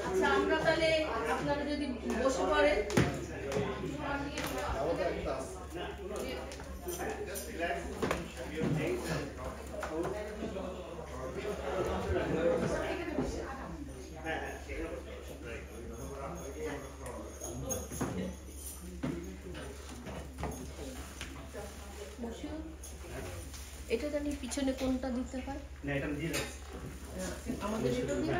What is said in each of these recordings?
আচ্ছা আমরা তাহলে আপনারা যদি বসে পড়েন এটা জানি পিছনে কোনটা দিতে হয় না এটা দিয়ে দাও আমাদের এটা দিয়ে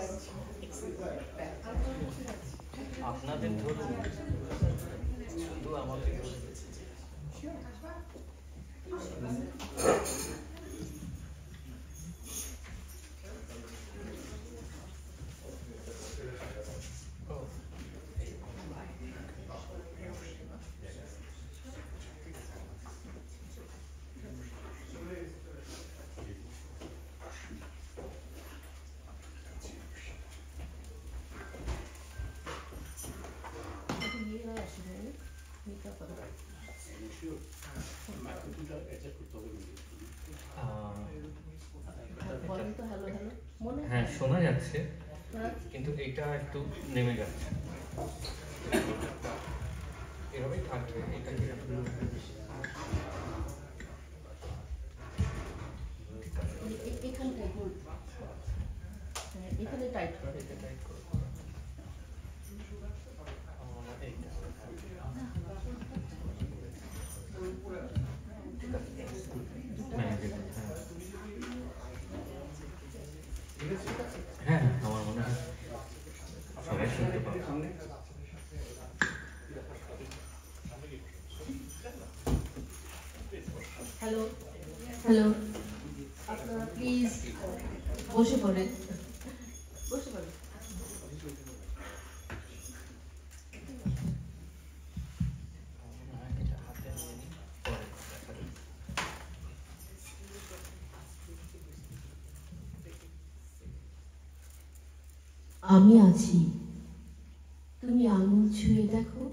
আচ্ছা আপনাদের ধরুন শুধু আমাদের হ্যাঁ শোনা যাচ্ছে কিন্তু এটা একটু নেমে যাচ্ছে এভাবেই থাকবে এটা এখানে টাইট করে এটা টাইট করে হ্যাঁ আমার মনে হয় সবাই শুনতে পাবে হ্যালো হ্যালো আপনারা প্লিজ বসে পড়েন বসে পড়েন আমি আছি তুমি আঙুল ছুঁয়ে দেখো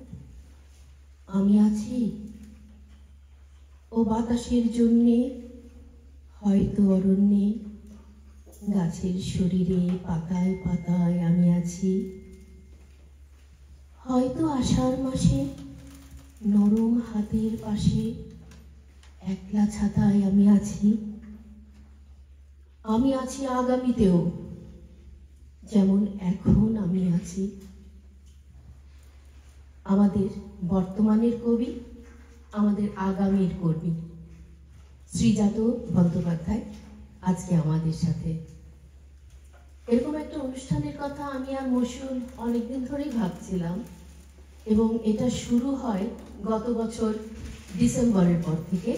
আমি আছি ও বাতাসের জন্যে হয়তো অরণ্যে গাছের শরীরে পাতায় পাতায় আমি আছি হয়তো আষাঢ় মাসে নরম হাতের পাশে একলা ছাতায় আমি আছি আগামীতেও যেমন এখন আমি আছি আমাদের বর্তমানের কবি আমাদের আগামীর কর্মী শ্রীজাত বন্দ্যোপাধ্যায় আজকে আমাদের সাথে এরকম একটা অনুষ্ঠানের কথা আমি আর মশিউল অনেকদিন ধরেই ভাবছিলাম এবং এটা শুরু হয় গত বছর ডিসেম্বরের পর থেকে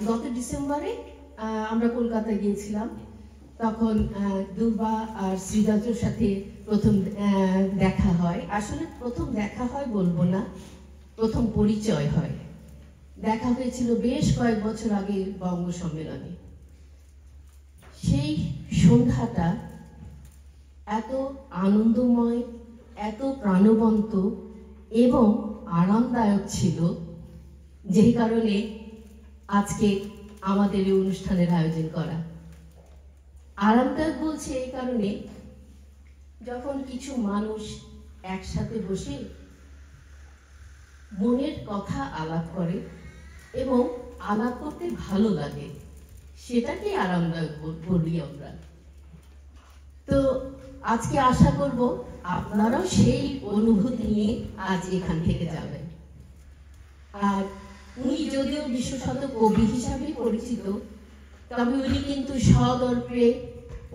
গত ডিসেম্বরে আমরা কলকাতায় গিয়েছিলাম তখন দুর্বা আর শ্রীজাতর সাথে প্রথম দেখা হয় আসলে প্রথম দেখা হয় বলবো না প্রথম পরিচয় হয় দেখা হয়েছিল বেশ কয়েক বছর আগে বঙ্গ সম্মেলনে সেই সন্ধ্যাটা এত আনন্দময় এত প্রাণবন্ত এবং আরামদায়ক ছিল যেই কারণে আজকে আমাদের এই অনুষ্ঠানের আয়োজন করা আরামদায়ক বলছি এই কারণে যখন কিছু মানুষ একসাথে বসে মনের কথা আলাপ করে এবং আলাপ করতে ভালো লাগে, সেটাকে আরামদায়ক বলি আমরা। তো আজকে আশা করব আপনারাও সেই অনুভূতি নিয়ে আজ এখান থেকে যাবেন। আর উনি যদিও বিশেষত কবি হিসাবে পরিচিত, তবে উনি কিন্তু সদর্পে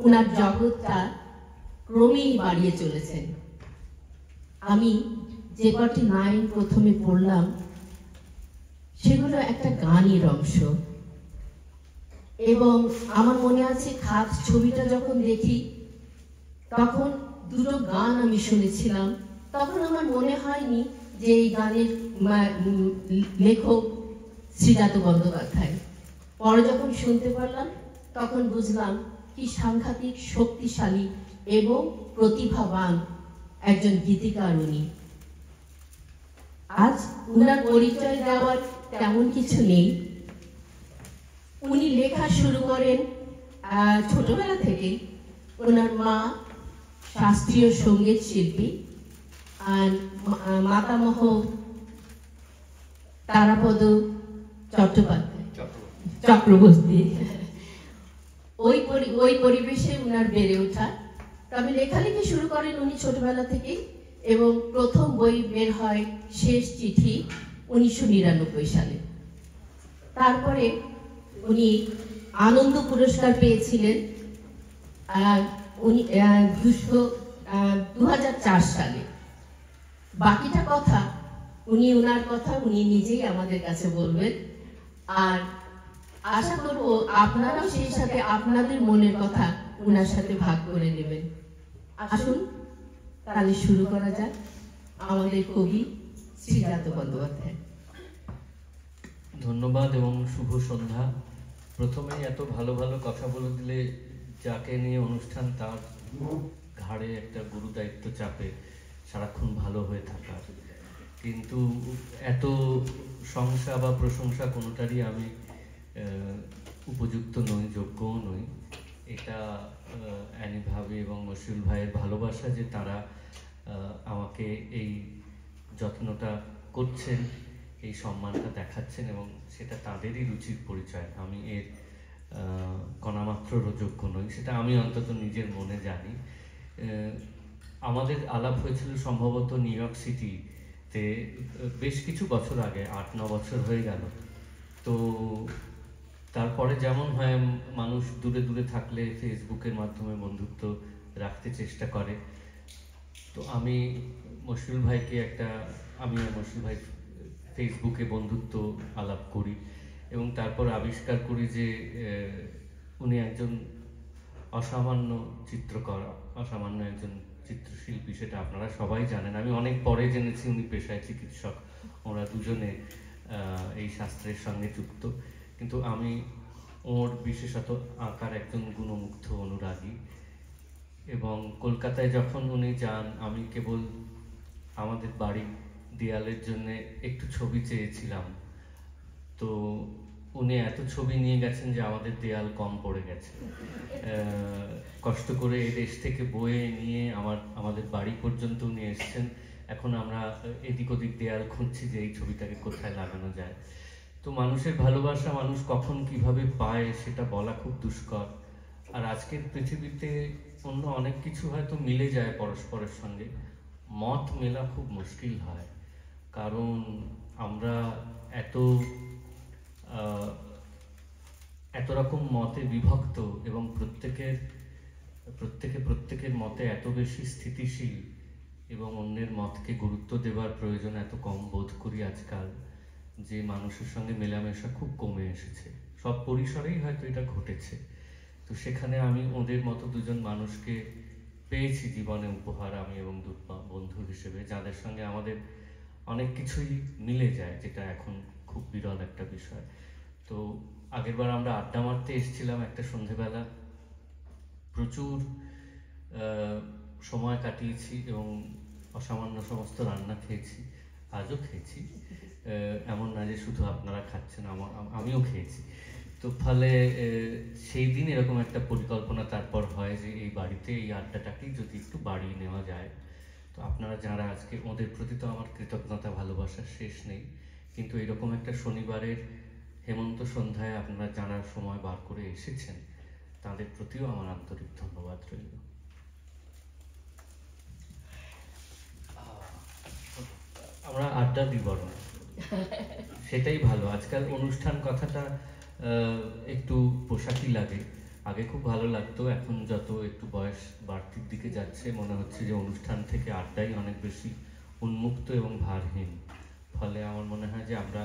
ওনার জগৎটা ক্রমেই বাড়িয়ে চলেছেন। আমি যে কটি লাইন প্রথমে পড়লাম সেগুলো একটা গানের অংশ, এবং আমার মনে আছে খাত ছবিটা যখন দেখি তখন দুটো গান আমি শুনেছিলাম। তখন আমার মনে হয়নি যে এই গানের লেখক শ্রীজাত বন্দ্যোপাধ্যায়। পরে যখন শুনতে পারলাম তখন বুঝলাম কি সাংঘাতিক শক্তিশালী এবং প্রতিভাবান একজন গীতিকার উনি। আজ উনার পরিচয় দেওয়ার তেমন কিছু নেই। উনি লেখা শুরু করেন ছোটবেলা থেকেই। ওনার মা শাস্ত্রীয় সঙ্গীত শিল্পী, আর মাতামহ তারাপদ চক্রবর্তী। ওই পরিবেশে উনার বেড়ে ওঠা। তবে লেখালেখি শুরু করেন উনি ছোটবেলা থেকেই, এবং প্রথম বই বের হয় শেষ চিঠি 1999 সালে। তারপরে উনি আনন্দ পুরস্কার পেয়েছিলেন উনি 2004 সালে। বাকিটা কথা ওনার কথা উনি নিজেই আমাদের কাছে বলবেন। আর আশা করব আপনারাও সেই সাথে আপনাদের মনের কথা ওনার সাথে ভাগ করে নেবেন। আসুন তাহলে শুরু করা যাক। আমাদের কবি শ্রীজাত বন্দ্যোপাধ্যায়। ধন্যবাদ এবং শুভ সন্ধ্যা। প্রথমেই এত ভালো ভালো কথা বলে দিলে যাকে নিয়ে অনুষ্ঠান তার ঘাড়ে একটা গুরু দায়িত্ব চাপে সারাক্ষণ ভালো হয়ে থাকার। কিন্তু এত সংশা বা প্রশংসা কোনোটারই আমি উপযুক্ত নই, যোগ্যও নই। এটা অ্যানি ভাবি এবং মশিউল ভাইয়ের ভালোবাসা যে তারা আমাকে এই যত্নটা করছেন, এই সম্মানটা দেখাচ্ছেন, এবং সেটা তাদেরই রুচির পরিচয়। আমি এর কণামাত্রও যোগ্য নই, সেটা আমি অন্তত নিজের মনে জানি। আমাদের আলাপ হয়েছিল সম্ভবত নিউ ইয়র্ক সিটিতে বেশ কিছু বছর আগে, 8-9 বছর হয়ে গেল। তো তারপরে যেমন হয় মানুষ দূরে দূরে থাকলে ফেসবুকের মাধ্যমে বন্ধুত্ব রাখতে চেষ্টা করে। তো আমি মশিউল ভাইকে আমি আর মশিউল ভাই ফেসবুকে বন্ধুত্ব আলাপ করি, এবং তারপর আবিষ্কার করি যে উনি একজন অসামান্য চিত্রকর, অসামান্য একজন চিত্রশিল্পী। সেটা আপনারা সবাই জানেন। আমি অনেক পরে জেনেছি উনি পেশায় চিকিৎসক। ওরা দুজনে এই শাস্ত্রের সঙ্গে যুক্ত। কিন্তু আমি ওর বিশেষত আঁকার একজন গুণমুগ্ধ অনুরাগী। এবং কলকাতায় যখন উনি যান, আমি কেবল আমাদের বাড়ির দেয়ালের জন্য একটু ছবি চেয়েছিলাম। তো উনি এত ছবি নিয়ে গেছেন যে আমাদের দেয়াল কম পড়ে গেছে। কষ্ট করে এই দেশ থেকে বয়ে নিয়ে আমাদের বাড়ি পর্যন্ত উনি এসছেন। এখন আমরা এদিক ওদিক দেয়াল খুঁজছি যে এই ছবিটাকে কোথায় লাগানো যায়। তো মানুষের ভালোবাসা মানুষ কখন কিভাবে পায় সেটা বলা খুব দুষ্কর। আর আজকের পৃথিবীতে অন্য অনেক কিছু হয়তো মিলে যায় পরস্পরের সঙ্গে, মত মেলা খুব মুশকিল হয়। কারণ আমরা এত রকম মতে বিভক্ত, এবং প্রত্যেকের মতে এত বেশি স্থিতিশীল, এবং অন্যের মতকে গুরুত্ব দেওয়ার প্রয়োজন এত কম বোধ করি আজকাল, যে মানুষের সঙ্গে মেলামেশা খুব কমে এসেছে। সব পরিসরেই হয়তো এটা ঘটেছে। তো সেখানে আমি ওদের মতো দুজন মানুষকে পেয়েছি জীবনে উপহার, আমি এবং বন্ধু হিসেবে, যাদের সঙ্গে আমাদের অনেক কিছুই মিলে যায়, যেটা এখন খুব বিরল একটা বিষয়। তো আগেরবার আমরা আড্ডা মারতে এসেছিলাম একটা সন্ধেবেলা, প্রচুর সময় কাটিয়েছি এবং অসামান্য সমস্ত রান্না খেয়েছি, আজও খেয়েছি। এমন না যে শুধু আপনারা খাচ্ছেন, আমিও খেয়েছি। তো ফলে সেই দিন এরকম একটা পরিকল্পনা তারপর হয় যে এই বাড়িতে এই আড্ডাটাকেই যদি একটু বাড়িয়ে নেওয়া যায়। তো আপনারা যারা আজকে, ওদের প্রতি তো আমার কৃতজ্ঞতা ভালোবাসার শেষ নেই, কিন্তু এরকম একটা শনিবারের হেমন্ত সন্ধ্যায় আপনারা যারা সময় বার করে এসেছেন তাদের প্রতিও আমার আন্তরিক ধন্যবাদ রইল। আমরা আড্ডা দিব না, সেটাই ভালো। আজকাল অনুষ্ঠান কথাটা একটু পোশাকি লাগে, আগে খুব ভালো লাগতো, এখন যত একটু বয়স বাড়তির দিকে যাচ্ছে মনে হচ্ছে যে অনুষ্ঠান থেকে আড্ডাই অনেক বেশি উন্মুক্ত এবং ভারহীন। ফলে আমার মনে হয় যে আমরা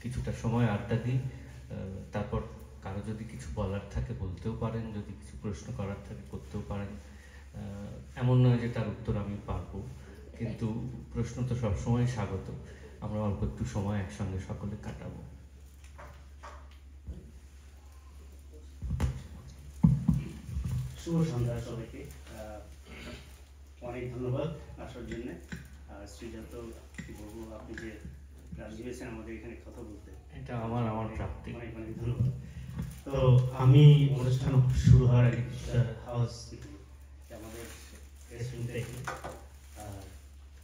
কিছুটা সময় আড্ডা দিই, তারপর কারো যদি কিছু বলার থাকে বলতেও পারেন, যদি কিছু প্রশ্ন করার থাকে করতেও পারেন। এমন নয় যে তার উত্তর আমি পারবো, কিন্তু প্রশ্ন তো সবসময় স্বাগত। আমরা অল্প একটু সময় একসঙ্গে সকলে কাটাবো। শুভ সন্ধ্যা সবাইকে, অনেক ধন্যবাদ আসার জন্য। আর শ্রীজাত কি বলবো, আপনি যে রাজি হয়েছেন আমাদের এখানে কথা বলতে, এটা আমার প্রাপ্তি। অনেক অনেক ধন্যবাদ। তো আমি অনুষ্ঠান শুরু হওয়ার আগে হাউস আমাদের রেস্টুরেন্ট থেকে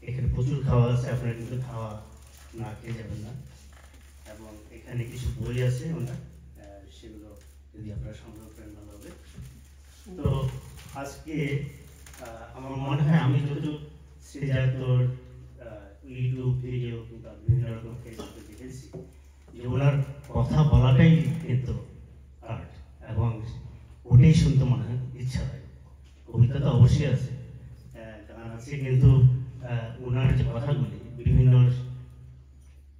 এখানে প্রচুর খাওয়া আছে, আপনারা কিন্তু খাওয়া না খেয়ে যাবেন না। এবং এখানে কিছু বই আছে ওনার, সেগুলো যদি আপনারা সংগ্রহ করেন ভালো হবে। তো আজকে আমার মনে হয় আমি যত শ্রীজাতর ইউটিউব ভিডিও কিংবা বিভিন্ন রকম ফেসবুকে দেখেছি যে ওনার কথা বলাটাই কিন্তু আর্ট, এবং ওটাই শুনতে মনে হয় ইচ্ছা হয়। কবিতা তো অবশ্যই আছে, গান আছে, কিন্তু ওনার যে কথাগুলি বিভিন্ন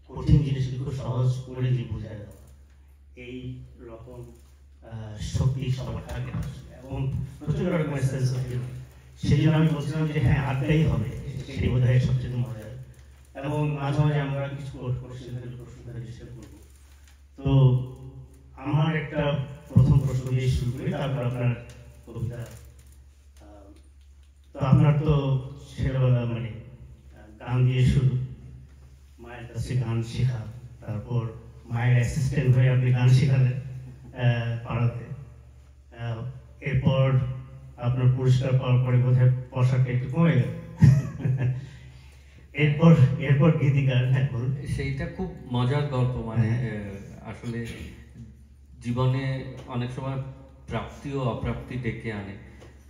কঠিন জিনিসকে খুব সহজ করে যে বোঝায় দেওয়া, এই রকম শক্তি সবার থাকে না, এবং প্রচুর রকমের সেন্স অফ হিউমার। সেই জন্য আমি বলছিলাম যে হ্যাঁ, আড্ডাই হবে, সেই বোধ হয় সবচেয়ে মজার। এবং মাঝে মাঝে আমরা কিছু প্রশ্ন চেষ্টা করবো। তো আমার একটা প্রথম প্রশ্ন দিয়ে শুরু করি, তারপর আপনার কবিতা। তো আপনার তো ছেলেবেলা মানে গান দিয়ে শুরু, মায়ের কাছে গান শেখা, তারপর মায়ের অ্যাসিস্ট্যান্ট হয়ে আপনি গান শেখালেন পাড়াতে। এরপর আপনার পুরস্কার পাওয়ার পরে বোধহয় পোশাকটা একটু কমে গেল। এরপর গীতিকার। হ্যাঁ, বলুন। সেইটা খুব মজার গল্প। মানে আসলে জীবনে অনেক সময় প্রাপ্তি ও অপ্রাপ্তি ডেকে আনে।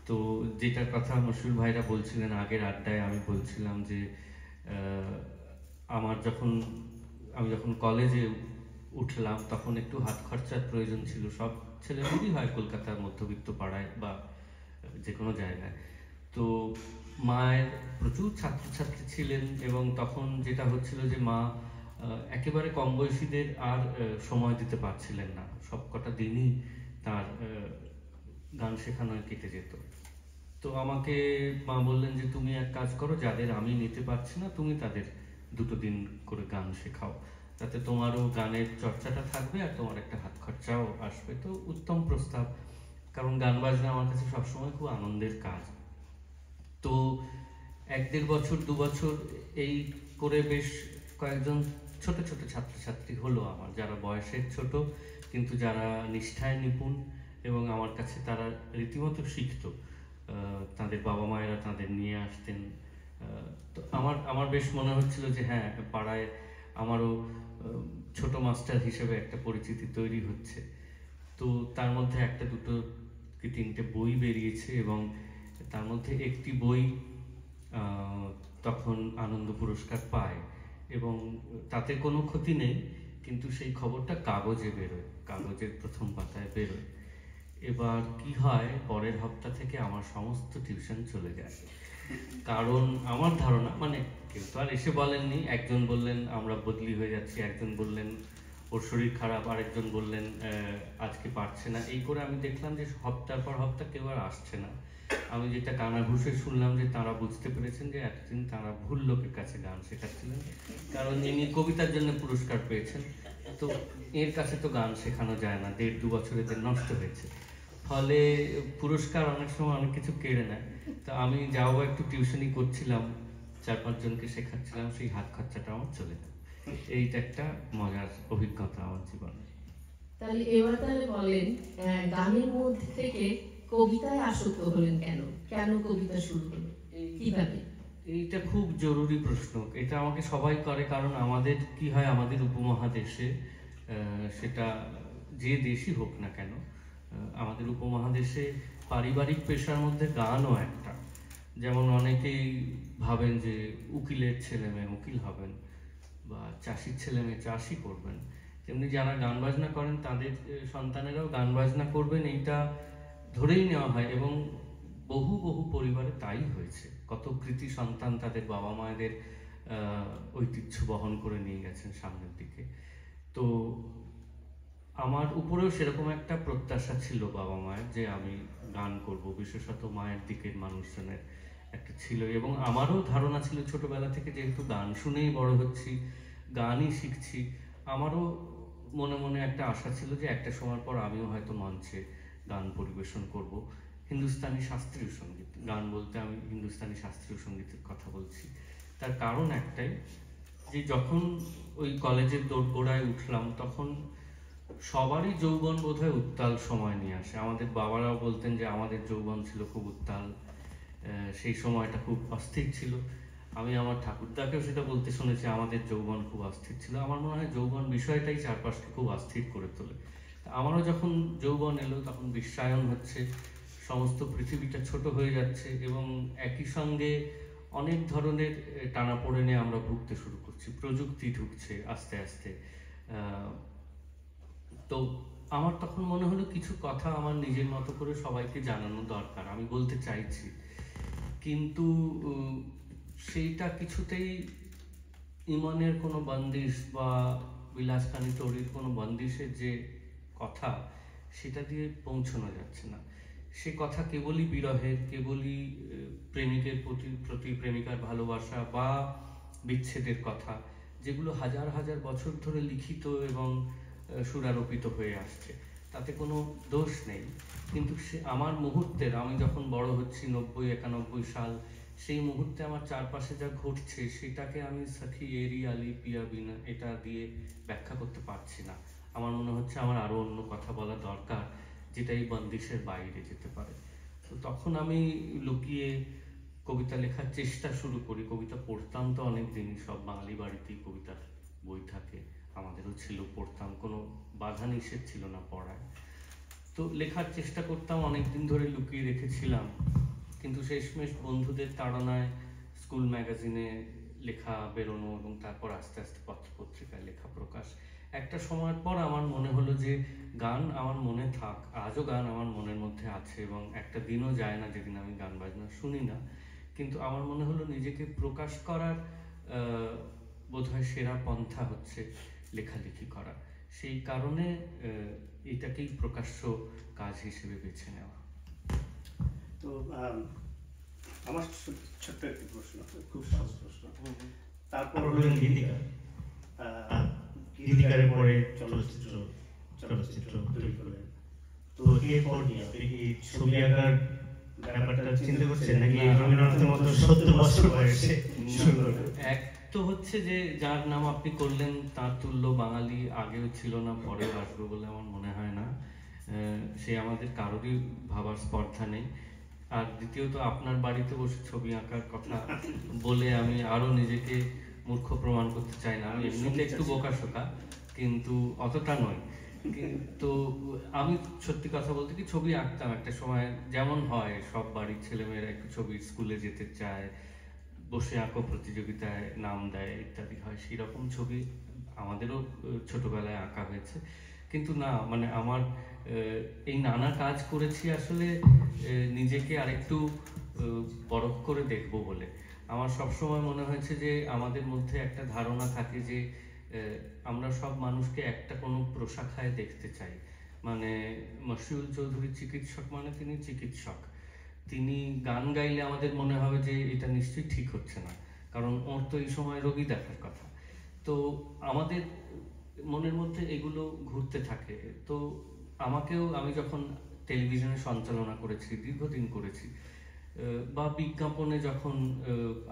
তো যেটার কথা মশিউর ভাইরা বলছিলেন আগের আড্ডায়, আমি বলছিলাম যে আমি যখন কলেজে উঠলাম তখন একটু হাত খরচার প্রয়োজন ছিল। সব ছেলেমেয়েরই হয় কলকাতার মধ্যবিত্ত পাড়ায় বা যে কোনো জায়গায়। তো মায়ের প্রচুর ছাত্রছাত্রী ছিলেন, এবং তখন যেটা হচ্ছিল যে মা একেবারে কম বয়সীদের আর সময় দিতে পারছিলেন না। সব কটা দিনই তার গান শেখানোয় কেটে যেত। তো আমাকে মা বললেন যে তুমি এক কাজ করো, যাদের আমি নিতে পারছি না তুমি তাদের 2 দিন করে গান শেখাও, তাতে তোমারও গানের চর্চাটা থাকবে আর তোমার একটা হাত খরচাও আসবে। তো উত্তম প্রস্তাব, কারণ গান বাজনা আমার কাছে সবসময় খুব আনন্দের কাজ। তো 1-1.5 বছর 2 বছর এই করে বেশ কয়েকজন ছোট ছোট ছাত্রছাত্রী হলো আমার, যারা বয়সের ছোট কিন্তু যারা নিষ্ঠায় নিপুণ, এবং আমার কাছে তারা রীতিমতো শিখতো। তাদের বাবা মায়েরা তাদের নিয়ে আসতেন। তো আমার বেশ মনে হচ্ছিল যে হ্যাঁ, পাড়ায় আমারও ছোট মাস্টার হিসেবে একটা পরিচিতি তৈরি হচ্ছে। তো তার মধ্যে 1, 2 কি 3টে বই বেরিয়েছে, এবং তার মধ্যে একটি বই তখন আনন্দ পুরস্কার পায়, এবং তাতে কোনো ক্ষতি নেই, কিন্তু সেই খবরটা কাগজে বেরোয়, কাগজের প্রথম পাতায় বেরোয়। এবার কি হয়, পরের হপ্তাহ থেকে আমার সমস্ত টিউশন চলে যায়। কারণ আমার ধারণা, মানে কেউ তো আর এসে বলেননি, একজন বললেন আমরা বদলি হয়ে যাচ্ছি, একজন বললেন ওর শরীর খারাপ, আরেকজন বললেন আজকে পারছে না। এই করে আমি দেখলাম যে সপ্তাহ পর সপ্তাহ কেউ আর আসছে না। আমি যেটা কানাঘুষে শুনলাম যে তারা বুঝতে পেরেছেন যে এতদিন তারা ভুল লোকের কাছে গান শেখাচ্ছিলেন, কারণ ইনি কবিতার জন্য পুরস্কার পেয়েছেন। তো এর কাছে তো গান শেখানো যায় না, 1.5-2 বছর এদের নষ্ট হয়েছে। ফলে পুরস্কার অনেক সময় অনেক কিছু কেড়ে নেয়। তো আমি যাও একটু টিউশনি করছিলাম, 4-5 জনকে শেখাচ্ছিলাম, সেই হাত খরচাটা আমার চলে যায়। এইটা একটা মজার অভিজ্ঞতা আমার জীবনে। তাহলে এবার তাহলে বলেন, গানের মধ্যে থেকে কবিতায় আসক্ত হলেন কেন? কেন কবিতা শুরু হলো, কিভাবে? এইটা খুব জরুরি প্রশ্ন। এটা আমাকে সবাই করে, কারণ আমাদের কি হয়, আমাদের উপমহাদেশে, সেটা যে দেশই হোক না কেন, আমাদের উপমহাদেশে পারিবারিক পেশার মধ্যে গানও একটা। যেমন অনেকেই ভাবেন যে উকিলের ছেলে মেয়ে উকিল হবেন বা চাষির ছেলে মেয়ে চাষই করবেন, তেমনি যারা গান বাজনা করেন তাদের সন্তানেরাও গান বাজনা করবেন, এইটা ধরেই নেওয়া হয়। এবং বহু বহু পরিবারে তাই হয়েছে। কত কৃতি সন্তান তাদের বাবা মায়েদের ঐতিহ্য বহন করে নিয়ে গেছেন সামনের দিকে। তো আমার উপরেও সেরকম একটা প্রত্যাশা ছিল বাবা মায়ের, যে আমি গান করব, বিশেষত মায়ের দিকের মানুষজনের একটা ছিল। এবং আমারও ধারণা ছিল ছোটবেলা থেকে, যেহেতু গান শুনেই বড় হচ্ছি, গানই শিখছি, আমারও মনে মনে একটা আশা ছিল যে একটা সময় পর আমিও হয়তো মঞ্চে গান পরিবেশন করব। হিন্দুস্তানি শাস্ত্রীয় সঙ্গীত, গান বলতে আমি হিন্দুস্তানি শাস্ত্রীয় সঙ্গীতের কথা বলছি। তার কারণ একটাই, যে যখন ওই কলেজের দোরগোড়ায় উঠলাম, তখন সবারই যৌবন বোধহয় উত্তাল সময় নিয়ে আসে। আমাদের বাবারাও বলতেন যে আমাদের যৌবন ছিল খুব উত্তাল, সেই সময়টা খুব অস্থির ছিল। আমি আমার ঠাকুরদাকেও সেটা বলতে শুনেছি, আমাদের যৌবন খুব অস্থির ছিল। আমার মনে হয় যৌবন বিষয়টাই চারপাশকে খুব অস্থির করে তোলে। আমারও যখন যৌবন এলো, তখন বিশ্বায়ন হচ্ছে, সমস্ত পৃথিবীটা ছোট হয়ে যাচ্ছে, এবং একই সঙ্গে অনেক ধরনের টানাপোড়েনে আমরা ভুগতে শুরু করছি। প্রযুক্তি ঢুকছে আস্তে আস্তে। তো আমার তখন মনে হলো কিছু কথা আমার নিজের মতো করে সবাইকে জানানো দরকার, আমি বলতে চাইছি। কিন্তু সেইটা কিছুতেই ইমনের কোনো বন্দিশ বা বিলাসখানি তৈরির কোনো বন্দিশের যে কথা, সেটা দিয়ে পৌঁছানো যাচ্ছে না। সে কথা কেবলই বিরহের, কেবলই প্রেমিকের প্রতি প্রেমিকার ভালোবাসা বা বিচ্ছেদের কথা, যেগুলো হাজার হাজার বছর ধরে লিখিত এবং সুরারোপিত হয়ে আসছে। তাতে কোনো দোষ নেই। কিন্তু সে আমার মুহূর্তের, আমি যখন বড় হচ্ছি 90-91 সাল, সেই মুহূর্তে আমার চারপাশে যা ঘটছে, সেটাকে আমি সখী এরি আলি পিয়া বিনা এটা দিয়ে ব্যাখ্যা করতে পারছি না। আমার মনে হচ্ছে আমার আরো অন্য কথা বলা দরকার, যেটা এই বন্দিশের বাইরে যেতে পারে। তো তখন আমি লুকিয়ে কবিতা লেখার চেষ্টা শুরু করি। কবিতা পড়তাম তো অনেক দিনই, সব বাঙালি বাড়িতেই কবিতার বই থাকে, আমাদেরও ছিল, পড়তাম, কোনো বাধা নিষেধ ছিল না পড়ায়। তো লেখার চেষ্টা করতাম, অনেকদিন ধরে লুকিয়ে রেখেছিলাম। কিন্তু শেষমেশ বন্ধুদের তাড়নায় স্কুল ম্যাগাজিনে লেখা বেরোনো, এবং তারপর আস্তে আস্তে পত্রপত্রিকায় লেখা প্রকাশ। একটা সময়ের পর আমার মনে হলো যে গান আমার মনে থাক, আজও গান আমার মনের মধ্যে আছে, এবং একটা দিনও যায় না যেদিন আমি গান বাজনা শুনি না। কিন্তু আমার মনে হলো নিজেকে প্রকাশ করার বোধহয় সেরা পন্থা হচ্ছে লেখালেখি করা। সেই কারণে এটাকেই প্রকাশ্য কাজ হিসেবে বেছে নেওয়া। তো আমার ছোট্ট একটি প্রশ্ন, খুব সহজ প্রশ্ন। তারপর হলেন গীতিকার, গীতিকারের পরে চলচ্চিত্র তৈরি করলেন। তো এরপর কি আপনি কি ছবি আঁকার ব্যাপারটা চিন্তা করছেন, নাকি রবীন্দ্রনাথের মতো 70 বছর বয়সে সুন্দর? এক তো হচ্ছে যে যার নাম আপনি করলেন, তার তুল্য বাঙালি আগেও ছিল না, পরেও আসবে বলে আমার মনে হয় না। সে আমাদের কারোরই ভাবার স্পর্ধা নেই। আর দ্বিতীয়ত, আপনার বাড়িতে বসে ছবি আঁকার কথা বলে আমি আরো নিজেকে মূর্খ প্রমাণ করতে চাই না। আমি এমনিতে একটু বোকাশোকা, কিন্তু অতটা নয়। কিন্তু আমি সত্যি কথা বলতে কি, ছবি আঁকতাম একটা সময়। যেমন হয়, সব বাড়ির ছেলেমেয়েরা একটু ছবি স্কুলে যেতে চায়, বসে আঁকো প্রতিযোগিতায় নাম দেয় ইত্যাদি হয়, সেরকম ছবি আমাদেরও ছোটবেলায় আঁকা হয়েছে। কিন্তু না, মানে আমার এই নানা কাজ করেছি আসলে নিজেকে আরেকটু বড় করে দেখবো বলে। আমার সবসময় মনে হয়েছে যে আমাদের মধ্যে একটা ধারণা থাকে যে আমরা সব মানুষকে একটা কোনো প্রশাখায় দেখতে চাই। মানে মশিউল চৌধুরী চিকিৎসক, মানে তিনি চিকিৎসক, তিনি গান গাইলে আমাদের মনে হবে যে এটা নিশ্চয়ই ঠিক হচ্ছে না, কারণ ওর তো এই সময় রোগী দেখার কথা। তো আমাদের মনের মধ্যে এগুলো ঘুরতে থাকে। তো আমি যখন টেলিভিশনে সঞ্চালনা করেছি, দীর্ঘদিন করেছি, বা বিজ্ঞাপনে যখন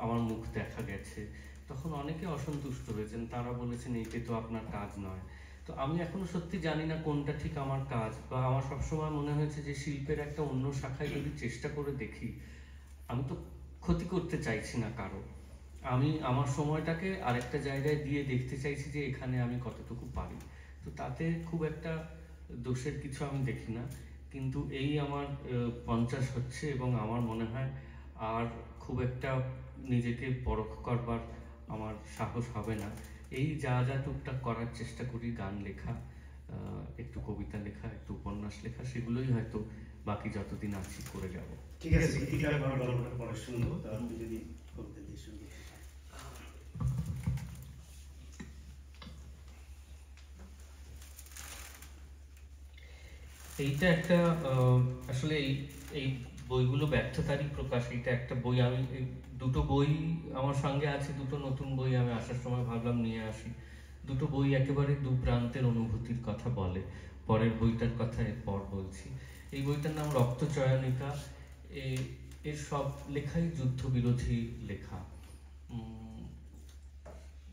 আমার মুখ দেখা গেছে, তখন অনেকে অসন্তুষ্ট হয়েছেন। তারা বলেছেন এইটা তো আপনার কাজ নয়। তো আমি এখনো সত্যি জানি না কোনটা ঠিক আমার কাজ, বা আমার সবসময় মনে হয়েছে যে শিল্পের একটা অন্য শাখায় যদি চেষ্টা করে দেখি, আমি তো ক্ষতি করতে চাইছি না কারো, আমি আমার সময়টাকে আরেকটা জায়গায় দিয়ে দেখতে চাইছি যে এখানে আমি কতটুকু পারি। তো তাতে খুব একটা দোষের কিছু আমি দেখি না। কিন্তু এই আমার 50 হচ্ছে এবং আমার মনে হয় আর খুব একটা নিজেকে পরখ করবার আমার সাহস হবে না। এই যা যা টুকটাক করার চেষ্টা করি, গান লেখা, একটু কবিতা লেখা, একটু উপন্যাস লেখা, সেগুলোই হয়তো বাকি যতদিন আছি করে যাব। ঠিক আছে, গীতিকার গল্পটা পরে শুনবো। তো আপনি যদি কবিতা দিয়ে শুরু করতে চান। এইটা একটা আসলে এই বইগুলো ব্যর্থতারই প্রকাশ। এটা একটা বই, আমি দুটো বই আমার সঙ্গে আছে, দুটো নতুন বই আমি আসার সময় ভাবলাম নিয়ে আসি। দুটো বই একেবারে দু প্রান্তের অনুভূতির কথা বলে। পরের বইটার কথা এরপর বলছি। এই বইটার নাম রক্তচয়নিকা। এর সব লেখাই যুদ্ধবিরোধী লেখা।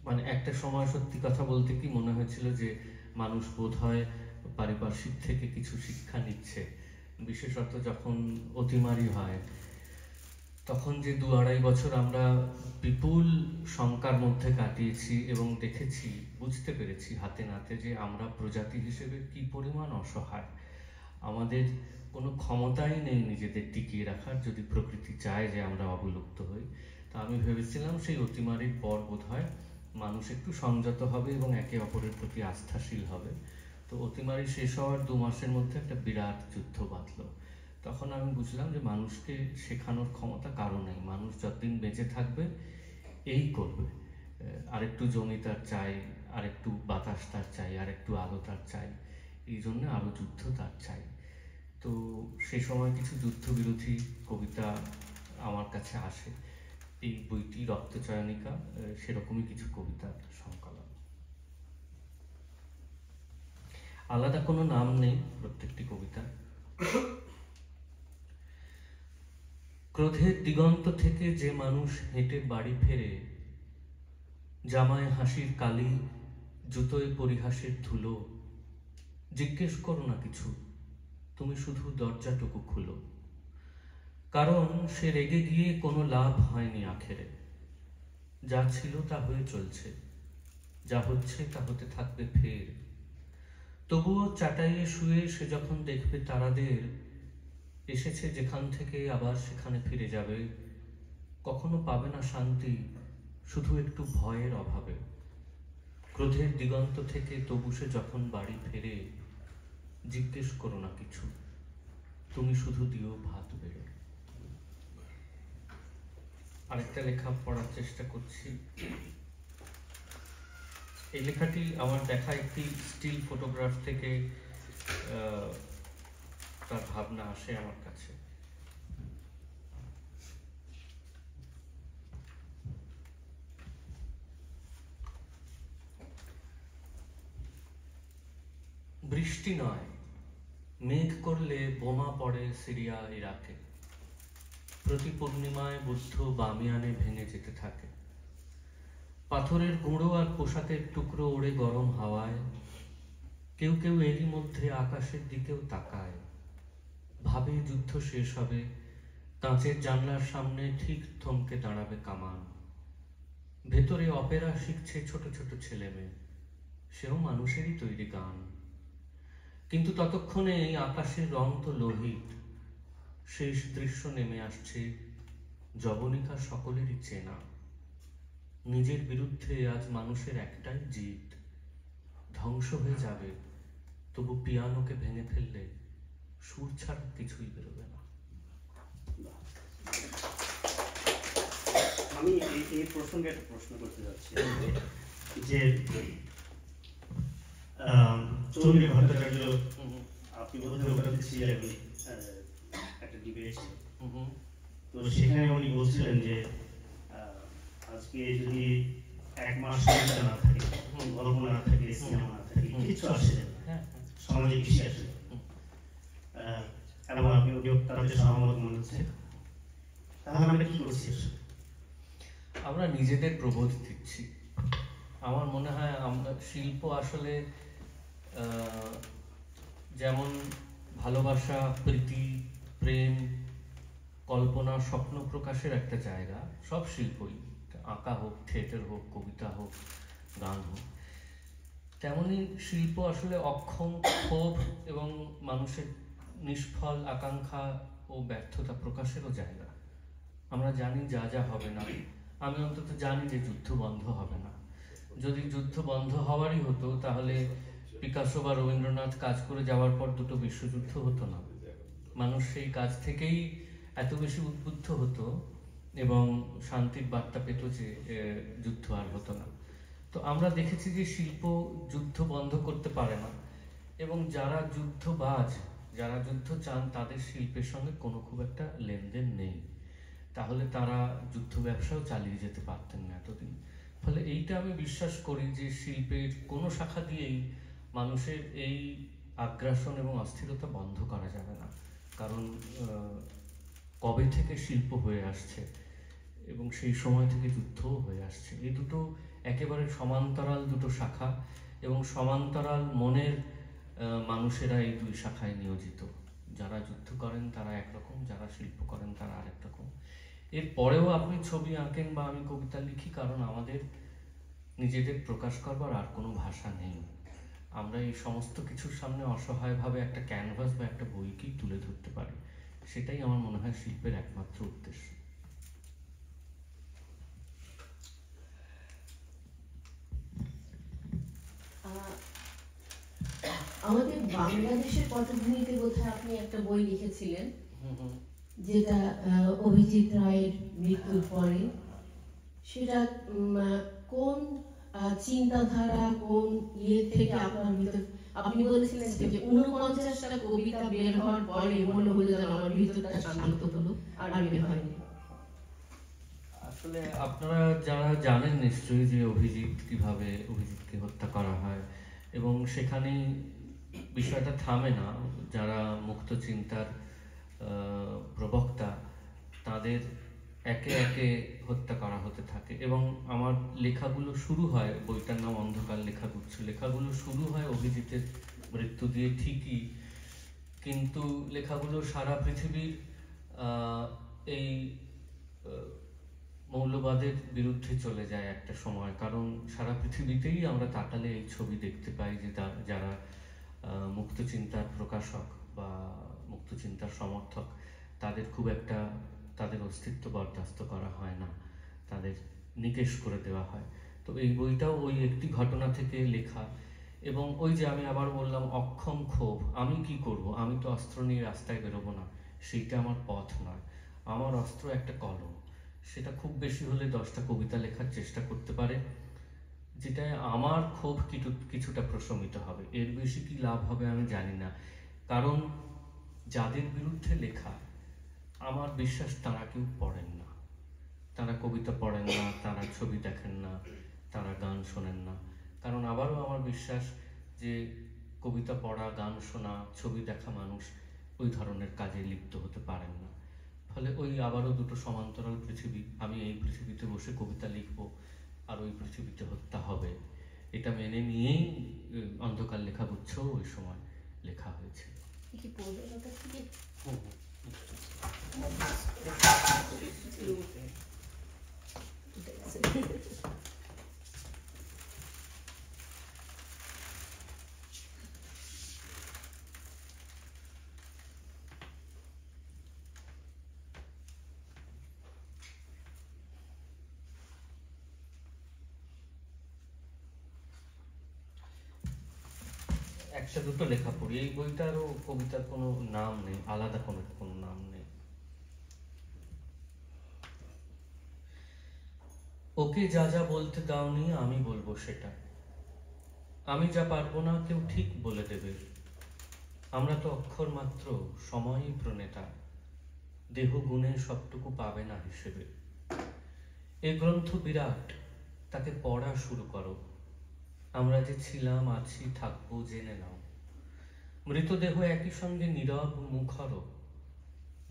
মানে একটা সময় সত্যি কথা বলতে কি মনে হয়েছিল যে মানুষ বোধহয় পারিপার্শ্বিক থেকে কিছু শিক্ষা নিচ্ছে, বিশেষত যখন অতিমারি হয়, তখন যে 2-2.5 বছর আমরা বিপুল শঙ্কার মধ্যে কাটিয়েছি এবং দেখেছি, বুঝতে পেরেছি হাতে নাতে যে আমরা প্রজাতি হিসেবে কি পরিমাণ অসহায়। আমাদের কোনো ক্ষমতাই নেই নিজেদের টিকিয়ে রাখার, যদি প্রকৃতি চায় যে আমরা অবলুপ্ত হই। তা আমি ভেবেছিলাম সেই অতিমারির পর বোধহয় মানুষ একটু সংযত হবে এবং একে অপরের প্রতি আস্থাশীল হবে। তো অতিমারি শেষ হওয়ার 2 মাসের মধ্যে একটা বিরাট যুদ্ধ বাঁধল। তখন আমি বুঝলাম যে মানুষকে শেখানোর ক্ষমতা কারো নেই। মানুষ যতদিন বেঁচে থাকবে এই করবে, আরেকটু জমি তার চাই, আরেকটু বাতাস তার চাই, আরেকটু আলো তার চাই, এই জন্য আরো যুদ্ধ তার চাই। তো সে সময় কিছু যুদ্ধবিরোধী কবিতা আমার কাছে আসে। এই বইটি রক্তচয়নিকা, সেরকমই কিছু কবিতার সংকলন। আলাদা কোনো নাম নেই প্রত্যেকটি কবিতা। ক্রোধের দিগন্ত থেকে যে মানুষ হেঁটে বাড়ি ফেরে, জামায় হাসির কালি, জুতোয় পরিহাসের ধুলো, জিজ্ঞেস করো না কিছু, তুমি শুধু দরজাটুকু খুলো। কারণ সে রেগে গিয়ে কোনো লাভ হয়নি আখেরে। যা ছিল তা হয়ে চলছে, যা হচ্ছে তা হতে থাকবে ফের। তবুও চাটাইয়ে শুয়ে সে যখন দেখবে তারাদের এসেছে যেখান থেকে আবার সেখানে ফিরে যাবে, কখনো পাবে না শান্তি, শুধু একটু ভয়ের অভাবে। ক্রোধের দিগন্ত থেকে তবু সে যখন বাড়ি ফেরে, জিজ্ঞেস করো না কিছু, তুমি শুধু দিও ভাত বেড়ে। আরেকটা লেখা পড়ার চেষ্টা করছি। এই লেখাটি আমার দেখা একটি স্টিল ফটোগ্রাফ থেকে তার ভাবনা আসে আমার কাছে। বৃষ্টি নয়, মেঘ করলে বোমা পড়ে সিরিয়া ইরাকে। প্রতি পূর্ণিমায় বুদ্ধ বামিয়ানে ভেঙে যেতে থাকে। পাথরের গুঁড়ো আর পোশাকের টুকরো ওড়ে গরম হাওয়ায়। কেউ কেউ এরই মধ্যে আকাশের দিকেও তাকায়, ভাবে যুদ্ধ শেষ হবে, কাঁচের জানলার সামনে ঠিক থমকে দাঁড়াবে কামান। ভেতরে অপেরা শিখছে ছোট ছোট ছেলে মেয়ে, সেও মানুষেরই তৈরি গান। কিন্তু ততক্ষণে এই আকাশের রং তো লোহিত। শেষ দৃশ্য নেমে আসছে, যবনিকা সকলেরই চেনা। নিজের বিরুদ্ধে আজ মানুষের একটাই জিত, ধ্বংস হয়ে যাবে, তবু পিয়ানোকে ভেঙে ফেললে সুর ছাড়া কিছুই বেরোবে না। আমি এই প্রসঙ্গে একটা প্রশ্ন করতে যাচ্ছি যে চৌধুরী ভট্টাচার্য, আপনি বোধহয় ওটাতে ছিলেন, একটা ডিবেট, তো সেখানে উনি বলছিলেন যে আজকে যদি 1 মাস কবিতা না থাকে, গল্প না থাকে, সিনেমা না থাকে, কিছু আসে না, সমাজে বেশি আসে, এবং আপনি তাদের সহমত মনে হচ্ছে, তাহলে আমরা কি করছি? আমরা নিজেদের প্রবোধ দিচ্ছি। আমার মনে হয় আমরা শিল্প আসলে যেমন ভালোবাসা, প্রীতি, প্রেম, কল্পনা, স্বপ্ন প্রকাশের একটা জায়গা সব শিল্পই, আঁকা হোক, থিয়েটার হোক, কবিতা হোক, গান হোক। তেমনি শিল্প আসলে অক্ষম, ক্ষোভ এবং মানুষের নিষ্ফল আকাঙ্ক্ষা ও ব্যর্থতা প্রকাশেরও জায়গা। আমরা জানি যা যা হবে না, আমি অন্তত জানি যে যুদ্ধ বন্ধ হবে না। যদি যুদ্ধ বন্ধ হওয়ারই হতো তাহলে পিকাসো বা রবীন্দ্রনাথ কাজ করে যাওয়ার পর দুটো বিশ্বযুদ্ধ হতো না। মানুষ সেই কাজ থেকেই এত বেশি উদ্বুদ্ধ হতো এবং শান্তির বার্তা পেত যে যুদ্ধ আর হতো না। তো আমরা দেখেছি যে শিল্প যুদ্ধ বন্ধ করতে পারে না, এবং যারা যুদ্ধবাজ, যারা যুদ্ধ চান, তাদের শিল্পের সঙ্গে কোনো খুব একটা লেনদেন নেই। তাহলে তারা যুদ্ধ ব্যবসাও চালিয়ে যেতে পারতেন না এতদিন। ফলে এইটা আমি বিশ্বাস করি যে শিল্পের কোনো শাখা দিয়েই মানুষের এই আগ্রাসন এবং অস্থিরতা বন্ধ করা যাবে না। কারণ কবে থেকে শিল্প হয়ে আসছে এবং সেই সময় থেকে যুদ্ধও হয়ে আসছে। এই দুটো একেবারে সমান্তরাল দুটো শাখা, এবং সমান্তরাল মনের মানুষেরা এই দুই শাখায় নিয়োজিত। যারা যুদ্ধ করেন তারা একরকম, যারা শিল্প করেন তারা আরেক রকম। এর পরেও আপনি ছবি আঁকেন বা আমি কবিতা লিখি, কারণ আমাদের নিজেদের প্রকাশ করবার আর কোনো ভাষা নেই। আমরা এই সমস্ত কিছুর সামনে অসহায়ভাবে একটা ক্যানভাস বা একটা বইকেই তুলে ধরতে পারি। সেটাই আমার মনে হয় শিল্পের একমাত্র উদ্দেশ্য। আমাদের বাংলাদেশের পটভূমিতে বোধহয় আপনি একটা বই লিখেছিলেন, যেটা অভিজিৎ রায়ের মৃত্যুর পরে। সেটা কোন চিন্তাধারা, কোন ইয়ে থেকে আপনার ভিতর, আপনি বলেছিলেন যে 49টা কবিতা বের হওয়ার পরে মনে হলো যেন আমার ভিতরটা শান্ত হলো, আর বের হয়নি। আসলে আপনারা যারা জানেন নিশ্চয়ই যে অভিজিৎকে হত্যা করা হয়, এবং সেখানেই বিষয়টা থামে না। যারা মুক্ত চিন্তার প্রবক্তা তাদের একে একে হত্যা করা হতে থাকে, এবং আমার লেখাগুলো শুরু হয়, বইটার নাম অন্ধকার লেখাগুচ্ছ, লেখাগুলো শুরু হয় অভিজিতের মৃত্যু দিয়ে ঠিকই, কিন্তু লেখাগুলো সারা পৃথিবীর এই মৌলবাদের বিরুদ্ধে চলে যায় একটা সময়। কারণ সারা পৃথিবীতেই আমরা তাকালে এই ছবি দেখতে পাই যে যারা মুক্তচিন্তার প্রকাশক বা মুক্তচিন্তার সমর্থক, তাদের খুব একটা তাদের অস্তিত্ব বরদাস্ত করা হয় না, তাদের নিকেশ করে দেওয়া হয়। তো এই বইটাও ওই একটি ঘটনা থেকে লেখা। এবং ওই যে আমি আবার বললাম অক্ষম ক্ষোভ, আমি কি করব, আমি তো অস্ত্র নিয়ে রাস্তায় বেরোবো না, সেইটা আমার পথ নয়। আমার অস্ত্র একটা কলম, সেটা খুব বেশি হলে 10টা কবিতা লেখার চেষ্টা করতে পারে, যেটায় আমার ক্ষোভ কিছুটা প্রশমিত হবে। এর বেশি কি লাভ হবে আমি জানি না। কারণ যাদের বিরুদ্ধে লেখা, আমার বিশ্বাস তারা কেউ পড়েন না, তারা কবিতা পড়েন না, তারা ছবি দেখেন না, তারা গান শোনেন না। কারণ আবারও আমার বিশ্বাস যে কবিতা পড়া, গান শোনা, ছবি দেখা মানুষ ওই ধরনের কাজে লিপ্ত হতে পারেন না। ফলে ওই আবারও দুটো সমান্তরাল পৃথিবী। আমি এই পৃথিবীতে বসে কবিতা লিখবো আর ওই পৃথিবীতে হত্যা হবে, এটা মেনে নিয়েই অন্ধকার লেখাগুচ্ছ ওই সময় লেখা হয়েছে। একটা দুটো লেখা পড়ি। এই বইটারও কবিতার কোনো নাম নেই, আলাদা কোনো নাম নেই। ওকে যা যা বলতে দাওনি আমি বলবো সেটা, আমি যা পারবো না কেউ ঠিক বলে দেবে। আমরা তো অক্ষর মাত্র, সময়ই প্রণেতা, দেহ গুণে সবটুকু পাবে না হিসেবে। এ গ্রন্থ বিরাট, তাকে পড়া শুরু করো। আমরা যে ছিলাম, আছি, থাকবো জেনে নাও। মৃতদেহ একই সঙ্গে নীরব মুখর,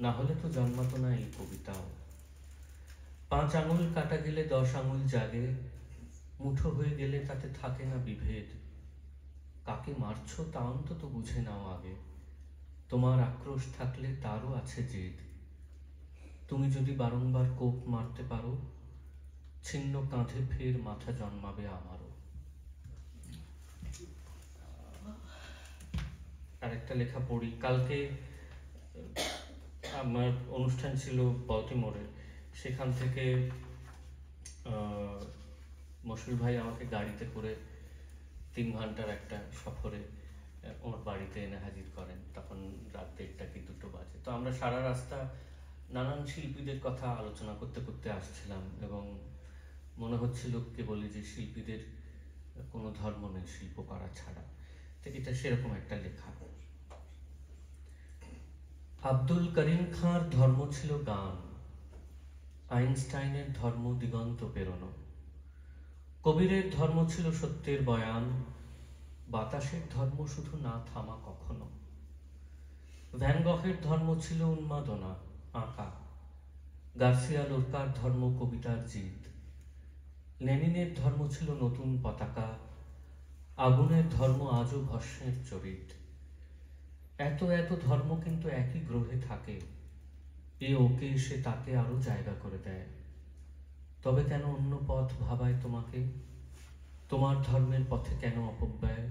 না হলে তো জন্মাতো না এই কবিতাও। 5 আঙুল কাটা গেলে 10 আঙুল জাগে, মুঠো হয়ে গেলে তাতে থাকে না বিভেদ। কাকে মারছো তা অন্তত বুঝে নাও আগে। তোমার আক্রোশ থাকলে তারও আছে জেদ। তুমি যদি বারংবার কোপ মারতে পারো, ছিন্ন কাঁধে ফের মাথা জন্মাবে আমারও। আরেকটা লেখা পড়ি। কালকে আমার অনুষ্ঠান ছিল বলটিমোরে, সেখান থেকে মশিউর ভাই আমাকে গাড়িতে করে 3 ঘন্টার একটা সফরে ওর বাড়িতে এনে হাজির করেন। তখন রাত 1টা কি 2টো বাজে। তো আমরা সারা রাস্তা নানান শিল্পীদের কথা আলোচনা করতে করতে আসছিলাম, এবং মনে হচ্ছিল কে বলি যে শিল্পীদের কোনো ধর্ম নেই শিল্প করা ছাড়া। তো এটা সেরকম একটা লেখা। আব্দুল করিম খাঁর ধর্ম ছিল গান, আইনস্টাইনের ধর্ম দিগন্ত পেরোনো, কবিরের ধর্ম ছিল সত্যের বয়ান, বাতাসের ধর্ম শুধু না থামা কখনো, ভ্যান গহের ধর্ম ছিল উন্মাদনা আঁকা, গার্সিয়া লোরকার ধর্ম কবিতার জিদ, লেনিনের ধর্ম ছিল নতুন পতাকা, আগুনের ধর্ম আজও ভস্মের চরিত। এত এত ধর্ম কিন্তু একই গ্রহে থাকে, এ ওকে সে তাকে আরো জায়গা করে দেয়। তবে কেন অন্য পথ ভাবায় তোমাকে? তোমার ধর্মের পথে কেন অপব্যয়?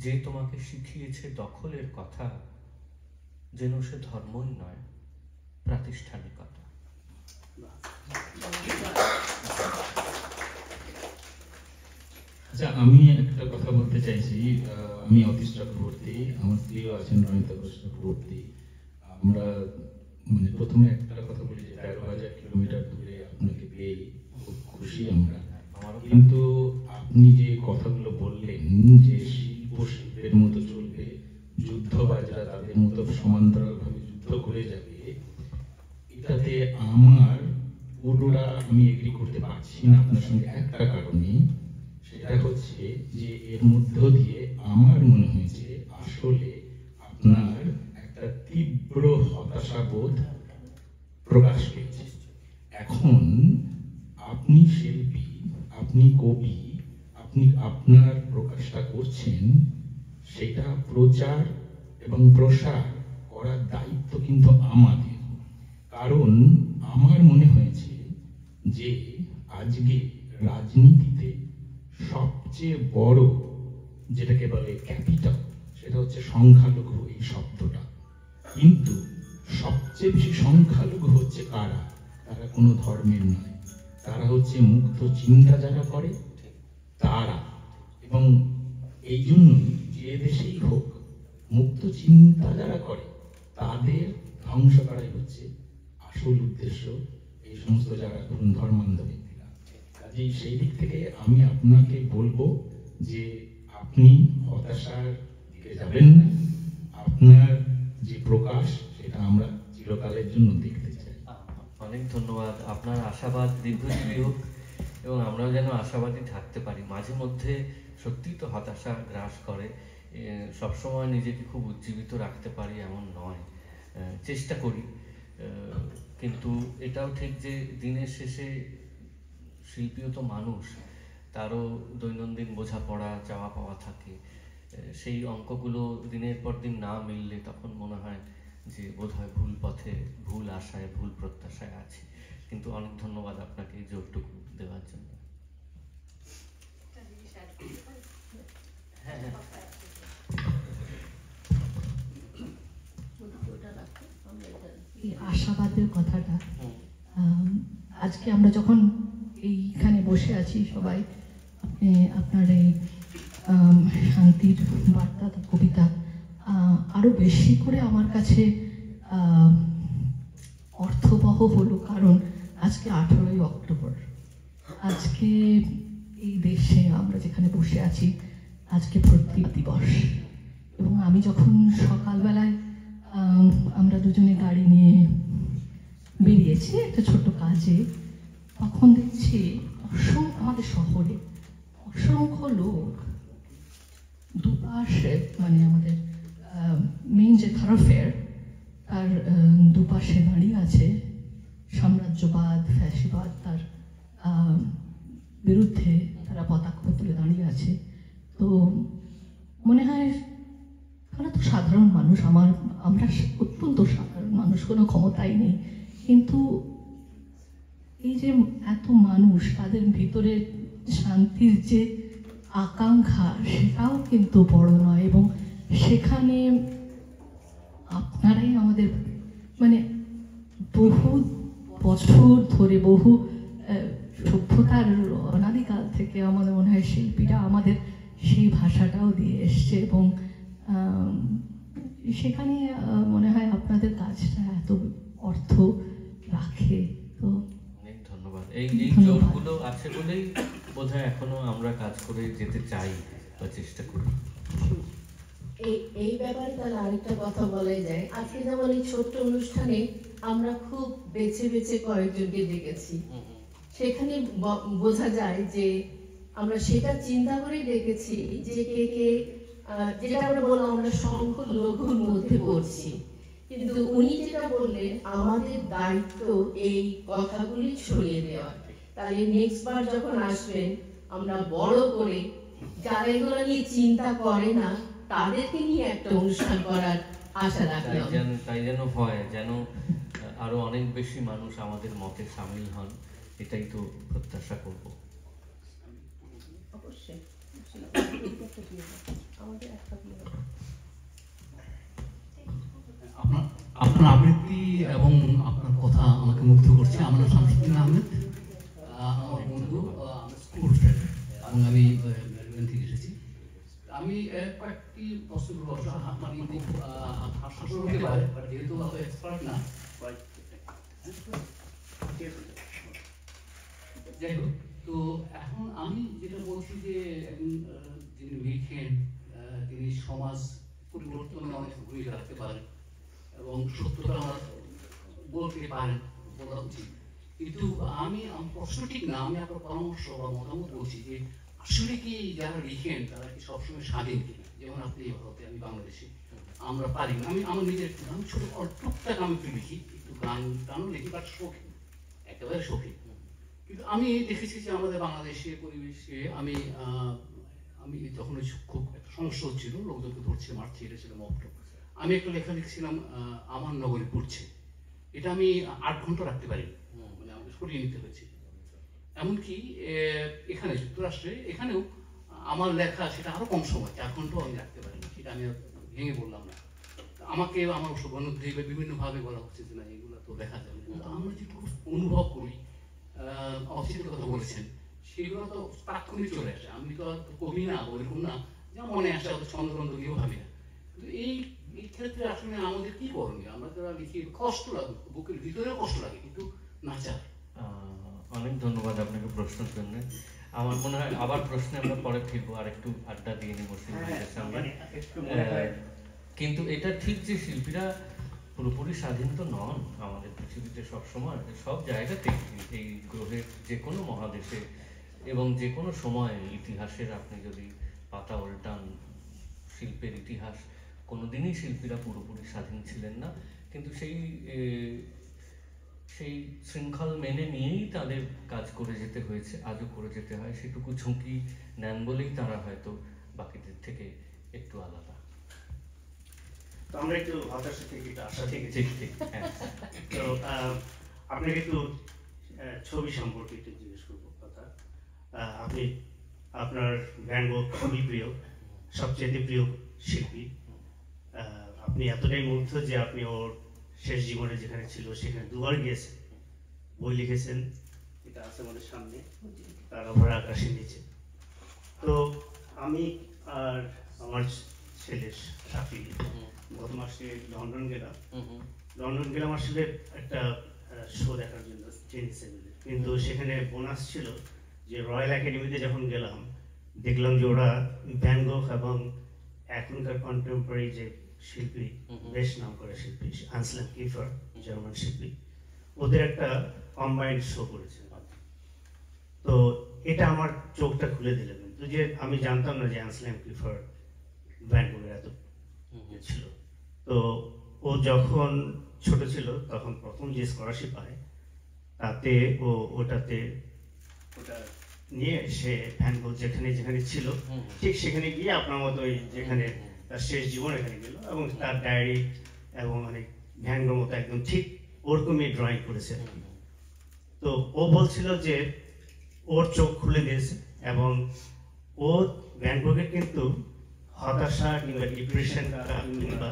যে তোমাকে শিখিয়েছে দখলের কথা, যেন সে ধর্মই নয়, প্রাতিষ্ঠানিকতা। আচ্ছা, আমি একটা কথা বলতে চাইছি। আমি অতীশ চক্রবর্তী, আমার স্ত্রীও আছেন নয়নতা ঘোষ চক্রবর্তী। আমরা মানে প্রথমে একটা কথা বলি যে 13,000 কিলোমিটার দূরে আপনাকে পেয়ে খুব খুশি আমরা। কিন্তু আপনি যে কথাগুলো বললেন যে শিল্পের মতো চলবে, যুদ্ধবাজরা তাদের মতো সমান্তরালভাবে যুদ্ধ করে যাবে, এটাতে আমার পুরোটা আমি এগ্রি করতে পারছি না আপনার সঙ্গে একটা কারণে। সেটা হচ্ছে যে এর মধ্য দিয়ে আমার মনে হয়েছে আসলে আপনার একটা তীব্র হতাশাবোধ প্রকাশ পেয়েছে। এখন আপনি শিল্পী, আপনি কবি, আপনি আপনার প্রকাশটা করছেন, সেটা প্রচার এবং প্রসার করার দায়িত্ব কিন্তু আমাদের। কারণ আমার মনে হয়েছে যে আজকে রাজনীতিতে সবচেয়ে বড় যেটাকে বলে ক্যাপিটাল, সেটা হচ্ছে সংখ্যালঘু এই শব্দটা। কিন্তু সবচেয়ে বেশি সংখ্যালঘু হচ্ছে কারা? তারা কোনো ধর্মের নয়, তারা হচ্ছে মুক্ত চিন্তা যারা করে তারা। এবং এই জন্যই যে দেশেই হোক মুক্ত চিন্তা যারা করে তাদের ধ্বংস করাই হচ্ছে আসল উদ্দেশ্য, এই সমস্ত যারা ধরুন ধর্মান্ধ ব্যক্তিরা। কাজেই সেই দিক থেকে আমি আপনাকে বলবো যে আপনি হতাশার দিকে যাবেন না। আপনার যে প্রকাশ সেটা আমরা চিরকালের জন্য দেখতে চাই। অনেক ধন্যবাদ। আপনার আশাবাদ দীর্ঘজীবী হোক এবং আমরাও যেন আশাবাদী থাকতে পারি। মাঝে মধ্যে সত্যিই তো হতাশা গ্রাস করে, সবসময় নিজেকে খুব উজ্জীবিত রাখতে পারি এমন নয়, চেষ্টা করি। কিন্তু এটাও ঠিক যে দিনের শেষে শিল্পীও তো মানুষ, তারও দৈনন্দিন বোঝাপড়া চাওয়া পাওয়া থাকে। সেই অঙ্কগুলো দিনের পর দিন না মিললে তখন মনে হয় যে বোধহয় ভুল পথে, ভুল আশায়, ভুল প্রত্যাশায় আছি। কিন্তু অনেক ধন্যবাদ আপনাকে এই জোরটুকু দেওয়ার জন্য। হ্যাঁ হ্যাঁ, এই আশাবাদের কথাটা, আজকে আমরা যখন এইখানে বসে আছি সবাই, আপনার এই শান্তির বার্তা কবিতা আরো বেশি করে আমার কাছে অর্থবহ হলো, কারণ আজকে 18ই অক্টোবর। আজকে এই দেশে আমরা যেখানে বসে আছি, আজকে প্রতীক দিবস। এবং আমি যখন সকালবেলায় আমরা দুজনে গাড়ি নিয়ে বেরিয়েছি একটা ছোট্ট কাজে, তখন দেখছি আমাদের শহরে অসংখ্য লোক দুপাশে, মানে আমাদের মেইন যে থারোফেয়ার তার দুপাশে দাঁড়িয়ে আছে, সাম্রাজ্যবাদ, ফ্যাসিবাদ তার বিরুদ্ধে তারা পতাকা তুলে দাঁড়িয়ে আছে। তো মনে হয় ওরা তো সাধারণ মানুষ, আমরা অত্যন্ত সাধারণ মানুষ, কোনো ক্ষমতাই নেই, কিন্তু এই যে এত মানুষ, তাদের ভিতরে শান্তির যে আকাঙ্ক্ষা সেটাও কিন্তু বড় নয়। এবং সেখানে আপনারাই আমাদের মানে বহু বছর ধরে, বহু সভ্যতার অনাদিকাল থেকে আমাদের মনে হয় শিল্পীরা আমাদের সেই ভাষাটাও দিয়ে এসছে, এবং সেখানে মনে হয় আপনাদের কাজটা এত অর্থ রাখে। তো অনেক ধন্যবাদ। এই জোরগুলো আছে বলেই বোধহয় এখনো আমরা কাজ করে যেতে চাই বা চেষ্টা করি। এই ব্যাপারে তাহলে আরেকটা কথা বলা যায়। আজকে যেমন এই ছোট্ট অনুষ্ঠানে আমরা খুব বেছে বেছে কয়েকজনকে ডেকেছি, সেখানে বোঝা যায় যে আমরা সেটা চিন্তা করে ডেকেছি যে কে কে, যেটা আমরা বললাম আমরা সংখ্য লঘুর মধ্যে পড়ছি, কিন্তু উনি যেটা বললেন আমাদের দায়িত্ব এই কথাগুলি ছড়িয়ে দেওয়া। তাহলে নেক্সট বার যখন আসবেন আমরা বড় করে, যারা এগুলো নিয়ে চিন্তা করে না তাদেরকে নিয়ে একটা অনুষ্ঠান করার আশা রাখলাম। তাই যেন হয়, যেন আরো অনেক বেশি মানুষ আমাদের মতে সামিল হন, এটাই তো প্রত্যাশা করব। অবশ্যই আমাদের একটা আপনার আবৃত্তি এবং আপনার কথা আমাকে মুগ্ধ করছে। আমার নাম শামসুদ্দিন আহমেদ, আমার বন্ধু, স্কুল ফ্রেন্ড, এবং আমি মেলবোর্ন থেকে এসেছি। আমি কয়েকটি প্রশ্ন করবো, মানে হাস্যকর হতে পারে, যেহেতু অত এক্সপার্ট না। যাই হোক, তো এখন আমি যেটা বলছি যে যিনি লিখেন তিনি সমাজ পরিবর্তনে অনেক ভূমিকা রাখতে পারেন এবং সত্যটা আমার বলতে পারেন, বলা উচিত। কিন্তু আমি প্রশ্ন ঠিক না, আমি আপনার পরামর্শ বা মতামত বলছি যে আসলে কি যারা লিখেন তারা কি সবসময় স্বাধীন কিনা? যেমন আপনি ভারতে, আমি বাংলাদেশে, আমরা পারি না। আমি নিজের আমি ছোট টুকটাক আমি একটু লিখি, একটু গানও লিখি, বাট শৌখিন, একেবারে শৌখিন। কিন্তু আমি দেখেছি যে আমাদের বাংলাদেশে পরিবেশে আমি যখন খুব একটা সমস্যা হচ্ছিল, লোকজনকে ধরছে, মারছে, এটা ছিল মফট, আমি একটা লেখা লিখছিলাম আমার নগরী পড়ছে। এটা আমি 8 ঘন্টা রাখতে পারি, মানে আমাকে সরিয়ে নিতে হয়েছে। এমনকি এখানে যুক্তরাষ্ট্রে, এখানেও আমার লেখা সেটা আরো কম সময়, 4 ঘন্টাও আমি রাখতে পারিনি। সেটা আমি ভেঙে বললাম না, আমাকে আমার গণমাধ্যমে বিভিন্নভাবে বলা হচ্ছে যে না এগুলো তো দেখা যাবে। কিন্তু আমরা যেটুকু অনুভব করি, অচিন্তের কথা বলেছেন, সেগুলো তো তাৎক্ষণিক চলে আসে। আমি তো কবি না, ওইরকম না, যা মনে আসে অত ছন্দবন্ধ দিয়েও ভাবি না। কিন্তু এই ক্ষেত্রে আসলে আমাদের কি করণীয়? আমরা যারা লিখি কষ্ট লাগে, বুকের ভিতরেও কষ্ট লাগে, কিন্তু না চাই। অনেক ধন্যবাদ আপনাকে প্রশ্নের জন্য। আমার মনে হয় আবার প্রশ্নে আমরা পরে ফিরবো, আর একটু আড্ডা দিয়ে নিব শিল্পীদের সঙ্গে। কিন্তু এটা ঠিক যে শিল্পীরা পুরোপুরি স্বাধীন তো নন আমাদের পৃথিবীতে, সবসময় সব জায়গাতে, এই গ্রহের যে কোনো মহাদেশে এবং যে কোনো সময় ইতিহাসের আপনি যদি পাতা উল্টান, শিল্পের ইতিহাস, কোনোদিনই শিল্পীরা পুরোপুরি স্বাধীন ছিলেন না। কিন্তু সেই শৃঙ্খল মেনে নিয়েই তাদের কাজ করে যেতে হয়েছে, আজও করে যেতে হয়। সেটুকু ঝুঁকি নেন বলেই তারা হয়তো বাকিদের থেকে একটু আলাদা। তো আমরা একটু হতাশা থেকে একটু আশা থেকে, হ্যাঁ। তো আপনাকে একটু ছবি সম্পর্কে একটু জিজ্ঞেস করবো কথা। আপনি, আপনার ভ্যান গোগ খুবই প্রিয়, সবচেয়ে প্রিয় শিল্পী। আপনি এতটাই মুগ্ধ যে আপনি ওর শেষ জীবনে যেখানে ছিল সেখানে 2 বার গিয়েছেন, বই লিখেছেন, এটা আছে আমাদের সামনে, তারা ভরা আকাশের নিচে। তো আমি আর আমার ছেলে সাফি গত মাসে লন্ডন গেলাম আসলে একটা শো দেখার জন্য, কিন্তু সেখানে বোনাস ছিল যে রয়্যাল একাডেমিতে যখন গেলাম দেখলাম যে ওরা ভ্যান গোগ এবং এখনকার কন্টেম্পোরারি যে শিল্পী, বেশ নাম করা শিল্পী আনসেলম কিফার, জার্মান শিল্পী, ওদের একটা কম্বাইন্ড শো করেছে। তো এটা আমার চোখটা খুলে দিল, কিন্তু যে আমি জানতাম না যে আনসেলম কিফার ভ্যান গোগের এত ছিল। তো ও যখন ছোট ছিল তখন প্রথম যে স্কলারশিপ পায় তাতে ওটা নিয়ে সে ভ্যান গোগ যেখানে যেখানে ছিল ঠিক সেখানে গিয়ে আপনার মতো ওই যেখানে তার শেষ জীবন এখানে গেল, এবং তার ডায়েরি এবং অনেক ভ্যান গোর মতো একদম ঠিক ওরকমই ড্রয়িং করেছে আর কি। তো ও বলছিল যে ওর চোখ খুলে দিয়েছে, এবং ও ভ্যান গোগের কিন্তু হতাশা কিংবা ডিপ্রেশন কিংবা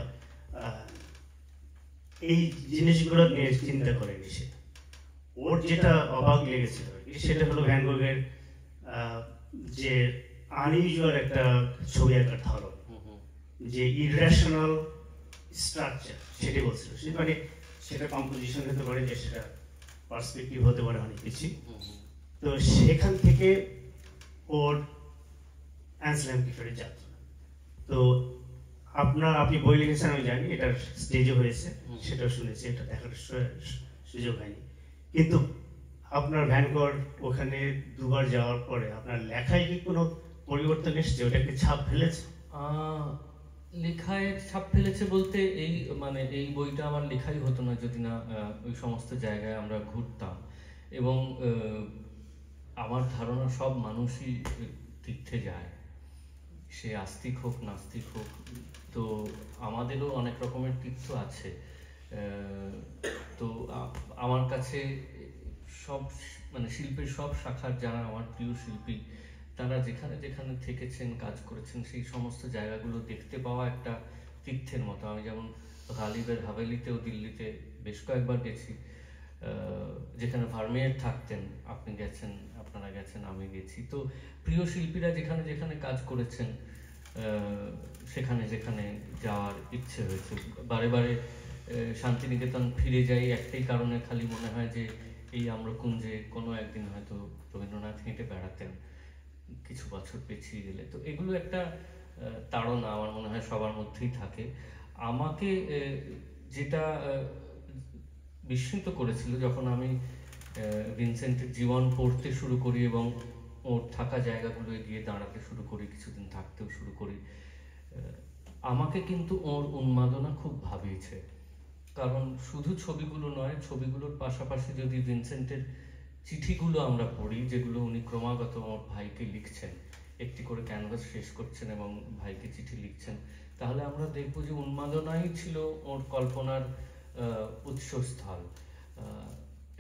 এই জিনিসগুলো নিয়ে চিন্তা করেনি সে। ওর যেটা অবাক লেগেছিল সেটা হলো ভ্যান গোগের যে আনইউজুয়াল একটা ছবি আঁকার ধরন, যে ইরেশনাল স্ট্রাকচার, সেটাই বলছিল সে। মানে সেটা কম্পোজিশন হতে পারে, যে সেটা পার্সপেক্টিভ হতে পারে, অনেক কিছু। তো সেখান থেকে ওর অ্যানসেলম কিশোরের যাত্রা। তো আপনি বই লিখেছেন আমি জানি, এটা স্টেজে হয়েছে, সেটা শুনেছি, এটা দেখার সুযোগ হয়নি। কিন্তু আপনার ভ্যান গঘ ওখানে দুবার যাওয়ার পরে আপনার লেখায় কি কোনো পরিবর্তন এসেছে? ওটাকে ছাপ ফেলেছে? লেখায় ছাপ ফেলেছে বলতে এই বইটা আমার লেখাই হতো না যদি না ওই সমস্ত জায়গায় আমরা ঘুরতাম। এবং আমার ধারণা সব মানুষই তীর্থে যায়, সে আস্তিক হোক নাস্তিক হোক। তো আমাদেরও অনেক রকমের তীর্থ আছে। তো আমার কাছে সব শিল্পের সব শাখার যারা আমার প্রিয় শিল্পী, তারা যেখানে যেখানে থেকেছেন, কাজ করেছেন, সেই সমস্ত জায়গাগুলো দেখতে পাওয়া একটা তীর্থের মতো। আমি যেমন গালিবের হাভেলিতেও দিল্লিতে বেশ কয়েকবার গেছি, যেখানে ভার্মেয়ের থাকতেন। আপনি গেছেন, আপনারা গেছেন, আমি গেছি। তো প্রিয় শিল্পীরা যেখানে যেখানে কাজ করেছেন সেখানে যেখানে যাওয়ার ইচ্ছে হয়েছে। বারে বারে শান্তিনিকেতন ফিরে যাই একটাই কারণে, খালি মনে হয় যে এই আম্রকুঞ্জে কোনো একদিন হয়তো রবীন্দ্রনাথ হেঁটে বেড়াতেন কিছু বছর পেছিয়ে গেলে। তো এগুলো একটা তাড়না আমার মনে হয় সবার মধ্যেই থাকে। আমাকে যেটা বিস্মিত করেছিল যখন আমি ভিনসেন্টের জীবন পড়তে শুরু করি এবং ওর থাকা জায়গাগুলোয় গিয়ে দাঁড়াতে শুরু করি, কিছুদিন থাকতেও শুরু করি, আমাকে কিন্তু ওর উন্মাদনা খুব ভাবিয়েছে। কারণ শুধু ছবিগুলো নয়, ছবিগুলোর পাশাপাশি যদি ভিনসেন্টের চিঠিগুলো আমরা পড়ি, যেগুলো উনি ক্রমাগত ওর ভাইকে লিখছেন, একটি করে ক্যানভাস শেষ করছেন এবং ভাইকে চিঠি লিখছেন, তাহলে আমরা দেখব যে উন্মাদনাই ছিল ওর কল্পনার উৎসস্থল।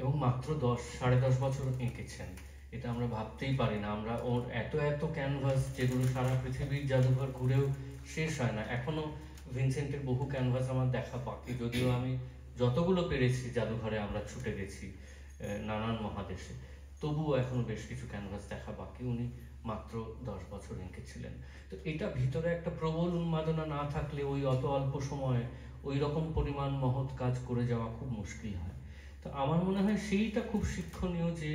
এবং মাত্র 10-10.5 বছর এঁকেছেন, এটা আমরা ভাবতেই পারি না। আমরা ওর এত এত ক্যানভাস, যেগুলো সারা পৃথিবীর জাদুঘর ঘুরেও শেষ হয় না। এখনো ভিনসেন্টের বহু ক্যানভাস আমার দেখা বাকি, যদিও আমি যতগুলো পেরেছি জাদুঘরে আমরা ছুটে গেছি নানান মহাদেশে, তবুও এখনো বেশ কিছু ক্যানভাস দেখা বাকি। উনি মাত্র 10 বছর এঁকেছিলেন। তো এটা ভিতরে একটা প্রবল উন্মাদনা না থাকলে ওই অত অল্প সময়ে ওই রকম পরিমাণ মহৎ কাজ করে যাওয়া খুব মুশকিল হয়। তো আমার মনে হয় সেইটা খুব শিক্ষণীয়, যে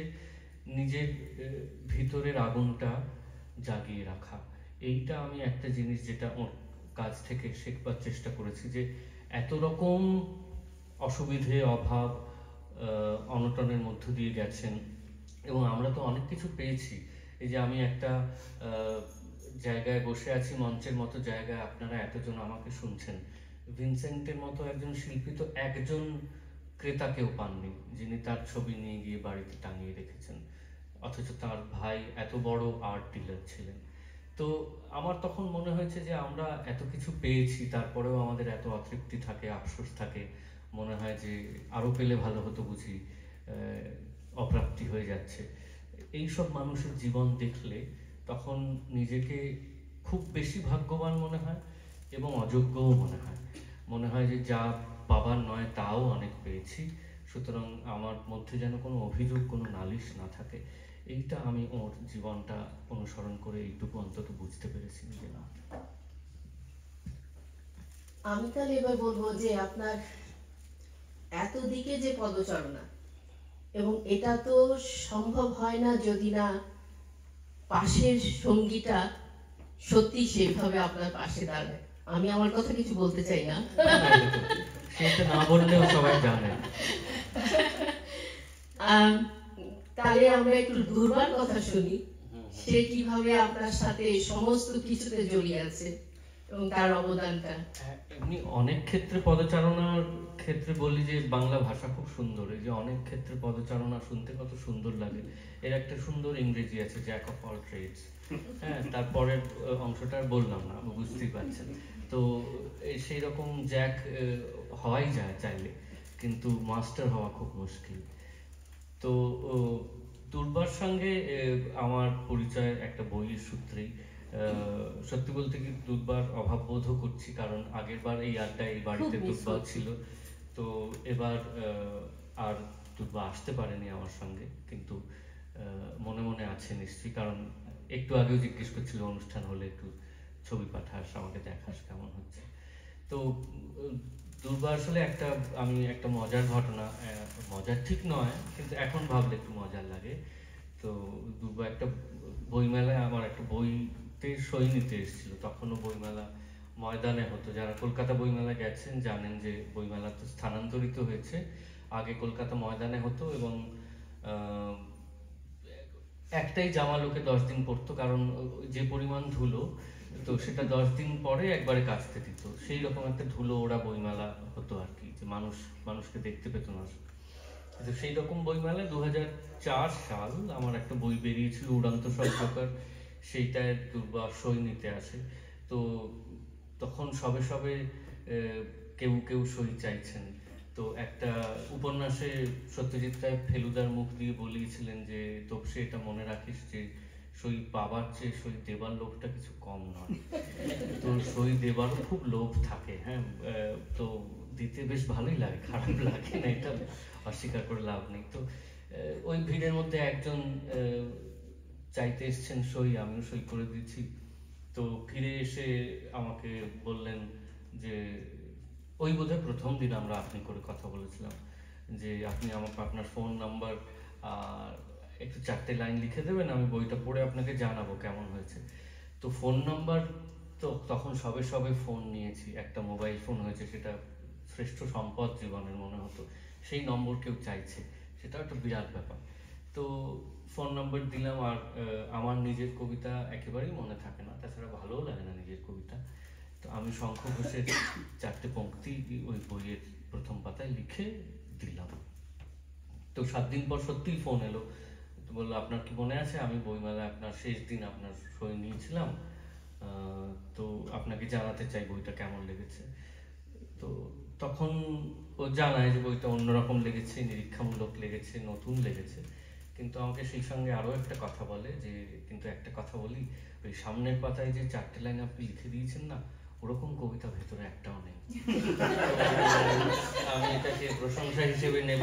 নিজের ভিতরের আগুনটা জাগিয়ে রাখা। এইটা আমি একটা জিনিস যেটা ওর কাজ থেকে শেখবার চেষ্টা করেছি, যে এত রকম অসুবিধে, অভাব, অনটনের মধ্য দিয়ে গেছেন এবং আমরা তো অনেক কিছু পেয়েছি। এই যে আমি একটা জায়গায় বসে আছি, মঞ্চের মতো জায়গায়, আপনারা এতজন আমাকে শুনছেন। ভিনসেন্টের মতো একজন শিল্পী তো একজন ক্রেতাকেও পাননি যিনি তার ছবি নিয়ে গিয়ে বাড়িতে টাঙিয়ে রেখেছেন, অথচ তার ভাই এত বড় আর্ট ডিলার ছিলেন। তো আমার তখন মনে হয়েছে যে আমরা এত কিছু পেয়েছি, তারপরেও আমাদের এত অতৃপ্তি থাকে, আফসোস থাকে, মনে হয় যে আরো পেলে ভালো হতো বুঝি, অপ্রাপ্তি হয়ে যাচ্ছে। এইসব মানুষের জীবন দেখলে তখন নিজেকে খুব বেশি ভাগ্যবান মনে হয় এবং অযোগ্যও মনে হয় যে যা পাবার নয় তাও অনেক পেয়েছি। সুতরাং আমার মধ্যে যেন কোনো অভিযোগ, কোনো নালিশ না থাকে। এইটা আমি ওর জীবনটা অনুসরণ করে এইটুকু অন্তত বুঝতে পেরেছি যে না। আমি তাহলে এবার বলবো যে আপনার এত দিকে যে পদচারণা, এবং এটা তো সম্ভব হয় না যদি না পাশের সঙ্গীটা সত্যি সেভাবে আপনার পাশে দাঁড়ায়। আমি আমার কথা কিছু বলতে চাই না, সেটা না বললেও সবাই জানে। তাহলে আমরা একটু দুর্বার কথা শুনি, সে কিভাবে আপনার সাথে সমস্ত কিছুতে জড়িয়ে আছে এবং তার অবদানটা। এমনি অনেক ক্ষেত্রে পদচারণার ক্ষেত্রে বলি যে বাংলা ভাষা খুব সুন্দর, এই যে অনেক ক্ষেত্রে পদচারণা শুনতে কত সুন্দর লাগে। এর একটা সুন্দর ইংরেজি আছে, জ্যাক অফ অল ট্রেডস। হ্যাঁ, তারপরের অংশটা বললাম না, বুঝতেই পারছেন। তো সেই রকম জ্যাক হওয়াই যায় চাইলে, কিন্তু মাস্টার হওয়া খুব মুশকিল। তো দুর্বার সঙ্গে আমার পরিচয় একটা বইয়ের সূত্রেই। সত্যি বলতে কি দুর্বার অভাব বোধও করছি, কারণ আগের বার এই আড্ডায় এই বাড়িতে দুর্বার ছিল, তো এবার আর দুর্বা আসতে পারেনি আমার সঙ্গে, কিন্তু মনে মনে আছে নিশ্চয়ই, কারণ একটু আগেও জিজ্ঞেস করছিল অনুষ্ঠান হলে একটু ছবি পাঠাস, আমাকে দেখাস কেমন হচ্ছে। তো দুর্বা আসলে আমি একটা মজার ঘটনা, মজার ঠিক নয় কিন্তু এখন ভাবলে একটু মজার লাগে। তো দুর্বা একটা বইমেলায় আমার একটা বইতে সই নিতে এসেছিল, তখনও বইমেলা ময়দানে হতো। যারা কলকাতা বইমেলা গেছেন জানেন যে বইমেলা তো স্থানান্তরিত হয়েছে, আগে কলকাতা ময়দানে হতো এবং একটাই জামা লোকে 10 দিন পরতো, কারণ যে পরিমাণ ধুলো, তো সেটা 10 দিন পরে একবারে কাচতে দিত। সেই রকম একটা ধুলো ওরা বইমেলা হতো আর কি, যে মানুষকে দেখতে পেত না। তো সেই রকম বইমেলায় 2004 সাল আমার একটা বই বেরিয়েছিল উড়ান্ত সভ্যকার, সেইটায় দুর্বা সই নিতে আসে। তো তখন সবে সবে কেউ সই চাইছেন। তো একটা উপন্যাসে সত্যজিৎ রায় ফেলুদার মুখ দিয়ে বলিয়েছিলেন যে তোপসে এটা মনে রাখিস যে সই পাবার চেয়ে সই দেবার লোভটা কিছু কম নয়। তো সই দেবারও খুব লোভ থাকে, হ্যাঁ, তো দিতে বেশ ভালোই লাগে, খারাপ লাগে না, এটা অস্বীকার করে লাভ নেই। তো ওই ভিড়ের মধ্যে একজন চাইতে এসছেন সই, আমিও সই করে দিচ্ছি। তো ফিরে এসে আমাকে বললেন যে ওই বোধহয় প্রথম দিন আমরা আপনি করে কথা বলেছিলাম, যে আপনি আমাকে আপনার ফোন নাম্বার আর একটু 4টে লাইন লিখে দেবেন, আমি বইটা পড়ে আপনাকে জানাবো কেমন হয়েছে। তো ফোন নাম্বার, তো তখন সবে ফোন নিয়েছি, একটা মোবাইল ফোন হয়েছে, সেটা শ্রেষ্ঠ সম্পদ জীবনের মনে হতো। সেই নম্বর কেউ চাইছে, সেটা একটা বিরাট ব্যাপার। তো ফোন নাম্বার দিলাম, আর আমার নিজের কবিতা একেবারেই মনে থাকে না, তাছাড়া ভালোও লাগে না নিজের কবিতা। তো আমি শঙ্খ ঘোষের 4টে পংক্তি ওই বইয়ের প্রথম পাতায় লিখে দিলাম। তো 7 দিন পর সত্যিই ফোন এলো, তো বললো আপনার কি মনে আছে আমি বইমেলায় আপনার শেষ দিন আপনার সই নিয়েছিলাম, তো আপনাকে জানাতে চাই বইটা কেমন লেগেছে। তো তখন ও জানায় যে বইটা অন্যরকম লেগেছে, নিরীক্ষামূলক লেগেছে, নতুন লেগেছে। কিন্তু আমাকে সেই সঙ্গে আরো একটা কথা বলে যে কিন্তু একটা কথা বলি, ওই সামনের পাতায় যে 4টে লাইন আপনি লিখে দিয়েছেন না, ওরকম কবিতা ভেতরে একটাও নেই। আমি এটাকে প্রশংসা হিসেবে নেব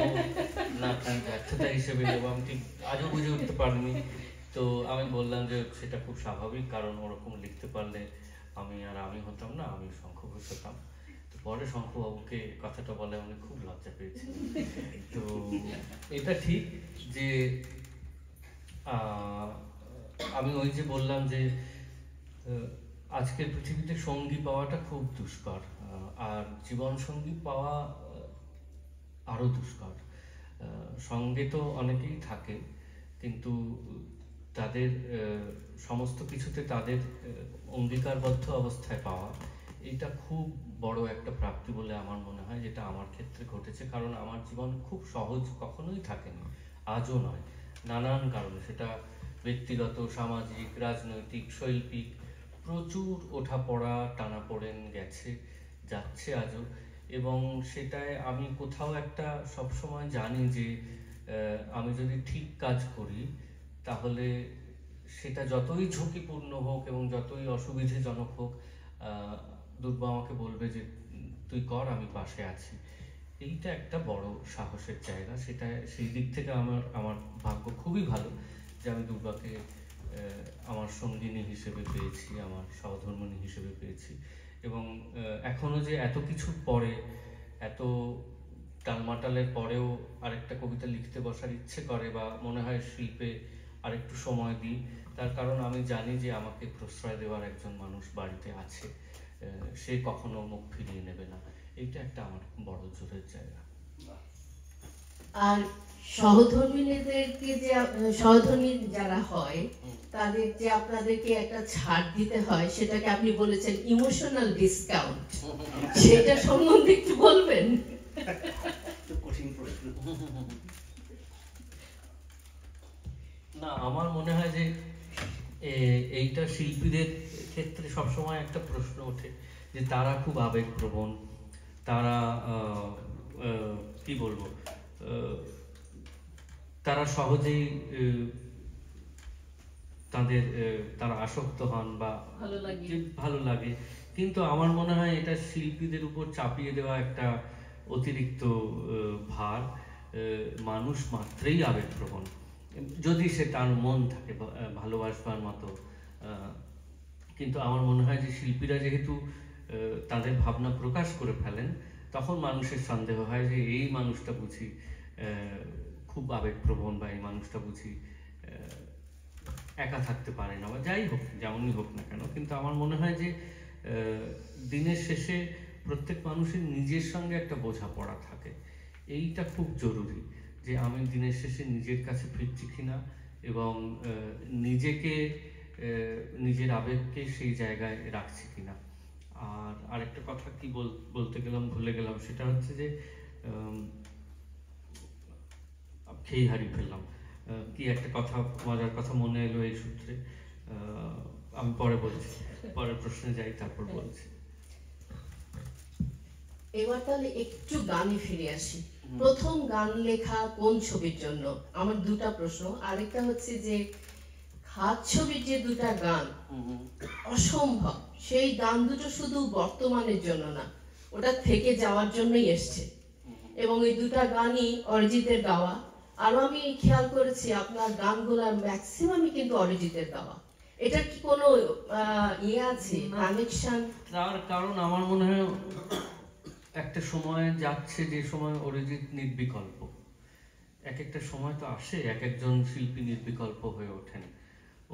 না ব্যর্থতা হিসেবে নেব, আমি ঠিক আজও বুঝে উঠতে পারিনি। তো আমি বললাম যে সেটা খুব স্বাভাবিক, কারণ ওরকম লিখতে পারলে আমি হতাম না, আমি শঙ্খ ঘোষ হতাম। তো পরে শঙ্খবাবুকে কথাটা বলে উনি খুব লজ্জা পেয়েছিলেন। তো এটা ঠিক যে আমি ওই যে বললাম যে আজকের পৃথিবীতে সঙ্গী পাওয়াটা খুব দুষ্কর, আর জীবন সঙ্গী পাওয়া আরো দুষ্কর। সঙ্গে তো অনেকেই থাকে, কিন্তু তাদের সমস্ত কিছুতে তাদের অঙ্গীকারবদ্ধ অবস্থায় পাওয়া, এটা খুব বড় একটা প্রাপ্তি বলে আমার মনে হয়, যেটা আমার ক্ষেত্রে ঘটেছে। কারণ আমার জীবন খুব সহজ কখনোই থাকেনি, আজও নয়, নানান কারণে, সেটা ব্যক্তিগত, সামাজিক, রাজনৈতিক, শৈল্পিক, প্রচুর ওঠাপড়া টানাপোড়েন গেছে, যাচ্ছে আজও। এবং সেটায় আমি কোথাও একটা সবসময় জানি যে আমি যদি ঠিক কাজ করি তাহলে সেটা যতই ঝুঁকিপূর্ণ হোক এবং যতই অসুবিধাজনক হোক, দুর্বা আমাকে বলবে যে তুই কর, আমি পাশে আছি। এইটা একটা বড় সাহসের জায়গা। সেটা সেই দিক থেকে আমার ভাগ্য খুবই ভালো যে আমি দুর্বাকে আমার সঙ্গিনী হিসেবে পেয়েছি, আমার সহধর্মিণী হিসেবে পেয়েছি। এবং এখনো যে এত কিছুর পরে, এত টালমাটালের পরেও আরেকটা কবিতা লিখতে বসার ইচ্ছে করে, বা মনে হয় শিল্পে আরেকটু সময় দিই, তার কারণ আমি জানি যে আমাকে প্রশ্রয় দেওয়ার একজন মানুষ বাড়িতে আছে, সে কখনো মুখ ফিরিয়ে নেবে না। এইটা একটা আমার বড় জোরের জায়গা। আর সহধর্মিনীদেরকে যে সহধর্মী যারা হয় তাদের যে আপনাদেরকে একটা ছাড় দিতে হয়, সেটাকে আপনি বলেছেন ইমোশনাল ডিসকাউন্ট, সেটা সম্বন্ধে একটু বলবেন? কঠিন প্রশ্ন। না, আমার মনে হয় যে এইটা শিল্পীদের ক্ষেত্রে সবসময় একটা প্রশ্ন ওঠে যে তারা খুব আবেগপ্রবণ, তারা কি বলবো, তারা সহজেই তারা আসক্ত হন বা ভালো লাগে, কিন্তু আমার মনে হয় এটা শিল্পীদের উপর চাপিয়ে দেওয়া একটা অতিরিক্ত ভার। মানুষ মাত্রই আবেগপ্রবণ, যদি সে তার মন থাকে ভালোবাসবার মতো। কিন্তু আমার মনে হয় যে শিল্পীরা যেহেতু তাদের ভাবনা প্রকাশ করে ফেলেন, তখন মানুষের সন্দেহ হয় যে এই মানুষটা বুঝি খুব আবেগপ্রবণ, বা এই মানুষটা বুঝি একা থাকতে পারে না, বা যাই হোক, যেমনই হোক না কেন। কিন্তু আমার মনে হয় যে দিনের শেষে প্রত্যেক মানুষের নিজের সঙ্গে একটা বোঝাপড়া থাকে, এইটা খুব জরুরি, যে আমি দিনের শেষে নিজের কাছে ফিরছি কিনা, এবং নিজেকে, নিজের আবেগকে সেই জায়গায় রাখছি কিনা। আর আরেকটা কথা কি বলতে গেলাম, ভুলে গেলাম, সেটা হচ্ছে যে খেয়ে হারিয়ে ফেললাম। কি একটা কথা, মজার কথা মনে এলো এই সূত্রে, আমি পরে বলছি, পরের প্রশ্নে যাই, তারপর বলছি। এবার তাহলে একটু গানে ফিরে আসি। প্রথম গান লেখা কোন ছবির জন্য? আমার দুটা প্রশ্ন। আরেকটা হচ্ছে যে খাদ ছবির যে দুটা গান অসম্ভব, সেই গান দুটো শুধু বর্তমানের জন্য না, ওটা থেকে যাওয়ার জন্যই এসছে, এবং এই দুটা গানই অরিজিতের গাওয়া। আর আমি খেয়াল করেছি আপনার গানগুলোর ম্যাক্সিমামই কিন্তু অরিজিতের গাওয়া। এটা কি কোনো ইয়ে আছে, কানেকশন? তার কারণ আমার মনে হয় একটা সময় যাচ্ছে যে সময় অরিজিৎ নির্বিকল্প। এক একটা সময় তো আসে, এক একজন শিল্পী নির্বিকল্প হয়ে ওঠেন।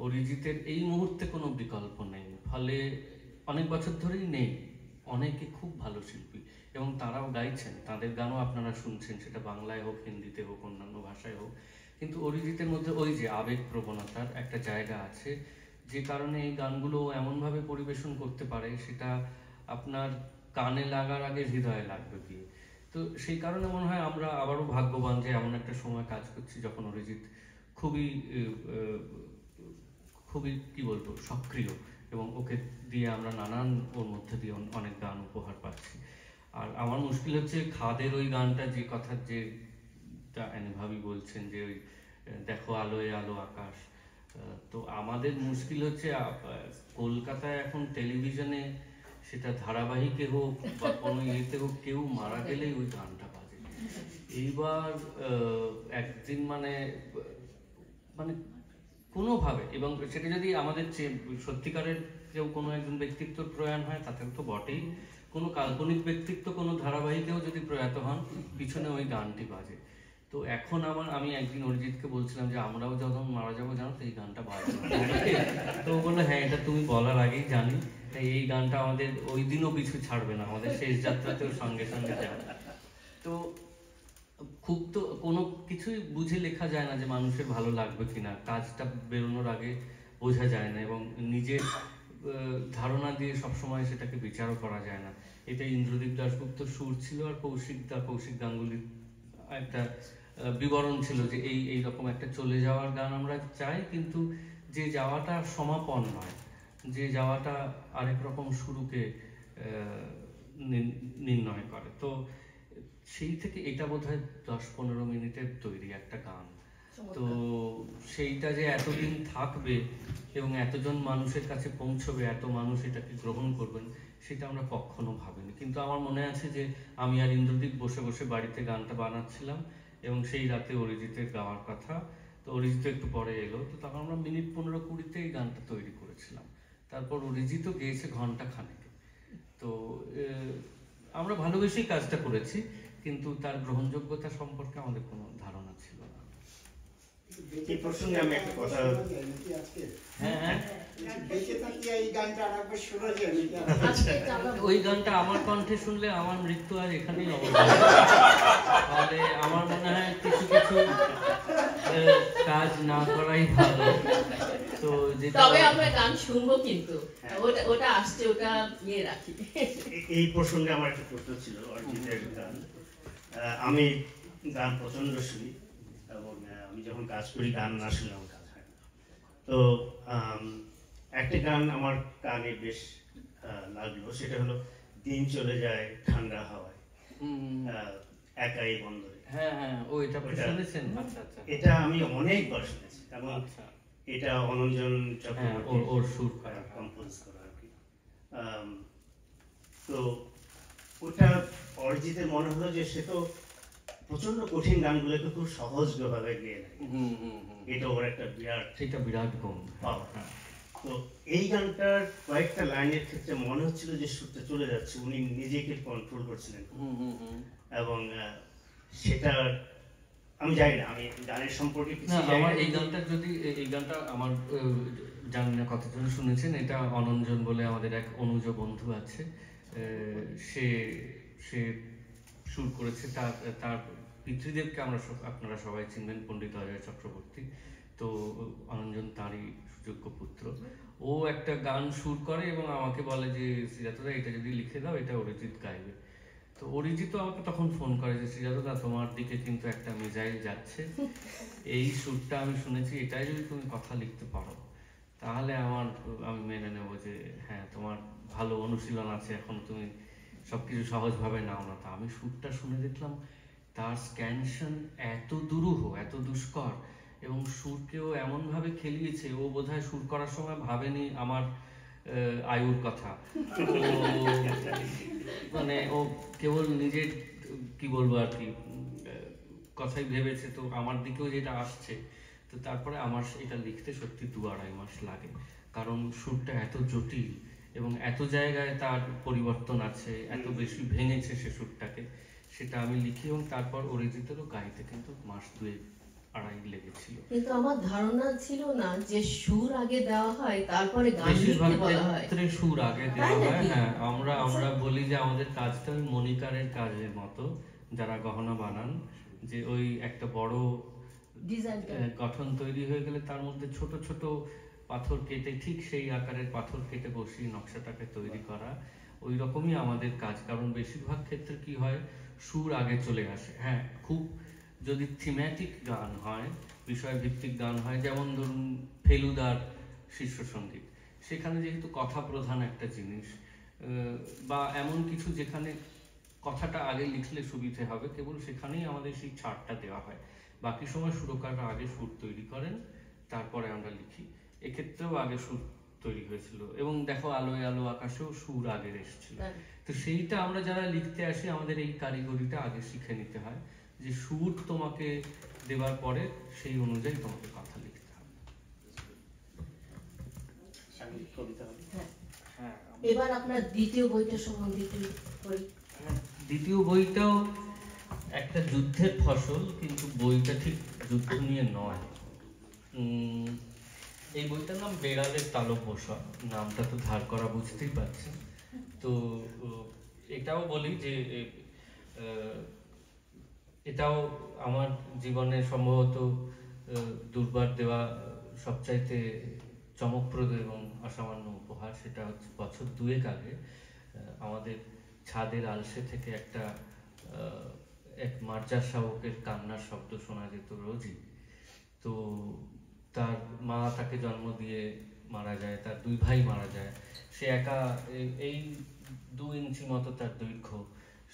অরিজিতের এই মুহূর্তে কোনো বিকল্প নেই, ফলে অনেক বছর ধরেই নেই। অনেকে খুব ভালো শিল্পী, এবং তারাও গাইছেন, তাদের গানও আপনারা শুনছেন, সেটা বাংলায় হোক, হিন্দিতে হোক, অন্যান্য ভাষায় হোক। কিন্তু অরিজিতের মধ্যে ওই যে আবেগ প্রবণতার একটা জায়গা আছে, যে কারণে এই গানগুলো এমনভাবে পরিবেশন করতে পারে, সেটা আপনার কানে লাগার আগে হৃদয়ে লাগবে গিয়ে। তো সেই কারণে মনে হয় আমরা আবারও ভাগ্যবান যে এমন একটা সময় কাজ করছি যখন অরিজিৎ খুবই খুবই কি বলবো সক্রিয়, এবং ওকে দিয়ে আমরা নানান, ওর মধ্যে দিয়ে অনেক গান উপহার পাচ্ছি। আর আমার মুশকিল হচ্ছে খাদের ওই গানটা, যে কথা যেটা এভাবে বলছেন যে ওই দেখো আলোয় আলো আকাশ, তো আমাদের মুশকিল হচ্ছে কলকাতায় এখন টেলিভিশনে, সেটা ধারাবাহিকে হোক বা কোনো ইয়েতে হোক, কেউ মারা গেলেই ওই গানটা বাজে। এইবার একদিন মানে কোনোভাবে, এবং সেটা যদি আমাদের সত্যিকারের কেউ কোনো একজন ব্যক্তিত্বর প্রয়াণ হয়, তাতে তো বটেই, কোনো কাল্পনিক ব্যক্তিত্ব কোনো ধারাবাহিকেও যদি প্রয়াত হন, পিছনে ওই গানটি বাজে। তো এখন আমি একদিন অরিজিৎকে বলছিলাম যে আমরাও যখন মারা যাবো জানো তো এই গানটা বাজে, তো ও বললো হ্যাঁ এটা তুমি বলার আগেই জানি, তাই এই গানটা আমাদের ওই দিনও পিছু ছাড়বে না, আমাদের শেষ যাত্রাতেও সঙ্গে সঙ্গে যাবে। তো খুব তো কোনো কিছুই বুঝে লেখা যায় না যে মানুষের ভালো লাগবে কিনা, কাজটা বেরোনোর আগে বোঝা যায় না, এবং নিজের ধারণা দিয়ে সবসময় সেটাকে বিচারও করা যায় না। এটা ইন্দ্রদীপ দাশগুপ্তর সুর ছিল, আর কৌশিক গাঙ্গুলির একটা বিবরণ ছিল যে এইরকম একটা চলে যাওয়ার গান আমরা চাই, কিন্তু যে যাওয়াটা সমাপন নয়, যে যাওয়াটা আরেক রকম শুরুকে নির্ণয় করে। তো সেই থেকে এটা বোধহয় 10-15 মিনিটের তৈরি একটা গান, তো সেইটা যে এতদিন থাকবে এবং এতজন মানুষের কাছে পৌঁছবে, এত মানুষ এটাকে গ্রহণ করবেন, সেটা আমরা কখনো ভাবিনি। কিন্তু আমার মনে আছে যে আমি আর ইন্দ্রদীপ বসে বসে বাড়িতে গানটা বানাচ্ছিলাম, এবং সেই রাতে অরিজিতের গাওয়ার কথা, তো অরিজিৎ একটু পরে এলো, তো তখন আমরা মিনিট 15-20 এই গানটা তৈরি করেছিলাম। তারপর অরিজিৎও গেয়েছে ঘন্টা খানেক। তো আমরা ভালোবেসেই কাজটা করেছি, কিন্তু তার গ্রহণযোগ্যতা সম্পর্কে আমাদের কোনো ধারণা ছিল না। এই প্রসঙ্গে আমি একটা কথা, ওই গানটা আমার কণ্ঠে শুনলে আমার মৃত্যু আর এখানেই অবদান। তাহলে আমার মনে হয় কিছু কাজ না করাই ভালো। তো তবে আমরা গান শুনবো, কিন্তু ওটা আসছে, ওটা নিয়ে রাখি। এই প্রসঙ্গে আমার একটা প্রশ্ন ছিল। অরিজিতের গান, আমি গান প্রচন্ড শুনি এবং আমি যখন কাজ করি গান না শুনলে আমার কাজ হয় না। তো একটা গান আমার কানে বেশ লাগলো, সেটা হলো দিন চলে যায় ঠান্ডা হাওয়ায়, একাই বন্দরে। হ্যাঁ হ্যাঁ, ও এটা শুনেছেন? আচ্ছা আচ্ছা, এটা আমি অনেকবার শুনেছি এবং এটা অনঞ্জন চক্রবর্তী ওর সুর কম্পোজ করা আর কি। তো ওটা অরিজিতের মনে হলো যে সে তো প্রচন্ড কঠিন গানগুলোকে খুব সহজভাবে গেয়ে নেয়। এটা ওর একটা বিরাট গুণ। তো এই গানটার কয়েকটা লাইনের ক্ষেত্রে মনে হচ্ছিল যে সুরটা চলে যাচ্ছে, উনি নিজেকে কন্ট্রোল করছিলেন এবং সেটা আমি জানি না, আমি গানের সম্পর্কে কিছু জানি না। আমার এই গানটা আমার জানি না কতজন শুনেছেন। এটা অনঞ্জন বলে আমাদের এক অনুজ বন্ধু আছে, সে সুর করেছে। তার পিতৃদেবকে আপনারা সবাই চিনবেন, পণ্ডিত অজয় চক্রবর্তী। তো অনঞ্জন তারই সুযোগ্য পুত্র। ও একটা গান সুর করে এবং আমাকে বলে যে শ্রীজাতদা এটা যদি লিখে দাও, এটা অরিজিৎ গাইবে। তো অরিজিৎ আমাকে তখন ফোন করে যে শ্রীজাতদা তোমার দিকে কিন্তু একটা মিসাইল যাচ্ছে, এই সুরটা আমি শুনেছি, এটাই যদি তুমি কথা লিখতে পারো তাহলে আমি মেনে নেবো যে হ্যাঁ তোমার ভালো অনুশীলন আছে, এখন তুমি সবকিছু সহজভাবে নাও না। তা আমি সুরটা শুনে দেখলাম তার স্ক্যানশন এত দুরূহ, এত দুষ্কর, এবং সুরকেও এমনভাবে খেলিয়েছে, ও বোধহয় সুর করার সময় ভাবেনি আমার আয়ুর কথা। মানে ও কেবল নিজের কি বলবো আর কি কথাই ভেবেছে। তো আমার দিকেও যেটা আসছে, তো তারপরে আমার এটা লিখতে সত্যি 2-2.5 মাস লাগে, কারণ সুরটা এত জটিল এবং এত জায়গায় তার পরিবর্তন আছে, এত বেশি ভেঙেছে সে সুরটাকে। সেটা আমি লিখি এবং তারপর অরিজিতেরও গাইতে কিন্তু মাস 2-2.5 লেগেছিল। কিন্তু আমার ধারণা ছিল না যে সুর আগে দেওয়া হয় তারপরে গান লিখতে বলা হয়। ক্ষেত্রে সুর আগে দেওয়া হয়। হ্যাঁ, আমরা বলি যে আমাদের কাজটা ওই মনিকারের কাজের মতো, যারা গহনা বানান, যে ওই একটা বড় গঠন তৈরি হয়ে গেলে তার মধ্যে ছোট ছোট পাথর কেটে ঠিক সেই আকারের পাথর কেটে বসিয়ে নকশাটাকে তৈরি করা, ওই রকমই আমাদের কাজ। কারণ বেশিরভাগ ক্ষেত্রে কি হয়, সুর আগে চলে আসে। হ্যাঁ, খুব যদি থিমেটিক গান হয়, বিষয়ভিত্তিক গান হয়, যেমন ধরুন ফেলুদার শিষ্য সঙ্গীত, সেখানে যেহেতু কথা প্রধান একটা জিনিস, বা এমন কিছু যেখানে কথাটা আগে লিখলে সুবিধে হবে, কেবল সেখানেই আমাদের সেই ছাড়টা দেওয়া হয়। বাকি সময় সুরকাররা আগে সুর তৈরি করেন, তারপরে আমরা লিখি। এক্ষেত্রেও আগে সুর তৈরি হয়েছিল, এবং দেখো আলোয় আলো আকাশেও সুর আগে এসেছিল। তো সেইটা আমরা যারা লিখতে আসি, আমাদের এই কারিগরিটা আগে শিখে নিতে হয়, যে সুর তোমাকে দেওয়ার পরে সেই অনুযায়ী তোমাকে কথা লিখতে হবে। এবার আপনার দ্বিতীয় বইটা সম্বন্ধে দ্বিতীয় বইটাও একটা যুদ্ধের ফসল, কিন্তু বইটা ঠিক যুদ্ধ নিয়ে নয়। এই বইটার নাম বেড়ালের তালব্যস্বর, নামটা তো ধার করা বুঝতেই পারছেন। তো এটাও বলি যে এটাও আমার জীবনে সম্ভবত দুর্বার দেওয়া সবচাইতে চমকপ্রদ এবং অসামান্য উপহার। সেটা হচ্ছে বছর 2 আগে আমাদের ছাদের আলসে থেকে এক মার্জার শাবকের কান্নার শব্দ শোনা যেত রোজই। তো তার মা তাকে জন্ম দিয়ে মারা যায়, তার 2 ভাই মারা যায়, সে একা, এই 2 ইঞ্চি মতো তার দৈর্ঘ্য,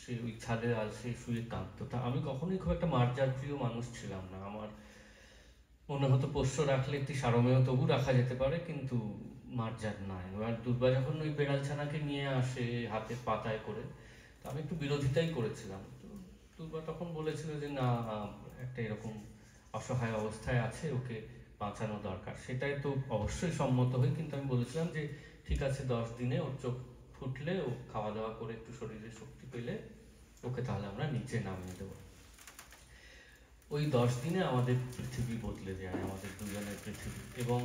সে ওই ছাদের আলসে শুয়ে কাঁদতো। তা আমি কখনোই খুব একটা মার্জার প্রিয় মানুষ ছিলাম না। আমার মনে হতো পোষ্য রাখলে একটি সারমেয় তবু রাখা যেতে পারে, কিন্তু মার্জার নয়। এবার দুর্বা যখন ওই বেড়াল ছানাকে নিয়ে আসে হাতের পাতায় করে, তো আমি একটু বিরোধিতাই করেছিলাম। তো দুর্বা তখন বলেছিল যে না, একটা এরকম অসহায় অবস্থায় আছে, ওকে বাঁচানো দরকার। সেটাই তো অবশ্যই সম্মত হই, কিন্তু আমি বলেছিলাম যে ঠিক আছে, 10 দিনে ওর চোখ ফুটলে, ও খাওয়া দাওয়া করে একটু শরীরে শক্তি পেলে ওকে তাহলে আমরা নিচে নামিয়ে দেবো। ওই 10 দিনে আমাদের পৃথিবী বদলে যায়, আমাদের দুজনের পৃথিবী, এবং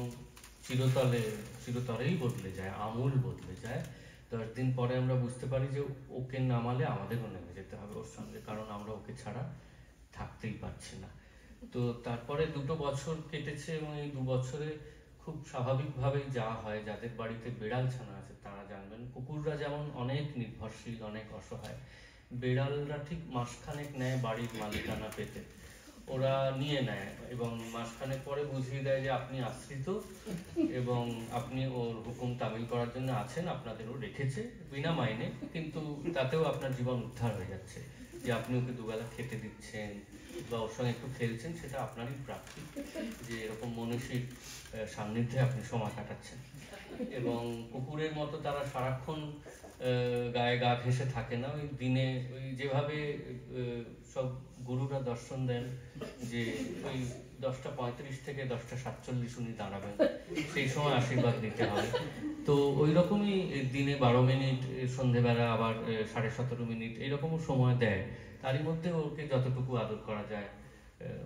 চিরতরেই বদলে যায়, আমূল বদলে যায়। 10 দিন পরে আমরা বুঝতে পারি যে ওকে নামালে আমাদেরও নেমে যেতে হবে ওর সঙ্গে, কারণ আমরা ওকে ছাড়া থাকতেই পারছি না। তো তারপরে 2 বছর কেটেছে এবং এই 2 বছরে খুব স্বাভাবিকভাবেই যা হয়, যাদের বাড়িতে বিড়াল ছানা আছে তারা জানবেন, কুকুররা যেমন অনেক নির্ভরশীল, অনেক অসহায়, বিড়ালরা ঠিক মাসখানেক নেয় বাড়ির মালিকানা পেতে। ওরা নিয়ে নেয় এবং মাসখানেক পরে বুঝিয়ে দেয় যে আপনি আশ্রিত এবং আপনি ওর হুকুম তামিল করার জন্য আছেন, আপনাদেরও রেখেছে বিনা মাইনে, কিন্তু তাতেও আপনার জীবন উদ্ধার হয়ে যাচ্ছে। যে আপনি ওকে দুবেলা খেতে দিচ্ছেন বা ওর সঙ্গে একটু খেলছেন, সেটা আপনারই প্রাপ্তি যে এরকম মনীষীর সান্নিধ্যে আপনি সময় কাটাচ্ছেন। এবং কুকুরের মতো তারা সারাক্ষণ গায়ে গা ঘেঁষে থাকে না। ওই দিনে ওই যেভাবে সব গুরুরা দর্শন দেন যে ওই 10:35 থেকে 10:47 উনি দাঁড়াবেন, সেই সময় আশীর্বাদ দিতে হবে। তো ওই রকমই দিনে 12 মিনিট, সন্ধেবেলা আবার 17.5 মিনিট এইরকমও সময় দেয়। তারই মধ্যে ওকে যতটুকু আদর করা যায়,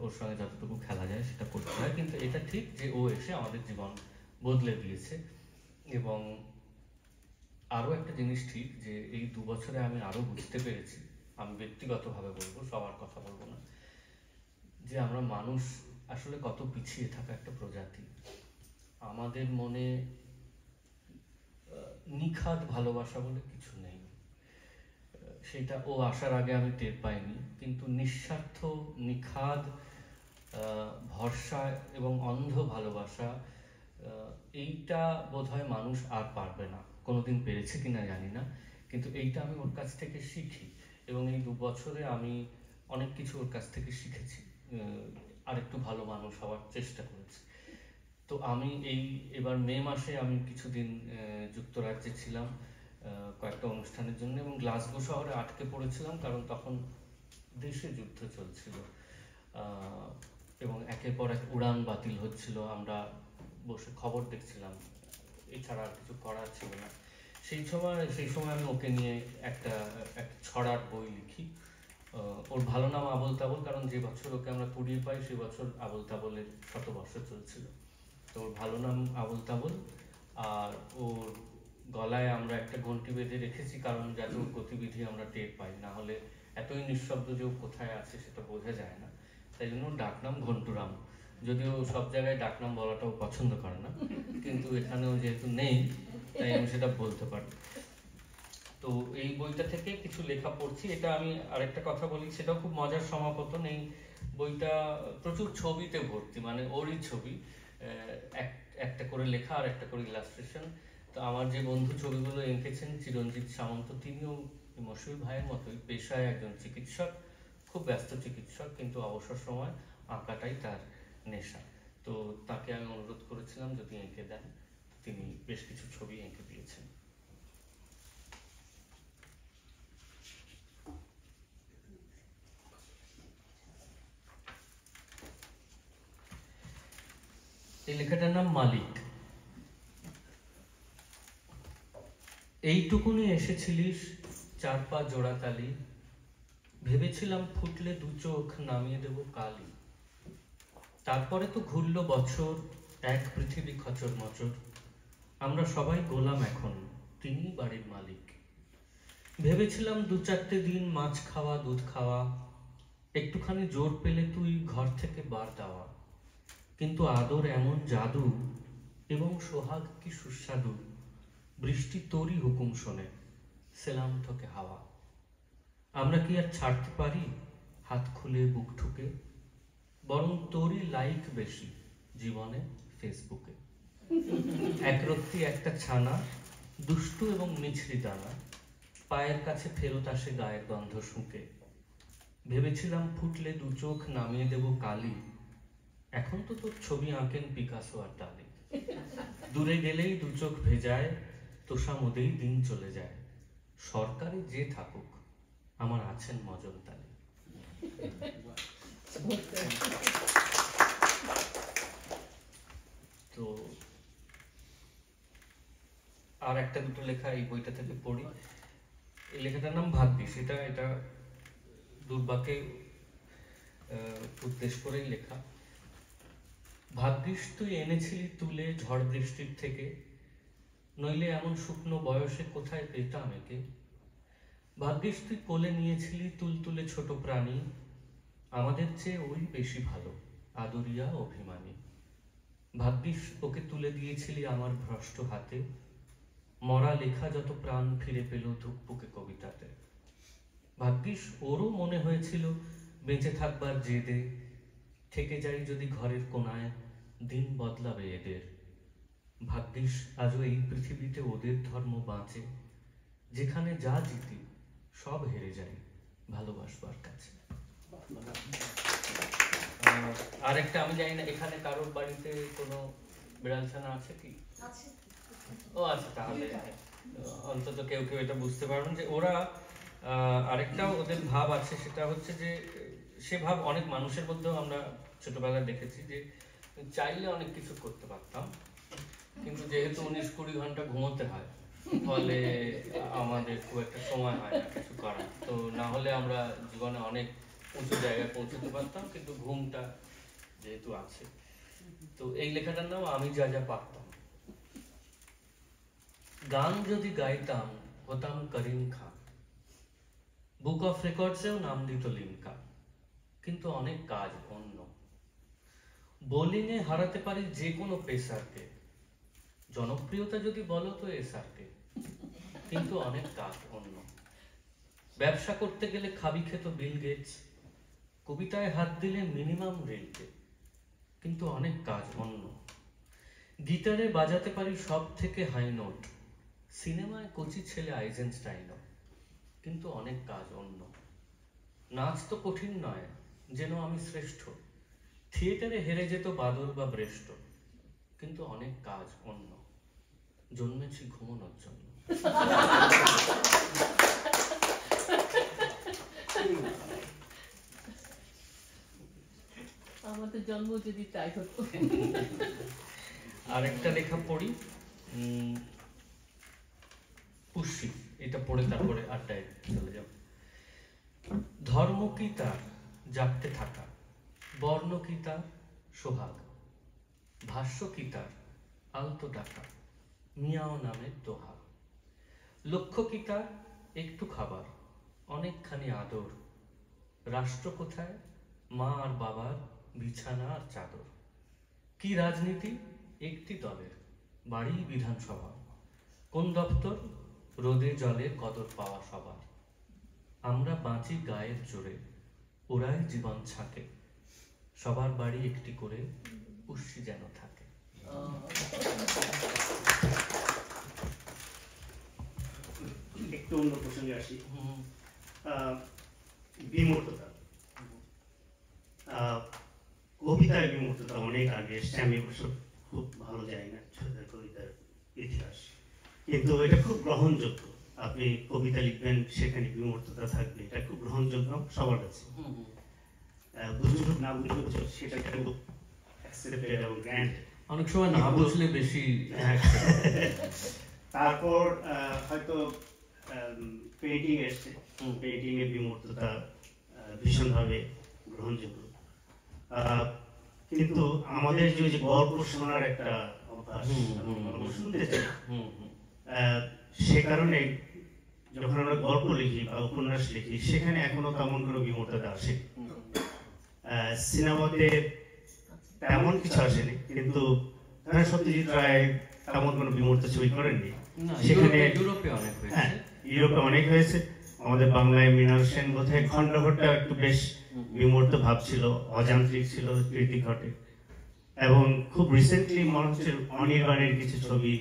ওর সঙ্গে যতটুকু খেলা যায় সেটা করতে হয়। কিন্তু এটা ঠিক যে ও এসে আমাদের জীবন বদলে দিয়েছে। এবং আরো একটা জিনিস ঠিক যে এই 2 বছরে আমি আরো বুঝতে পেরেছি, আমি ব্যক্তিগতভাবে বলবো, সবার কথা বলবো না, যে আমরা মানুষ আসলে কত পিছিয়ে থাকা একটা প্রজাতি। আমাদের মনে নিখাদ ভালোবাসা বলে কিছু নেই। সেটা ও আসার আগে আমি টের পাইনি, কিন্তু নিঃস্বার্থ, নিখাদ ভরসা এবং অন্ধ ভালোবাসা, এইটা বোধহয় মানুষ আর পারবে না। কোনোদিন পেরেছে কিনা জানি না, কিন্তু এইটা আমি ওর কাছ থেকে শিখি এবং এই 2 বছরে আমি অনেক কিছু ওর কাছ থেকে শিখেছি, আরেকটু ভালো মানুষ হওয়ার চেষ্টা করেছি। তো আমি এবার মে মাসে আমি কিছুদিন যুক্তরাজ্যে ছিলাম কয়েকটা অনুষ্ঠানের জন্য এবং গ্লাসগো শহরে আটকে পড়েছিলাম, কারণ তখন দেশে যুদ্ধ চলছিল এবং একের পর এক উড়ান বাতিল হচ্ছিল। আমরা বসে খবর দেখছিলাম, এছাড়া আর কিছু করার ছিল না। সেই সময় আমি ওকে নিয়ে একটা ছড়ার বই লিখি। ওর ভালো নাম আবল তাবল, কারণ যে বছর ওকে আমরা কুড়িয়ে পাই সে বছর আবল তাবলের 100 বর্ষ চলছিল। তো ওর ভালো নাম আবল তাবল, আর ওর গলায় আমরা একটা ঘন্টি বেঁধে রেখেছি, কারণ যাতে ওর গতিবিধি আমরা টের পাই, না হলে এতই নিঃশব্দ যে ও কোথায় আছে সেটা বোঝা যায় না। তাই জন্য ওর ডাকনাম ঘন্টুরাম, যদিও সব জায়গায় ডাকনাম বলাটাও পছন্দ করে না, কিন্তু এখানেও যেহেতু নেই তাই আমি সেটা বলতে পারি। তো এই বইটা থেকে কিছু লেখা পড়ছি। এটা আমি আরেকটা কথা বলি, সেটাও খুব মজার সমাপতন। এই বইটা প্রচুর ছবিতে ভর্তি, মানে ওরই ছবি, একটা করে লেখা আর একটা করে ইলাস্ট্রেশন। তো আমার যে বন্ধু ছবিগুলো এঁকেছেন, চিরঞ্জিত সামন্ত, তিনিও মশিউর ভাইয়ের মতোই পেশায় একজন চিকিৎসক, খুব ব্যস্ত চিকিৎসক, কিন্তু অবসর সময় আঁকাটাই তার নেশা। তো তাকে আমি অনুরোধ করেছিলাম যদি এঁকে দেন, তিনি বেশ কিছু ছবি এঁকে দিয়েছেন। এই লেখাটার নাম মালিক। এইটুকুনি এসেছিলিস 4 পা জোড়াতালি, ভেবেছিলাম ফুটলে 2 চোখ নামিয়ে দেব কালি। তারপরে তো ঘুরল বছর, এক পৃথিবী খচর মচর, আমরা সবাই গোলাম এখন, তিনি বাড়ির মালিক। ভেবেছিলাম 2-4টে দিন মাছ খাওয়া, দুধ খাওয়া, একটুখানি জোর পেলে তুই ঘর থেকে বার দেওয়া, কিন্তু আদর এমন জাদু এবং সোহাগ কি সুস্বাদু, বৃষ্টি তোরই হুকুম শোনে, সেলাম তোকে হাওয়া। আমরা কি আর ছাড়তে পারি হাত খুলে বুক ঠুকে, বরং তোরই লাইক বেশি জীবনে ফেসবুকে। একরত্তি একটা ছানা, দুষ্টু এবং মিছরি দানা, পায়ের কাছে ফেরত আসে গায়ের গন্ধ শুঁকে। ভেবেছিলাম ফুটলে 2 চোখ নামিয়ে দেব কালি, এখন তো তোর ছবি আঁকেন পিকাসো আর ডালি। দূরে গেলেই 2 চোখ ভেজায়, তোষামোদেই দিন চলে যায়, সরকারে যে থাকুক আমার আছেন মজনতালি। তো আর একটা দুটো লেখা এই বইটা থেকে পড়ি। এই লেখাটার নাম ভাগ্যিস। এটা দুর্বাকে উদ্দেশ্য করেই লেখা। ভাগ্যিস তুই এনেছিলি তুলে ঝড় বৃষ্টির থেকে, নইলে এমন শুকনো বয়সে কোথায় পেতাম একে। ভাগ্যিস তুই কোলে নিয়েছিলি তুলতুলে ছোট প্রাণী, আমাদের চেয়ে ওই বেশি ভালো। আদরিয়া অভিমানী। ভাগ্যিস ওকে তুলে দিয়েছিলি আমার ভ্রষ্ট হাতে, মরা লেখা যত প্রাণ ফিরে পেল ধুকপুকে কবিতাতে। ভাগ্যিস ওরও মনে হয়েছিল বেঁচে থাকবার জেদে, থেকে যাই যদি ঘরের কোনায়, দিন বদলাবে এদের। ভাগ্যিস আজও এই পৃথিবীতে ওদের ধর্ম বাঁচে, যেখানে যা জিতি সব হেরে যায় ভালোবাসবার কাছে। আরেকটা আমি জানি না এখানে কারোর বাড়িতে কোনো বিড়ালছানা আছে কি? ও আচ্ছা, তাহলে অন্তত কেউ কেউ এটা বুঝতে পারবেন যে ওরা আরেকটাও ওদের ভাব আছে, সেটা হচ্ছে যে সে ভাব অনেক মানুষের মধ্যেও আমরা ছোটবেলায় দেখেছি যে চাইলে অনেক কিছু করতে পারতাম, কিন্তু যেহেতু 19-20 ঘন্টা ঘুমোতে হয়, ফলে আমাদের খুব একটা সময় হয় না কিছু করার। তো না হলে আমরা জীবনে অনেক উঁচু জায়গায় পৌঁছতে পারতাম, কিন্তু ঘুমটা যেহেতু আছে। তো এই লেখাটার নাম আমি যা যা পারতাম। গান যদি গাইতাম হতাম করিম খান, বুক অফ রেকর্ডসেও নাম দিত লিমকা, কিন্তু অনেক কাজ অন্য। বোলিংয়ে হারাতে পারি যে কোনো পেসারকে, জনপ্রিয়তা যদি বলো তো এসআরকে, কিন্তু অনেক কাজ অন্য। ব্যবসা করতে গেলে খাবি খেত বিল গেটস, কবিতায় হাত দিলে মিনিমাম রেলকে, কিন্তু অনেক কাজ অন্য। গিটারে বাজাতে পারি সব থেকে হাই নোট, সিনেমায় কচি ছেলে আইজেনস্টাইনও, কিন্তু অনেক কাজ অন্য। নাচ তো কঠিন নয়, যেন আমি শ্রেষ্ঠ, থিয়েটারে হেরে যেত বাদল বা ব্রেষ্ট, কিন্তু অনেক কাজ অন্য। জন্মেছি ঘুমানোর জন্য। আমাদের জন্ম যদি তাই হতো। আরেকটা লেখা পড়ি, পুষ্যি, এটা পড়ে তারপরে আড্ডায় চলে যাব। ধর্ম কি তার জাগতে থাকা, বর্ণ কি তার সোহাগ, ভাষ্য কি তার আলতো ডাকা, মিয়াও নামের দোহা। লক্ষ্য কি তার একটু খাবার, অনেকখানি আদর, রাষ্ট্র কোথায় মা আর বাবার বিছানা আর চাদর। কি রাজনীতি একটি দলের, বাড়ি বিধানসভা, কোন দপ্তর রোদে জলে কদর পাওয়া সবার। আমরা বাঁচি গায়ের জোরে, ওরাই জীবন ছাকে, সবার বাড়ি একটি করে পুষ্যি যেন থাকে। একটু অন্য প্রসঙ্গে আসি। বিমূর্ততা, কবিতায় বিমূর্ততা অনেক আগে এসছে। আমি অবশ্য খুব ভালো জানি না কবিতার ইতিহাস, কিন্তু এটা খুব গ্রহণযোগ্য। আপনি কবিতা লিখবেন, সেখানে বিমূর্ততা থাকবে, এটা খুব গ্রহণযোগ্য সবার কাছে। বুঝুক না বুঝুক সেটা খুব অ্যাকসেপ্টেড এবং গ্র্যান্ড। অনেক সময় না বুঝলে বেশি। তারপর হয়তো পেইন্টিং এসছে, পেইন্টিং এর বিমূর্ততা ভীষণভাবে গ্রহণযোগ্য। কিন্তু আমাদের যে গল্প শোনার একটা অভ্যাস, শুনতে চাই, সে কারণে যখন আমরা গল্প লিখি বা উপন্যাস লিখি, সেখানে এখনো তেমন কোনো বিমূর্ততা আসে। সিনেমাতে তেমন কিছু আসেনি, কিন্তু সত্যজিৎ রায় তেমন কোনো বিমূর্ত ছবি করেননি। সেখানে ইউরোপে অনেক হয়েছে। আমাদের বাংলায় মৃণাল সেন বোধহয় খণ্ডঘরটা একটু বেশ বিমূর্ত ভাব ছিল, অযান্ত্রিক ছিল, কৃতি ঘটে। এবং খুব রিসেন্টলি মনে হচ্ছে অনির্বাণের কিছু ছবি,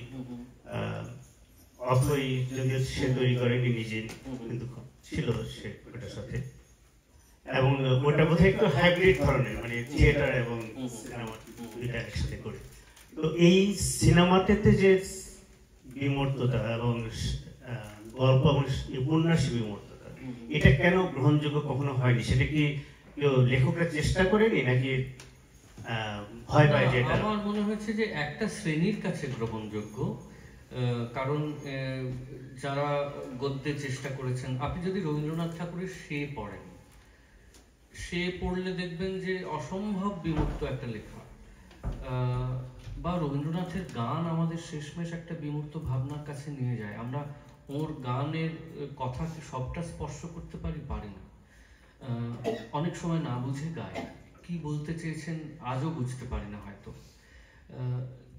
অথই যদিও সে তৈরি করেনি নিজে, কিন্তু ছিল সে ওটার সাথে। এবং ওটা বোধহয় একটু হাইব্রিড ধরনের, মানে থিয়েটার এবং সিনেমা দুইটা একসাথে করে। তো এই সিনেমাতে যে বিমূর্ততা এবং গল্প এবং উপন্যাসী বিমূর্ততা, এটা কেন গ্রহণযোগ্য কখনো হয়নি? সেটা কি কেউ লেখকরা চেষ্টা করেনি, নাকি ভয় পায়? যেটা আমার মনে হয়েছে যে একটা শ্রেণীর কাছে গ্রহণযোগ্য, কারণ যারা গদ্যে চেষ্টা করেছেন, আপনি যদি রবীন্দ্রনাথ ঠাকুরের সে পড়েন, সে পড়লে দেখবেন যে অসম্ভব বিমূর্ত একটা লেখা, বা রবীন্দ্রনাথের গান আমাদের শেষমেশ একটা বিমূর্ত ভাবনার কাছে নিয়ে যায়। আমরা ওর গানের কথা কি সবটা স্পর্শ করতে পারি না, অনেক সময় না বুঝে গায়, কি বলতে চেয়েছেন আজও বুঝতে পারি না হয়তো।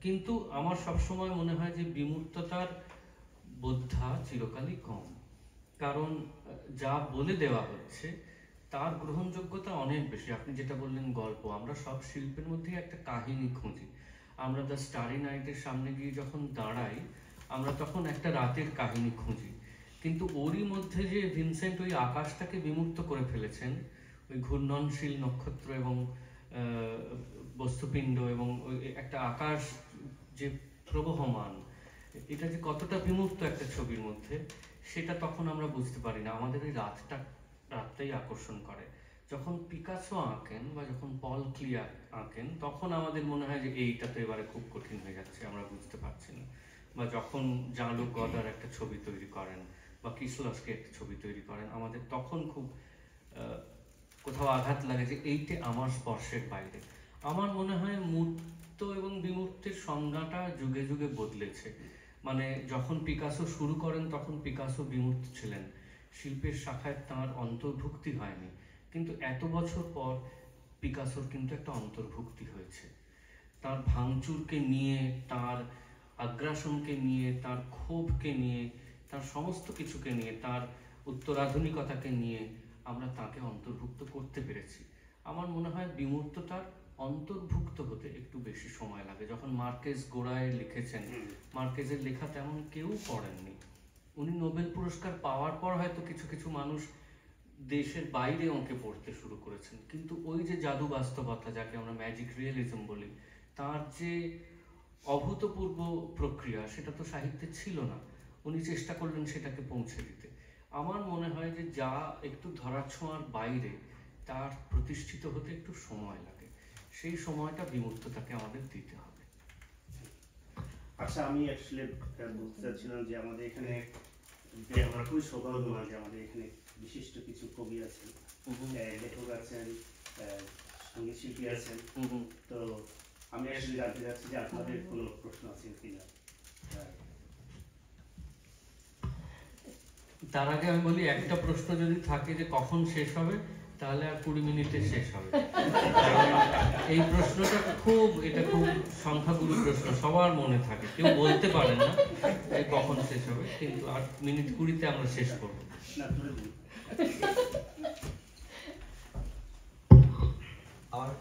কিন্তু আমার সবসময় মনে হয় যে বিমূর্ততার বোদ্ধা চিরকালই কম, কারণ যা বলে দেওয়া হচ্ছে তার গ্রহণযোগ্যতা অনেক বেশি। আপনি যেটা বললেন গল্প, আমরা সব শিল্পের মধ্যে একটা কাহিনী খুঁজি। আমরা দ্য স্টারি নাইটের সামনে গিয়ে যখন দাঁড়াই আমরা তখন একটা রাতের কাহিনী খুঁজি, কিন্তু ওরই মধ্যে যে ভিনসেন্ট ওই আকাশটাকে বিমূর্ত করে ফেলেছেন, ওই ঘূর্ণনশীল নক্ষত্র এবং বস্তুপিণ্ড এবং ওই একটা আকাশ যে প্রবহমান, এটা যে কতটা বিমূর্ত একটা ছবির মধ্যে, সেটা তখন আমরা বুঝতে পারি না। আমাদের ওই রাতটাই আকর্ষণ করে। যখন পিকাসো আঁকেন বা যখন পল ক্লিয়ার আঁকেন তখন আমাদের মনে হয় যে এইটা তো এবারে খুব কঠিন হয়ে যাচ্ছে, আমরা বুঝতে পারছি না। বা যখন জাঁ-লুক গদার একটা ছবি তৈরি করেন বা কিসলভস্কি একটা ছবি তৈরি করেন, আমাদের তখন খুব কোথাও আঘাত লাগে যে এইটা আমার স্পর্শের বাইরে। আমার মনে হয় মূর্ত এবং বিমূর্তের সংজ্ঞাটা যুগে যুগে বদলেছে। মানে যখন পিকাসো শুরু করেন তখন পিকাসো বিমূর্ত ছিলেন, শিল্পের শাখায় তাঁর অন্তর্ভুক্তি হয়নি, কিন্তু এত বছর পর পিকাসোর কিন্তু একটা অন্তর্ভুক্তি হয়েছে। তার ভাঙচুরকে নিয়ে, তার আগ্রাসনকে নিয়ে, তার ক্ষোভকে নিয়ে, তার সমস্ত কিছুকে নিয়ে, তার উত্তরাধুনিকতাকে নিয়ে আমরা তাকে অন্তর্ভুক্ত করতে পেরেছি। আমার মনে হয় বিমূর্ততার অন্তর্ভুক্ত হতে একটু বেশি সময় লাগে। যখন মার্কেজ গোড়ায় লিখেছেন, মার্কেজের লেখা তেমন কেউ পড়েননি। উনি নোবেল পুরস্কার পাওয়ার পর হয়তো কিছু কিছু মানুষ দেশের বাইরে ওকে পড়তে শুরু করেছেন, কিন্তু ওই যে জাদু বাস্তবতা, যাকে আমরা ম্যাজিক রিয়েলিজম বলি, তার যে অভূতপূর্ব প্রক্রিয়া, সেটা তো সাহিত্যে ছিল না। উনি চেষ্টা করলেন সেটাকে পৌঁছে দিতে। আমার মনে হয় যে যা একটু ধরাছোঁয়ার বাইরে, তার প্রতিষ্ঠিত হতে একটু সময় লাগে। সেই সময়টা বিমূর্ততাকে আমাদের দিতে হবে। আচ্ছা, আমি অ্যাকচুয়ালি বলতে চাচ্ছিলাম যে আমাদের এখানে আমরা খুবই সৌভাগ্যবান যে আমাদের এখানে বিশিষ্ট কিছু কবি আছেন, লেখক আছেন, সঙ্গীত শিল্পী আছেন। তো আমি আসলে জানতে চাচ্ছি যে আপনাদের কোনো প্রশ্ন আছে কিনা। তার আগে আমি বলি, একটা প্রশ্ন যদি থাকে যে কখন শেষ হবে, তাহলে আর 20 মিনিটে শেষ হবে। এই প্রশ্নটা এটা খুব সংখ্যাগুরু প্রশ্ন, সবার মনে থাকে, কেউ বলতে পারে না যে কখন শেষ হবে, কিন্তু 8 মিনিট 20-তে আমরা শেষ করবো।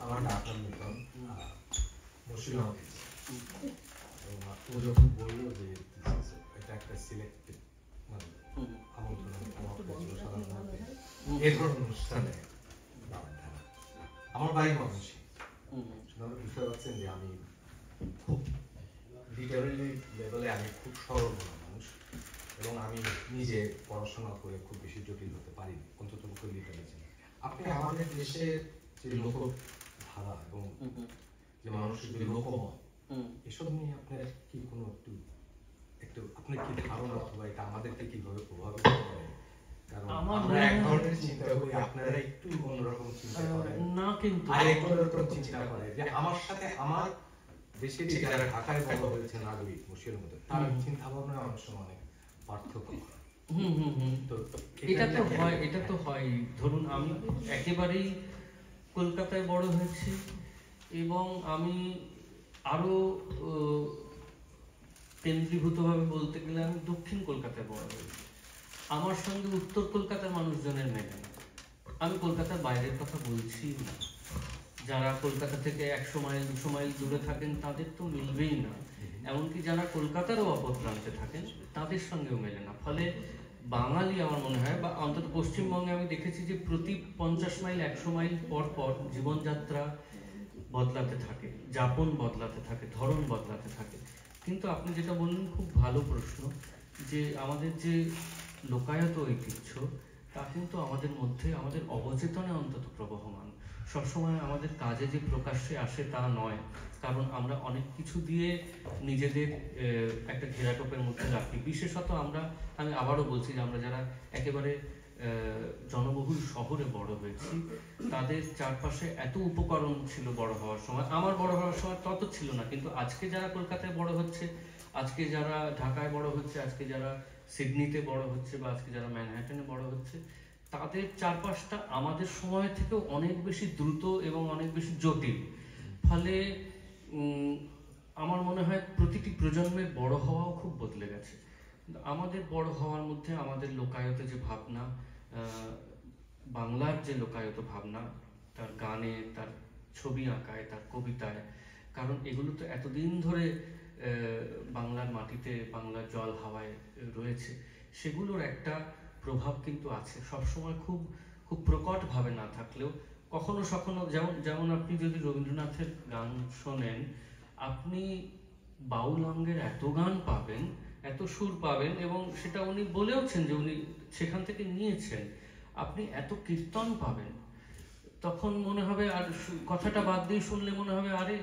আমার নাম মিলন মুর্শিদাবাদ। ও যখন বললো যে এটা একটা সিলেক্টেড আমন্ত্রণ সাধারণত এ ধরনের অনুষ্ঠানে আমার বাড়ি মানুষই বুঝতে পারছেন যে আমি খুব লিটারেলি লেভেলে আমি খুব সরল মানুষ, এবং আমি নিজে পড়াশোনা করে খুব বেশি জটিল হতে পারি, অন্তত লিটারেলি। আপনি আমাদের দেশের যে লোকধারা এবং যে মানুষের যে লোকমত, এসব নিয়ে আপনার কি কোনো একটু আপনার কি ধারণা, অথবা এটা আমাদেরকে কিভাবে প্রভাবিত করে? কারণ আমরা এক ধরনের চিন্তা করি, আপনারা একটু অন্যরকম চিন্তা করেন না, কিন্তু আরেকটু চিন্তা করে যে আমার সাথে আমার দেশে যারা ঢাকায় বড় হয়েছে নাগরিক মুর্শিদের মধ্যে, তার চিন্তা ভাবনা অনেক সময় অনেক পার্থক্য। এটা তো হয়। ধরুন আমি একেবারেই কলকাতায় বড় হয়েছি, এবং আমি আরো কেন্দ্রীভূতভাবে বলতে গেলে আমি দক্ষিণ কলকাতায় বড় হয়েছি। আমার সঙ্গে উত্তর কলকাতার মানুষজনের মেলে না। আমি কলকাতার বাইরের কথা বলছি না। যারা কলকাতা থেকে 100 মাইল 200 মাইল দূরে থাকেন তাদের তো মিলবেই না, এমনকি যারা কলকাতারও অপর প্রান্তে থাকেন তাদের সঙ্গেও মেলে না। ফলে বাঙালি, আমার মনে হয়, বা অন্তত পশ্চিমবঙ্গে আমি দেখেছি যে প্রতি 50 মাইল 100 মাইল পর পর জীবনযাত্রা বদলাতে থাকে, যাপন বদলাতে থাকে, ধরন বদলাতে থাকে। কিন্তু আপনি যেটা বললেন খুব ভালো প্রশ্ন, যে আমাদের যে লোকায়ত ঐতিহ্য, তা কিন্তু আমাদের মধ্যে, আমাদের অবচেতনে অন্তত প্রবহমান। সবসময় আমাদের কাজে যে প্রকাশ্যে আসে তা নয়, কারণ আমরা অনেক কিছু দিয়ে নিজেদের একটা ঘেরাটোপের মধ্যে রাখি। বিশেষত আমি আবারও বলছি যে আমরা যারা একেবারে জনবহুল শহরে বড় হয়েছি, তাদের চারপাশে এত উপকরণ ছিল বড় হওয়ার সময়। আমার বড় হওয়ার সময় তত ছিল না, কিন্তু আজকে যারা কলকাতায় বড় হচ্ছে, আজকে যারা ঢাকায় বড় হচ্ছে, আজকে যারা সিডনিতে বড় হচ্ছে, বা আজকে যারা ম্যানহাটনে বড় হচ্ছে, তাদের চারপাশটা আমাদের সময় থেকেও অনেক বেশি দ্রুত এবং অনেক বেশি জটিল। ফলে আমার মনে হয় প্রতিটি প্রজন্মের বড় হওয়াও খুব বদলে গেছে। আমাদের বড় হওয়ার মধ্যে আমাদের লোকায়ত যে ভাবনা, বাংলার যে লোকায়ত ভাবনা, তার গানে, তার ছবি আঁকায়, তার কবিতায়, কারণ এগুলো তো এতদিন ধরে বাংলার মাটিতে, বাংলার জল হাওয়ায় রয়েছে, সেগুলোর একটা প্রভাব কিন্তু আছে। সবসময় খুব খুব প্রকটভাবে না থাকলেও কখনো সখনো, যেমন আপনি যদি রবীন্দ্রনাথের গান শোনেন, আপনি বাউল অঙ্গের এত গান পাবেন, এত সুর পাবেন, এবং সেটা উনি বলেওছেন যে উনি সেখান থেকে নিয়েছেন। আপনি এত কীর্তন পাবেন, তখন মনে হবে, আর কথাটা বাদ দিয়ে শুনলে মনে হবে আরে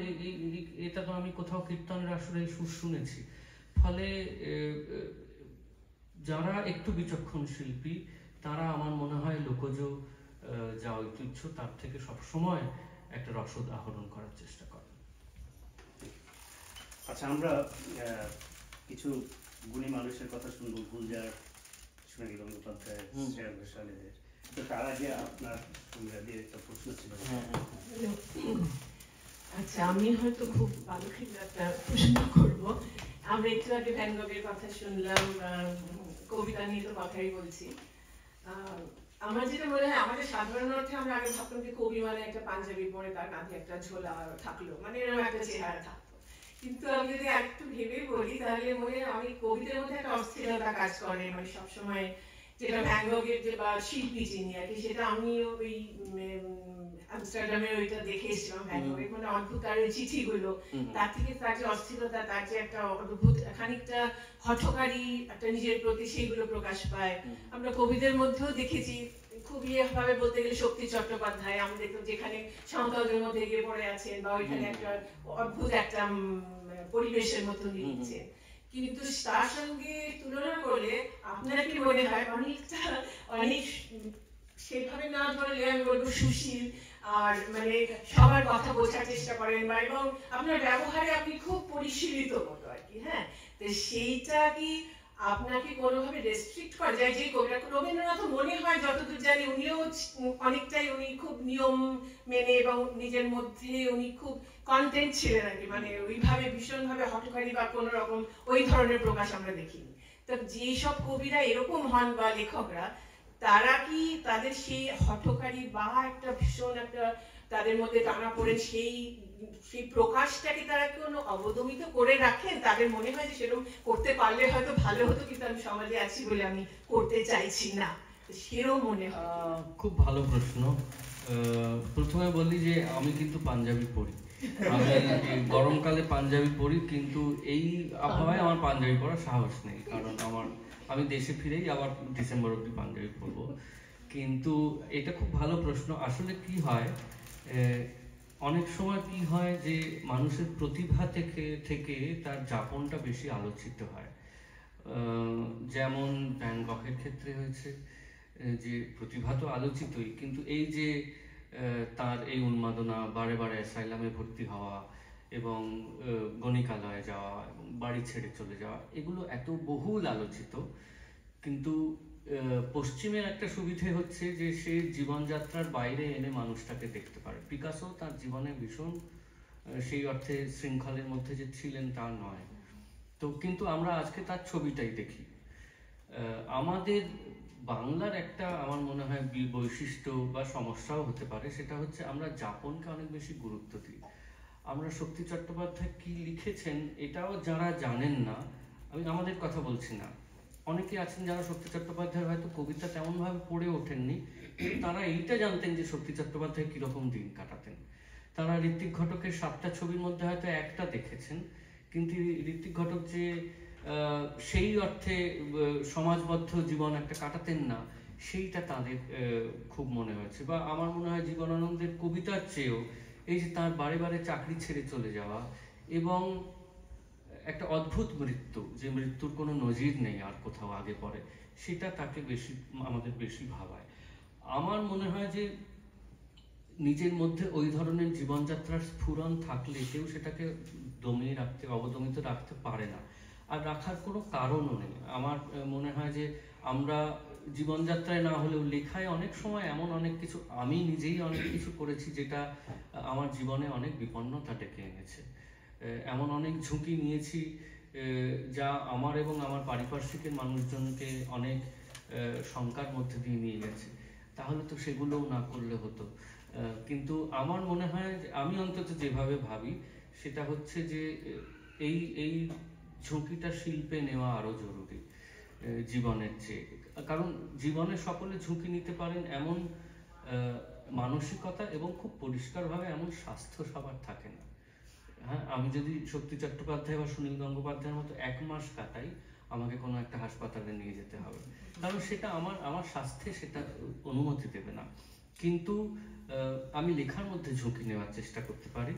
এটা তো আমি কোথাও কীর্তনের আসলে সুর শুনেছি। ফলে যারা একটু বিচক্ষণ শিল্পী, তারা আমার মনে হয় লোকজ যা ঐতিহ্য তার থেকে সবসময় একটা রসদ আহরণ করার চেষ্টা করে। আচ্ছা, আমরা কিছু গুণী মানুষের কথা শুনবো, গুলজার, সোনালী গঙ্গোপাধ্যায়, শ্রেয়া ঘোষালের। তো তার আগে আপনার দিয়ে একটা প্রশ্ন ছিল। আচ্ছা, আমি হয়তো খুব ভালো একটা প্রশ্ন করবো। আমরা একটু আগে ভ্যান গগের কথা শুনলাম, কবিতা নিয়ে তো কথাই বলছি। আমার যেটা মনে হয়, আমাদের সাধারণ অর্থে আমরা আগে ভাবতাম যে কবি মানে একটা পাঞ্জাবি পরে তার কাঁধে একটা ঝোলা থাকলো, মানে এরকম একটা চেহারা থাকতো। কিন্তু আমি যদি একটু ভেবে বলি, তাহলে মনে হয় আমি কবিদের মধ্যে একটা অস্থিরতা কাজ করে, মানে সবসময় যেটা ভ্যান গগের যে বা শিল্পী যিনি আর কি, সেটা আমিও ওই আমস্টারডামে ওইটা দেখে এসেছিলাম। ভ্যান গগের মানে অদ্ভুত তার ওই চিঠিগুলো, তার থেকে তার যে অস্থিরতা, তার যে একটা অদ্ভুত খানিকটা হঠকারী একটা নিজের প্রতি, সেইগুলো প্রকাশ পায়। আমরা কবিদের মধ্যেও দেখেছি খুব ভাবে বলতে গেলে শক্তি চট্টোপাধ্যায়, আমরা দেখতাম যেখানে সমতলের মধ্যে এগিয়ে পড়ে আছেন বা ওইখানে একটা অদ্ভুত একটা পরিবেশের মতো লিখছেন। কিন্তু তার সঙ্গে তুলনা করলে আপনার কি মনে হয় অনেক সেভাবে না ধরলে আমি বলবো সুশীল, আর মানে সবার কথা বোঝার চেষ্টা করেন, বা এবং আপনার ব্যবহারে আপনি খুব পরিশীলিত মতো আর কি। হ্যাঁ, তো সেইটা কি আপনাকে কোনোভাবে রেস্ট্রিক্ট করা যায়? যে কবিরা রবীন্দ্রনাথ মনে হয় যতদূর জানি উনিও অনেকটাই উনি খুব নিয়ম মেনে এবং নিজের মধ্যে উনি খুব কন্টেন্ট ছিলেন আর কি, মানে ওইভাবে ভীষণভাবে হঠকারী বা কোনো রকম ওই ধরনের প্রকাশ আমরা দেখিনি। তো যেসব কবিরা এরকম হন বা লেখকরা, তারা কি তাদের সেই হঠকারী বা একটা ভীষণ একটা তাদের মধ্যে টানা পড়ে সেই প্রকাশটাকে তারা কোনো অবদমিত করে রাখেন? তাদের মনে হয় যে সেরকম করতে পারলে হয়তো ভালো হতো, কিন্তু আমি সমাজে আছি বলে আমি করতে চাইছি না, সেরকম মনে হয়? খুব ভালো প্রশ্ন। প্রথমে বলি যে আমি কিন্তু পাঞ্জাবি পরি, আমি গরমকালে পাঞ্জাবি পরি, কিন্তু এই আবহাওয়ায় আমার পাঞ্জাবি পরার সাহস নেই, কারণ আমি দেশে ফিরেই আবার ডিসেম্বর অব্দি পাঞ্জাবি পরবো। কিন্তু এটা খুব ভালো প্রশ্ন। আসলে কি হয়, অনেক সময় কি হয় যে মানুষের প্রতিভা থেকে তার যাপনটা বেশি আলোচিত হয়। যেমন ভ্যান গগের ক্ষেত্রে হয়েছে যে প্রতিভা তো আলোচিতই, কিন্তু এই যে তার এই উন্মাদনা, বারে বারে অ্যাসাইলামে ভর্তি হওয়া এবং গণিকালয়ে যাওয়া এবং বাড়ি ছেড়ে চলে যাওয়া, এগুলো এত বহুল আলোচিত। কিন্তু পশ্চিমের একটা সুবিধে হচ্ছে যে সে জীবনযাত্রার বাইরে এনে মানুষটাকে দেখতে পারে। পিকাসো তার জীবনে ভীষণ সেই অর্থে শৃঙ্খলের মধ্যে যে ছিলেন তা নয়, তো কিন্তু আমরা আজকে তার ছবিটাই দেখি। আমাদের বাংলার একটা আমার মনে হয় বৈশিষ্ট্য বা সমস্যাও হতে পারে, সেটা হচ্ছে আমরা যাপনকে অনেক বেশি গুরুত্ব দিই। আমরা শক্তি চট্টোপাধ্যায় কি লিখেছেন এটাও যারা জানেন না, আমি আমাদের কথা বলছি না, অনেকে আছেন যারা শক্তি চট্টোপাধ্যায় হয়তো কবিতা তেমনভাবে পড়ে ওঠেননি, কিন্তু তারা এইটা জানতেন যে শক্তি চট্টোপাধ্যায় কিরকম দিন কাটাতেন। তারা ঋত্বিক ঘটকের 7টা ছবির মধ্যে হয়তো একটা দেখেছেন, কিন্তু ঋত্বিক ঘটক যে সেই অর্থে সমাজবদ্ধ জীবন একটা কাটাতেন না, সেইটা তাদের খুব মনে হয়েছে। বা আমার মনে হয় জীবনানন্দের কবিতার চেয়েও এই যে তার বারে বারে চাকরি ছেড়ে চলে যাওয়া এবং একটা অদ্ভুত মৃত্যু, যে মৃত্যুর কোনো নজির নেই আর কোথাও আগে পরে, সেটা তাকে আমাদের বেশি ভাবায়। আমার মনে হয় যে নিজের মধ্যে ওই ধরনের জীবনযাত্রার স্ফুরণ থাকলে কেউ সেটাকে দমিয়ে রাখতে, অবদমিত রাখতে পারে না। আর রাখার কোনো কারণও নেই। আমার মনে হয় যে আমরা জীবনযাত্রায় না হলেও লেখায় অনেক সময় এমন অনেক কিছু, আমি নিজেই অনেক কিছু করেছি যেটা আমার জীবনে অনেক বিপন্নতা ডেকে এনেছে। এমন অনেক ঝুঁকি নিয়েছি যা আমার এবং আমার পারিপার্শ্বিকের মানুষজনকে অনেক শঙ্কার মধ্যে দিয়ে নিয়ে গেছে। তাহলে তো সেগুলোও না করলে হতো। কিন্তু আমার মনে হয় আমি অন্তত যেভাবে ভাবি সেটা হচ্ছে যে এই ঝুঁকিটা শিল্পে নেওয়া আরো জরুরি জীবনের চেয়ে। কারণ জীবনে সকলে ঝুঁকি নিতে পারেন এমন মানসিকতা এবং খুব পরিষ্কারভাবে এমন স্বাস্থ্য সবার থাকে না। হ্যাঁ, আমি যদি শক্তি চট্টোপাধ্যায় বা সুনীল গঙ্গোপাধ্যায়ের মতো 1 মাস কাটাই, আমাকে কোনো একটা হাসপাতালে নিয়ে যেতে হবে, কারণ সেটা আমার স্বাস্থ্যে সেটা অনুমতি দেবে না। কিন্তু আমি লেখার মধ্যে ঝুঁকি নেওয়ার চেষ্টা করতে পারি,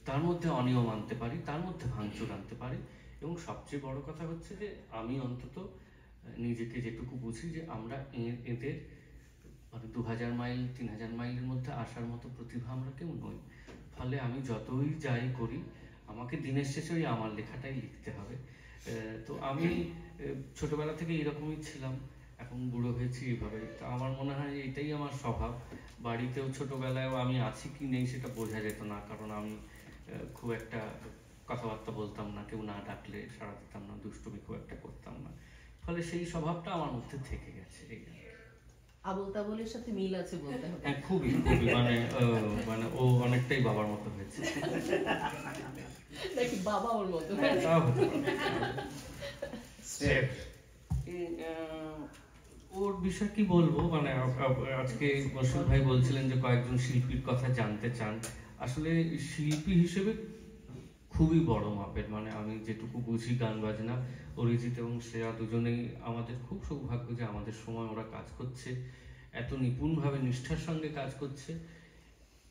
তার মধ্যে অনিয়ম আনতে পারি, তার মধ্যে ভাঙচুর আনতে পারি, এবং সবচেয়ে বড় কথা হচ্ছে যে আমি অন্তত নিজেকে যেটুকু বুঝি যে আমরা এদের মানে 2000 মাইল 3000 মাইলের মধ্যে আসার মতো প্রতিভা আমরা কেউ নই। ফলে আমি যতই যাই করি, আমাকে দিনের শেষে ওই আমার লেখাটাই লিখতে হবে। তো আমি ছোটবেলা থেকে এরকমই ছিলাম, এখন বুড়ো হয়েছি এইভাবে। তো আমার মনে হয় এটাই আমার স্বভাব। বাড়িতেও ছোটবেলায়ও আমি আছি কি নেই সেটা বোঝা যেত না, কারণ আমি খুব একটা কথাবার্তা বলতাম না, কেউ না ডাকলে সাড়া দিতাম না, দুষ্টুমি খুব একটা করতাম না। ফলে সেই স্বভাবটা আমার মধ্যে থেকে গেছে। আবল তাবলের সাথে মিল আছে বলতে হবে। হ্যাঁ, খুবই খুবই মানে ও অনেকটাই বাবার মতো হয়েছে নাকি বাবা ওর মতো? ওর বিষয় কি বলবো, মানে আজকে বসুর ভাই বলছিলেন যে কয়েকজন শিল্পীর কথা জানতে চান। আসলে শিল্পী হিসেবে খুবই বড় মাপের, মানে আমি যেটুকু বুঝি গান বাজনা, অরিজিৎ এবং শ্রেয়া দুজনেই আমাদের খুব সৌভাগ্য যে আমাদের সময় ওরা কাজ করছে, এত নিপুণভাবে নিষ্ঠার সঙ্গে কাজ করছে,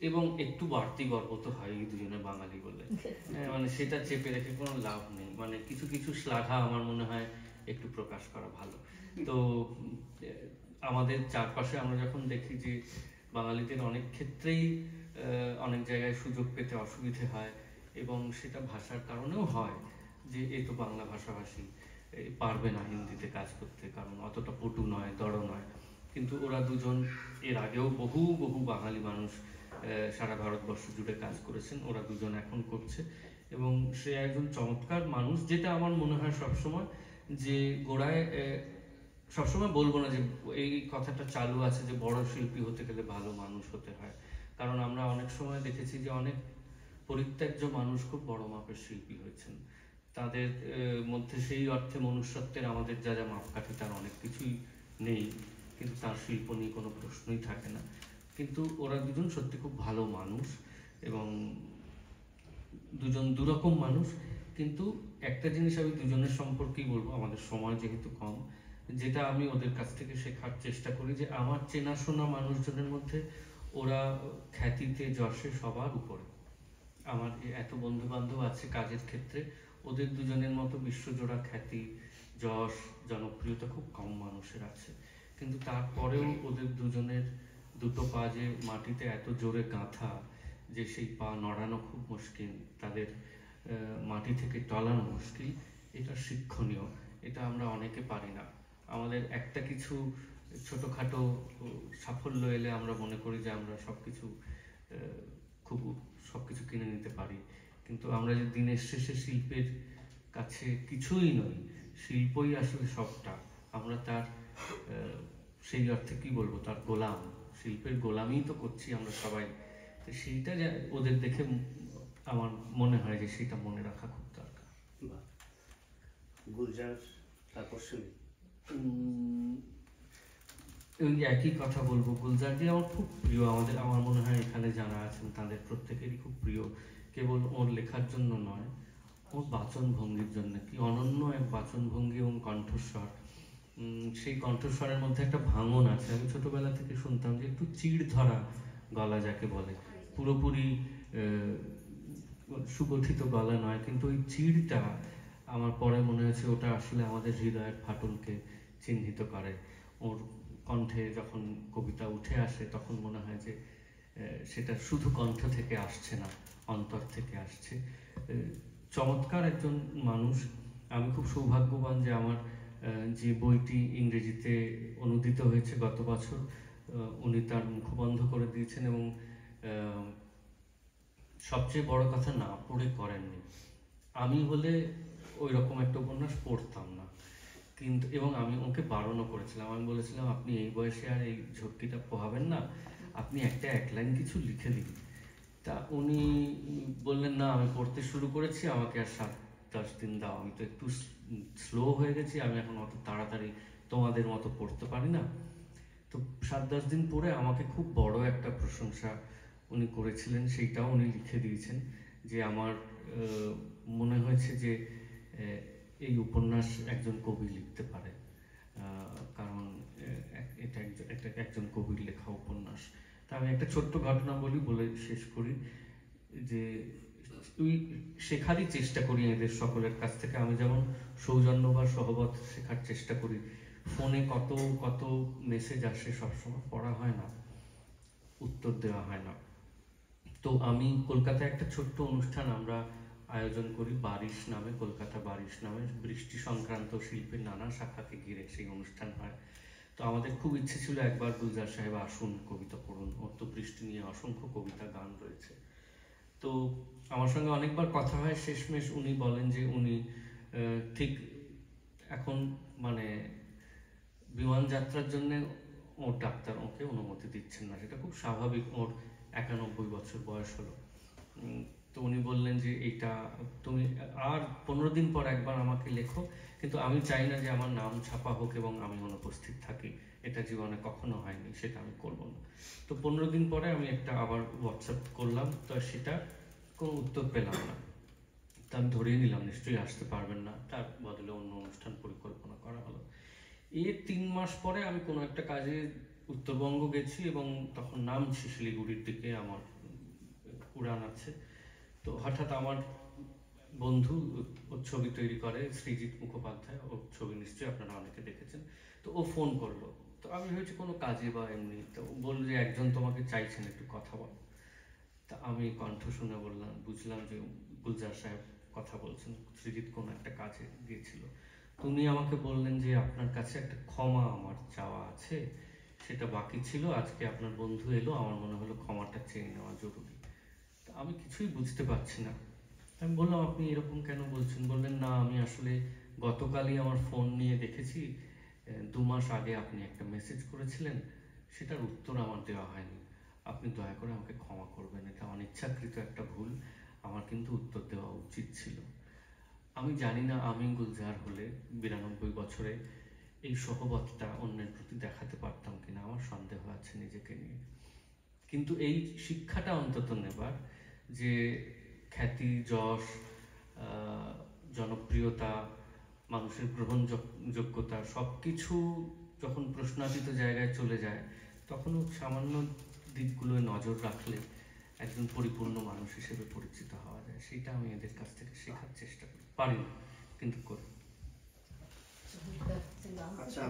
এবং একটু বাড়তি গর্ব তো হয় দুজনে বাঙালি বলে। মানে সেটা চেপে রেখে কোনো লাভ নেই, মানে কিছু কিছু শ্লাঘা আমার মনে হয় একটু প্রকাশ করা ভালো। তো আমাদের চারপাশে আমরা যখন দেখি যে বাঙালিদের অনেক ক্ষেত্রেই অনেক জায়গায় সুযোগ পেতে অসুবিধে হয়, এবং সেটা ভাষার কারণেও হয় যে এই তো বাংলা ভাষাভাষী পারবে না হিন্দিতে কাজ করতে, কারণ অতটা পটু নয়, দড় নয়। কিন্তু ওরা দুজন এর আগেও বহু বহু বাঙালি মানুষ সারা ভারতবর্ষ জুড়ে কাজ করেছেন, ওরা দুজন এখন করছে, এবং সে একজন চমৎকার মানুষ। যেটা আমার মনে হয় সবসময় যে গোড়ায় সবসময় বলবো না যে এই কথাটা চালু আছে যে বড় শিল্পী হতে গেলে ভালো মানুষ হতে হয়, কারণ আমরা অনেক সময় দেখেছি যে অনেক পরিত্যাজ্য মানুষ খুব বড় মাপের শিল্পী হয়েছেন। তাদের মধ্যে সেই অর্থে মনুষ্যত্বের আমাদের যা যা মাপকাঠি তার অনেক কিছুই নেই, কিন্তু তার শিল্প নিয়ে কোনো প্রশ্নই থাকে না। কিন্তু ওরা দুজন সত্যি খুব ভালো মানুষ, এবং দুজন দুরকম মানুষ। কিন্তু একটা জিনিস আমি দুজনের সম্পর্কেই বলবো, আমাদের সময় যেহেতু কম, যেটা আমি ওদের কাছ থেকে শেখার চেষ্টা করি, যে আমার চেনাশোনা মানুষজনের মধ্যে ওরা খ্যাতিতে যশে সবার উপরে। আমার এত বন্ধু বান্ধব আছে কাজের ক্ষেত্রে, ওদের দুজনের মতো বিশ্বজোড়া খ্যাতি, যশ, জনপ্রিয়তা খুব কম মানুষের আছে। কিন্তু তারপরেও ওদের দুজনের দুটো পা যে মাটিতে এত জোরে গাঁথা যে সেই পা নড়ানো খুব মুশকিল, তাদের মাটি থেকে টলানো মুশকিল, এটা শিক্ষণীয়। এটা আমরা অনেকে পারি না। আমাদের একটা কিছু ছোটখাটো সাফল্য এলে আমরা মনে করি যে আমরা সবকিছু কিনে নিতে পারি, কিন্তু আমরা যে দিনের শেষে শিল্পের কাছে কিছুই নই, শিল্পই আসলে সবটা। আমরা তার সেই অর্থে কি বলবো, তার গোলাম, শিল্পের গোলামই তো করছি আমরা সবাই। তো সেইটা ওদের দেখে আমার মনে হয় যে সেটা মনে রাখা খুব দরকার। গুলজার, তারপর শুনি। ওই একই কথা বলবো, গুলজারজি আমার খুব প্রিয়। আমার মনে হয় এখানে যারা আছেন তাদের প্রত্যেকেরই খুব প্রিয়, কেবল ওর লেখার জন্য নয়, ওর বাচন ভঙ্গির জন্য। কি অনন্য এক বাচন ভঙ্গি এবং কণ্ঠস্বর। সেই কণ্ঠস্বরের মধ্যে একটা ভাঙন আছে। আমি ছোটবেলা থেকে শুনতাম যে একটু চিড় ধরা গলা যাকে বলে, পুরোপুরি সুগঠিত গলা নয়, কিন্তু ওই চিড়টা আমার পরে মনে হয়েছে ওটা আসলে আমাদের হৃদয়ের ফাটলকে চিহ্নিত করে। ওর কণ্ঠে যখন কবিতা উঠে আসে তখন মনে হয় যে সেটা শুধু কণ্ঠ থেকে আসছে না, অন্তর থেকে আসছে। চমৎকার একজন মানুষ। আমি খুব সৌভাগ্যবান যে আমার যে বইটি ইংরেজিতে অনুদিত হয়েছে গত বছর, উনি তার মুখবন্ধ করে দিয়েছেন এবং সবচেয়ে বড় কথা না পড়ে করেননি। আমি হলে ওই রকম একটা উপন্যাস পড়তাম না, কিন্তু এবং আমি ওকে বারণও করেছিলাম। আমি বলেছিলাম আপনি এই বয়সে আর এই ঝক্কিটা পোহাবেন না, আপনি এক লাইন কিছু লিখে দিন। তা উনি বললেন না, আমি পড়তে শুরু করেছি, আমাকে আর 7-10 দিন দাও, আমি তো একটু স্লো হয়ে গেছি, আমি এখন অত তাড়াতাড়ি তোমাদের মতো পড়তে পারি না। তো 7-10 দিন পরে আমাকে খুব বড় একটা প্রশংসা উনি করেছিলেন, সেইটাও উনি লিখে দিয়েছেন যে আমার মনে হয়েছে যে এই উপন্যাস একজন কবি লিখতে পারে, কারণ এটা একজন কবির লেখা উপন্যাস। তা আমি একটা ছোট্ট ঘটনা বলে শেষ করি, যে শেখারই চেষ্টা করি এদের সকলের কাছ থেকে। আমি যেমন সৌজন্য বা সহবত শেখার চেষ্টা করি। ফোনে কত মেসেজ আসে, সবসময় পড়া হয় না, উত্তর দেওয়া হয় না। তো আমি কলকাতায় একটা ছোট্ট অনুষ্ঠান আমরা আয়োজন করি বারিশ নামে, কলকাতা বারিশ নামে, বৃষ্টি সংক্রান্ত শিল্পের নানা শাখাকে ঘিরে সেই অনুষ্ঠান হয়। তো আমাদের খুব ইচ্ছে ছিল একবার গুলজার সাহেব আসুন, কবিতা পড়ুন, ওর তো বৃষ্টি নিয়ে অসংখ্য কবিতা গান রয়েছে। তো আমার সঙ্গে অনেকবার কথা হয়, শেষমেশ উনি বলেন যে উনি ঠিক এখন মানে বিমান যাত্রার জন্য ওর ডাক্তার ওকে অনুমতি দিচ্ছেন না, সেটা খুব স্বাভাবিক, ওর 91 বছর বয়স হলো। তো উনি বললেন যে এইটা তুমি আর 15 দিন পর একবার আমাকে লেখো, কিন্তু আমি চাই না যে আমার নাম ছাপা হোক এবং আমি অনুপস্থিত থাকি, এটা জীবনে কখনো হয়নি, সেটা আমি করব না। তো 15 দিন পরে আমি একটা আবার হোয়াটসঅ্যাপ করলাম, তো সেটা কোনো উত্তর পেলাম না। তা আমি ধরিয়ে নিলাম নিশ্চয়ই আসতে পারবেন না, তার বদলে অন্য অনুষ্ঠান পরিকল্পনা করা হলো। এর 3 মাস পরে আমি কোনো একটা কাজে উত্তরবঙ্গ গেছি এবং তখন নামছি শিলিগুড়ির দিকে, আমার উড়ান আছে। তো হঠাৎ আমার বন্ধু, ওর ছবি তৈরি করে সৃজিত মুখোপাধ্যায়, ওর ছবি নিশ্চয়ই আপনারা অনেকে দেখেছেন, তো ও ফোন করলো। তো আমি ভেবেছি কোনো কাজে বা এমনি, তো বললো যে একজন তোমাকে চাইছেন, একটু কথা বল। তা আমি কণ্ঠ শুনে বুঝলাম যে গুলজার সাহেব কথা বলছেন, সৃজিত কোনো একটা কাজে গিয়েছিল। উনি আমাকে বললেন যে আপনার কাছে একটা ক্ষমা আমার চাওয়া আছে, সেটা বাকি ছিল, আজকে আপনার বন্ধু এলো, আমার মনে হলো ক্ষমাটা চেয়ে নেওয়া জরুরি। তা আমি কিছুই বুঝতে পারছি না। আমি বললাম আপনি এরকম কেন বলছেন? বললেন না, আমি আসলে গতকালই আমার ফোন নিয়ে দেখেছি 2 মাস আগে আপনি একটা মেসেজ করেছিলেন, সেটার উত্তর আমার দেওয়া হয়নি, আপনি দয়া করে আমাকে ক্ষমা করবেন, এটা অনিচ্ছাকৃত একটা ভুল, আমার কিন্তু উত্তর দেওয়া উচিত ছিল। আমি জানি না আমি গুলজার হলে 92 বছরে এই সহবতটা অন্যের প্রতি দেখাতে পারতাম কিনা, আমার সন্দেহ আছে নিজেকে নিয়ে। কিন্তু এই শিক্ষাটা অন্তত নেবার, যে খ্যাতি, যশ, জনপ্রিয়তা, মানুষের গ্রহণযোগ্যতা সবকিছু যখন প্রশ্নাতীত জায়গায় চলে যায়, তখনও সামান্য দিকগুলোয় নজর রাখলে একজন পরিপূর্ণ মানুষ হিসেবে পরিচিত হওয়া যায়। সেটা আমি এদের কাছ থেকে শেখার চেষ্টা করি, পারি না কিন্তু করি। আচ্ছা,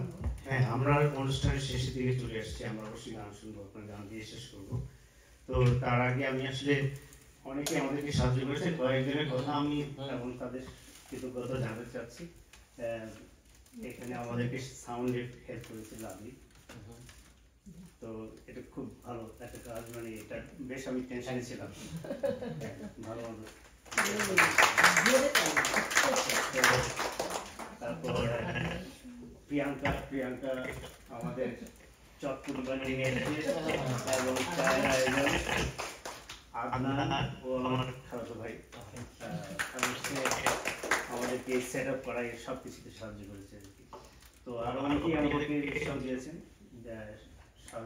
হ্যাঁ, আমরা অনুষ্ঠানের শেষের দিকে চলে আসছি, আমরা অবশ্যই গান শুনবো, আপনার গান দিয়ে শেষ করবো। তো তার আগে আমি আসলে অনেকে আমাদেরকে সাহায্য করেছে, কয়েকজনের কথা আমি এবং তাদের কৃতজ্ঞতা জানাতে চাচ্ছি। এখানে আমাদেরকে সাউন্ডে হেল্প করেছিল আমি, তো এটা খুব ভালো একটা কাজ, মানে এটা বেশ আমি টেনশনে ছিলাম, ভালো ভালো। তারপর প্রিয়াঙ্কা আমাদের চটপুর বানিয়ে নিয়েছে, এবং আদনান ও আমার খালাতো ভাই আমাদেরকে সেট আপ করায় সব কিছুতে সাহায্য করেছে আর কি। তো আরো অনেকেই আমাদেরকে সাহস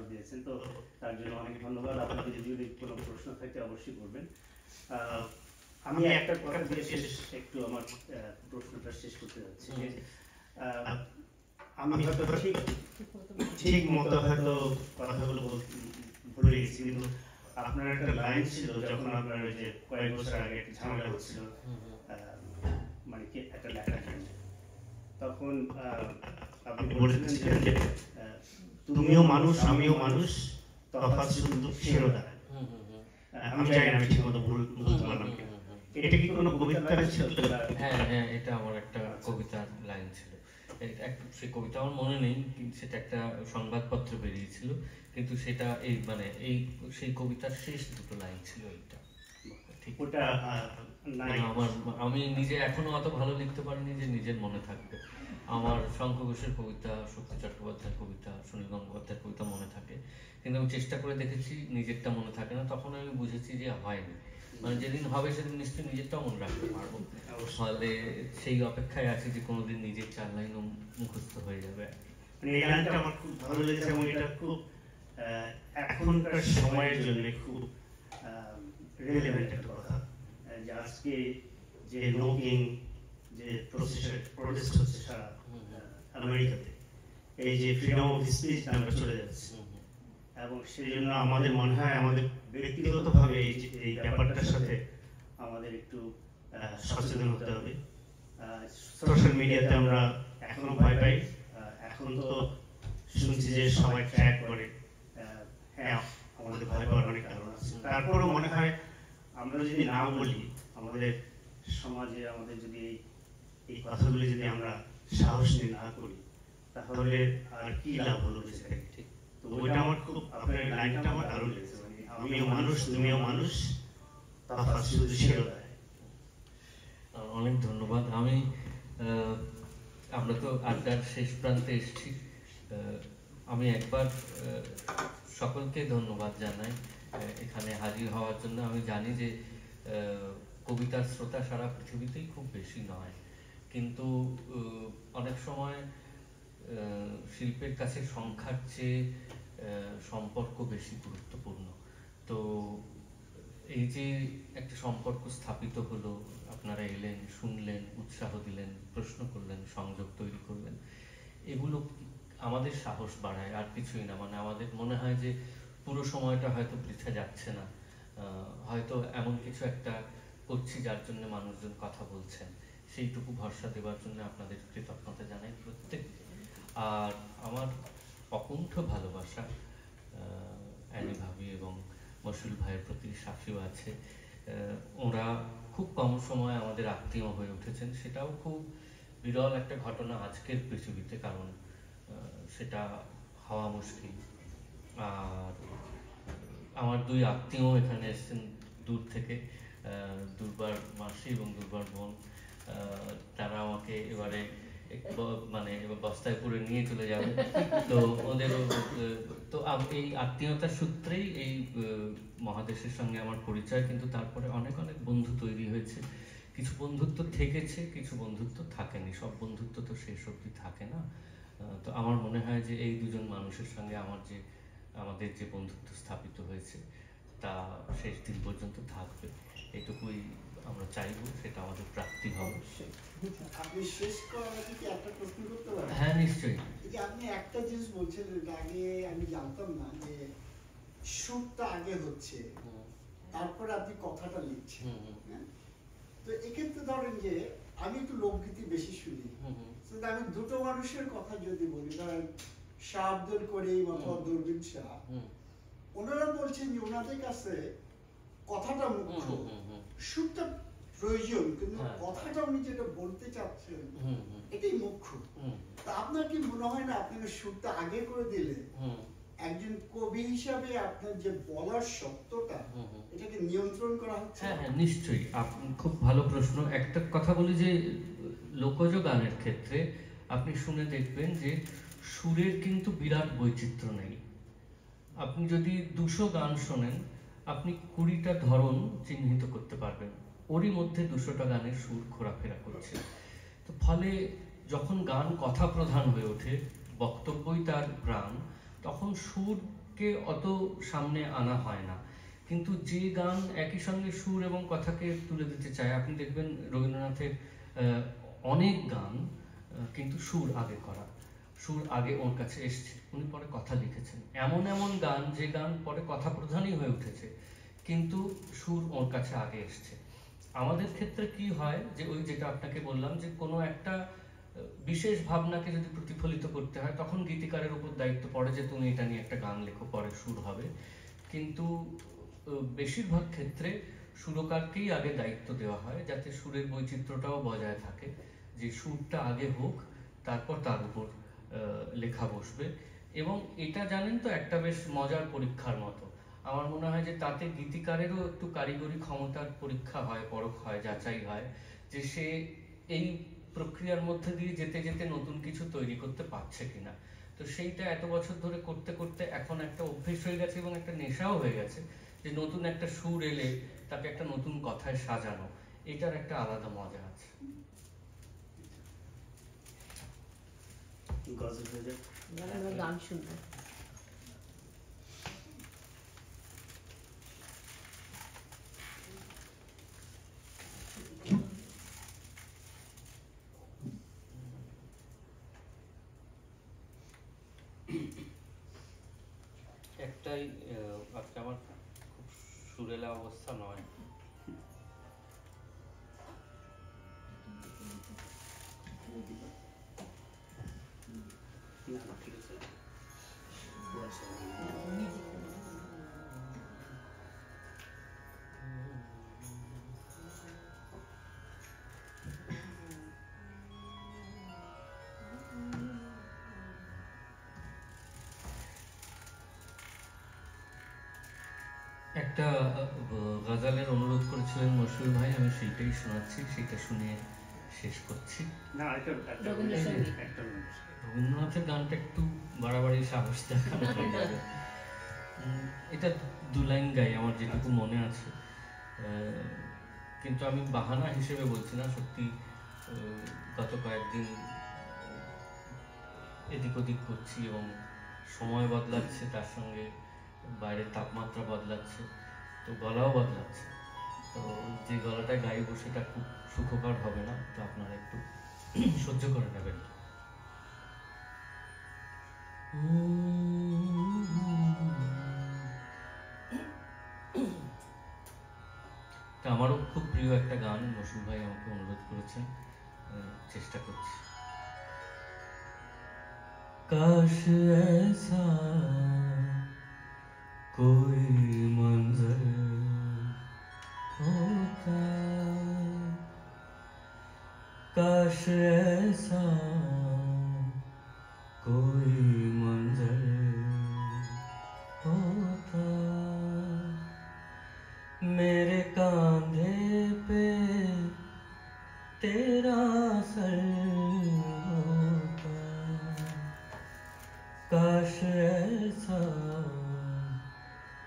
দিয়েছেন, তো তার জন্য অনেক ধন্যবাদ। আপনাদের যদি কোনো প্রশ্ন থাকে অবশ্যই করবেন। আমি একটা কথা দিয়ে একটু আমার প্রশ্নটা শেষ করতে যাচ্ছি, যে আমি হয়তো ঠিক মতো হয়তো কথাগুলো ভুলে গেছি, কিন্তু আপনার একটা লাইন ছিল যখন আপনার ওই যে কয়েক বছর আগে একটা ঝামেলা হচ্ছিল, মানে কি একটা লেখার জন্য, তখন আপনি বলেছিলেন যে তুমিও মানুষ আমিও মানুষ, তফাৎ শুধু শিরোধারায়। আমি জানি না আমি ঠিক মতো বলতে পারলাম কিনা, এটা কি কোনো কবিতা ছিল? হ্যাঁ, এটা আমার একটা কবিতা। ছিল। সেই কবিতা আমার মনে নেই, সেটা একটা সংবাদপত্রে বেরিয়েছিল, কিন্তু সেটা সেই কবিতার শেষ দুটো লাইন ছিল এইটা। ঠিক ওটা আমি নিজে এখনো অত ভালো লিখতে পারিনি যে নিজের মনে থাকবে। আমার শঙ্খ ঘোষের কবিতা, শক্তি চট্টোপাধ্যায়ের কবিতা, সুনীল গঙ্গোপাধ্যায়ের কবিতা মনে থাকে, কিন্তু আমি চেষ্টা করে দেখেছি নিজেরটা মনে থাকে না। তখন আমি বুঝেছি যে হয়নি, মানে যেদিন হবে সেদিন নিশ্চয়ই নিজেরটাও মনে রাখতে পারবো। ফলে সেই অপেক্ষায় আছি যে কোনোদিন নিজের 4 লাইনও মুখস্থ হয়ে যাবে। এই গানটা আমার খুব ভালো লেগেছে এবং এটা খুব এখনকার সময়ের জন্য খুব রিলেভেন্ট একটা কথা, যে আজকে যে নোকিং যে প্রোটেস্ট হচ্ছে সারা আমেরিকাতে, এই যে ফ্রিডম অফ স্পিচ আমরা চলে যাচ্ছি, এবং সেই জন্য আমাদের মনে হয় আমাদের ব্যক্তিগতভাবে এই ব্যাপারটার সাথে আমাদের একটু সচেতন হতে হবে। সোশ্যাল মিডিয়াতে আমরা এখনো ভয় পাই, এখন তো শুনছি যে সবাই ট্র্যাক করে, হ্যাঁ আমাদের ভয় পাওয়ার অনেক কারণ আছে। তারপরও মনে হয় আমরা যদি না বলি, আমাদের সমাজে আমাদের যদি এই কথাগুলি যদি আমরা সাহস নিয়ে না করি, তাহলে আর কি লাভ হলো বেঁচে থেকে। তো ওইটা আমার খুব, আপনার লাইনটা আমার দারুণ লেগেছে, মানে আমিও মানুষ তুমিও মানুষ, তফাৎ শুধু শিরোধায়। অনেক ধন্যবাদ। আমরা তো আড্ডার শেষ প্রান্তে এসেছি। আমি একবার সকলকে ধন্যবাদ জানাই এখানে হাজির হওয়ার জন্য। আমি জানি যে কবিতার শ্রোতা সারা পৃথিবীতেই খুব বেশি নয়, কিন্তু অনেক সময় শিল্পের কাছে সংখ্যার চেয়ে সম্পর্ক বেশি গুরুত্বপূর্ণ। তো এই যে একটা সম্পর্ক স্থাপিত হলো, আপনারা এলেন, শুনলেন, উৎসাহ দিলেন, প্রশ্ন করলেন, সংযোগ তৈরি করলেন, এগুলো আমাদের সাহস বাড়ায়, আর কিছুই না। মানে আমাদের মনে হয় যে পুরো সময়টা হয়তো বৃথা যাচ্ছে না, হয়তো এমন কিছু একটা করছি যার জন্য মানুষজন কথা বলছেন। সেইটুকু ভরসা দেওয়ার জন্য আপনাদের কৃতজ্ঞতা জানাই প্রত্যেককে। আর আমার অকুণ্ঠ ভালোবাসা অ্যানি ভাবি এবং মশিউল ভাইয়ের প্রতি সাফিও আছে। ওরা খুব কম সময় আমাদের আত্মীয় হয়ে উঠেছেন, সেটাও খুব বিরল একটা ঘটনা আজকের পৃথিবীতে, কারণ সেটা হওয়া মুশকিল। আর আমার 2 আত্মীয় এখানে এসেছেন দূর থেকে, দুর্বার মাসি এবং দুর্বার বোন। তারা আমাকে এবারে এবার বস্তায় পুরে নিয়ে চলে যাবে। তো ওদের তো এই আত্মীয়তার সূত্রেই এই মহাদেশের সঙ্গে আমার পরিচয়, কিন্তু তারপরে অনেক অনেক বন্ধু তৈরি হয়েছে। কিছু বন্ধুত্ব থেকেছে, কিছু বন্ধুত্ব থাকেনি, সব বন্ধুত্ব তো শেষ অবধি থাকে না। তো আমার মনে হয় যে এই দুজন মানুষের সঙ্গে আমাদের যে বন্ধুত্ব স্থাপিত হয়েছে তা শেষ দিন পর্যন্ত থাকবে, এটুকুই আমরা চাইবো, সেটা আমাদের প্রাপ্তি হবে। আপনি শেষ করার আগে কি একটা প্রশ্ন করতে পারেন? হ্যাঁ, নিশ্চয়ই। এই যে আপনি একটা জিনিস বলছেন, এটা আগে আমি জানতাম না, যে সুরটা আগে হচ্ছে, তারপরে আপনি কথাটা লিখছেন। তো এক্ষেত্রে ধরেন যে আমি একটু লোকগীতি বেশি শুনি, আমি 2টো মানুষের কথা যদি বলি, ধরেন শাহ আব্দুল করিম অথবা দূরবীন শাহ, ওনারা বলছেন যে ওনাদের কাছে কথাটা মুখ্য, সুরটা প্রয়োজন, কিন্তু কথাটা উনি যেটা বলতে চাচ্ছেন এটাই মুখ্য। তা আপনার কি মনে হয় না আপনাকে সুরটা আগে করে দিলে একজন কবি হিসাবে আপনার যে বলার শব্দটা এটাকে নিয়ন্ত্রণ করা হচ্ছে? হ্যাঁ, নিশ্চয়ই। আপনি খুব ভালো প্রশ্ন। একটা কথা বলি যে লোকজ গানের ক্ষেত্রে আপনি শুনে দেখবেন যে সুরের কিন্তু বিরাট বৈচিত্র্য নেই। আপনি যদি 200 গান শোনেন, আপনি 20টা ধরন চিহ্নিত করতে পারবেন, ওরই মধ্যে 200টা গানের সুর ঘোরাফেরা করছে। তো ফলে যখন গান কথা প্রধান হয়ে ওঠে, বক্তব্যই তার প্রাণ, তখন সুরকে অত সামনে আনা হয় না। কিন্তু যে গান একই সঙ্গে সুর এবং কথাকে তুলে দিতে চায়, আপনি দেখবেন রবীন্দ্রনাথের অনেক গান কিন্তু সুর আগে করা, সুর আগে ওর কাছে এসছে, উনি পরে কথা লিখেছেন। এমন এমন গান যে গান পরে কথা প্রধানই হয়ে উঠেছে, কিন্তু সুর ওর কাছে আগে এসছে। আমাদের ক্ষেত্রে কি হয় যে ওই যেটা আপনাকে বললাম, যে কোনো একটা বিশেষ ভাবনাকে যদি প্রতিফলিত করতে হয়, তখন গীতিকারের উপর দায়িত্ব পড়ে যে তুমি এটা নিয়ে একটা গান লেখো, পরে সুর হবে। কিন্তু বেশিরভাগ ক্ষেত্রে সুরকারকেই আগে দায়িত্ব দেওয়া হয়, যাতে সুরের বৈচিত্র্যটাও বজায় থাকে, যে সুরটা আগে হোক, তারপর তার উপর লেখা বসবে। এবং এটা জানেন তো একটা বেশ মজার পরীক্ষার মতো, আমার মনে হয় যে তাতে গীতিকারেরও একটু কারিগরি ক্ষমতার পরীক্ষা হয়, পরখ হয়, যাচাই হয় যে সে এই প্রক্রিয়ার মধ্যে দিয়ে যেতে যেতে নতুন কিছু তৈরি করতে পারছে কিনা। তো সেইটা এত বছর ধরে করতে করতে এখন একটা অভ্যেস হয়ে গেছে এবং একটা নেশাও হয়ে গেছে যে নতুন একটা সুর এলে তাকে একটা নতুন কথায় সাজানো, এটার একটা আলাদা মজা আছে। গান শুনবো। একটাই আজকে আমার খুব সুরেলা অবস্থা নয়। একটা গজলের অনুরোধ করেছিলেন মশরুল ভাই, আমি সেইটাই শোনাচ্ছি, সেটা শুনে শেষ করছি। রবীন্দ্রনাথের গানটা একটু বাড়াবাড়ি সাহস দেখানো হয়ে যাবে। এটা 2 লাইন গাই আমার যেটুকু মনে আছে, কিন্তু আমি বাহানা হিসেবে বলছি না, সত্যি গত কয়েকদিন এদিক ওদিক করছি এবং সময় বদলাচ্ছে, তার সঙ্গে বাইরের তাপমাত্রা বদলাচ্ছে, তো গলাও বদলাচ্ছে। তো যে গলাটা গাইবো সেটা খুব সুখকর হবে না, তো আপনারা একটু সহ্য করে নেবেন। আমারও খুব প্রিয় একটা গান, মশরুল ভাই আমাকে অনুরোধ করেছেন, চেষ্টা করছি। কাশ ऐसा कोई मंजर होता, काश ऐसा कोई मंजर होता, मेरे कांधे पे तेरा सर होता, काश ऐसा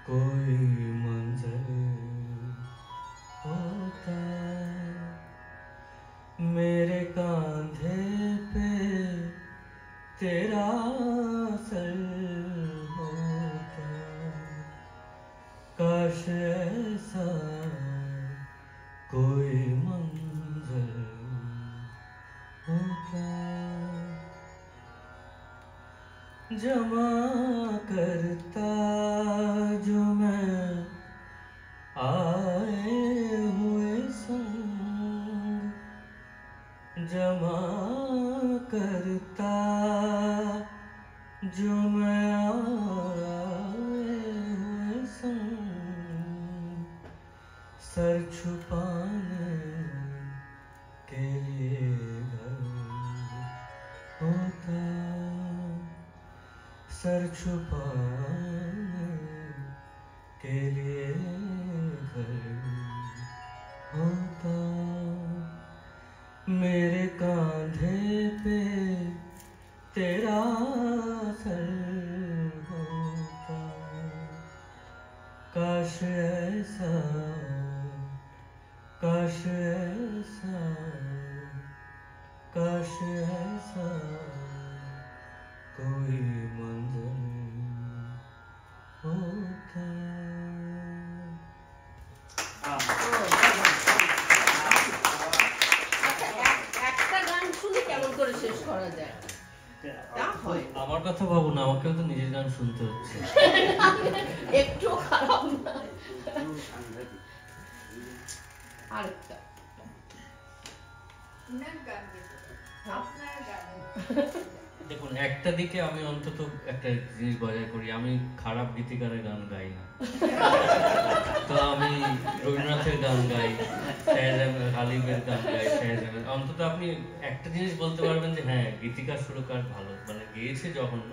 कोई मंजर होता, मेरे कांधे पे तेरा सर होता, काश ऐसा कोई मंजर होता, जमा करता जो मैं आए हुए संग, जमा करता जो मैं आए हुए संग, सर छुपाने के लिए घर होता, सर छुपाने के लिए घर होता, मेरे कांधे पे तेरा सर होता, काश ऐसा, काश ऐसा, काश ऐसा कोई मंजर होता। একটা গান শুনে কেমন করে শেষ করা যায়? আমার কথা ভাবো না, আমাকেও তো নিজের গান শুনতে হচ্ছে। একটু খারাপ না। আরেকটা আপনার গান, আপনার গান দেখুন, একটা দিকে আমি অন্তত একটা জিনিস বজায় করি, আমি খারাপ গীতিকারের গান গাই না। তো আমি রবীন্দ্রনাথের গান গাই, গালিবের গান গাই, অন্তত আপনি একটা জিনিস বলতে পারবেন যে হ্যাঁ গীতিকার সুরকার ভালো, মানে গেয়েছে জঘন্য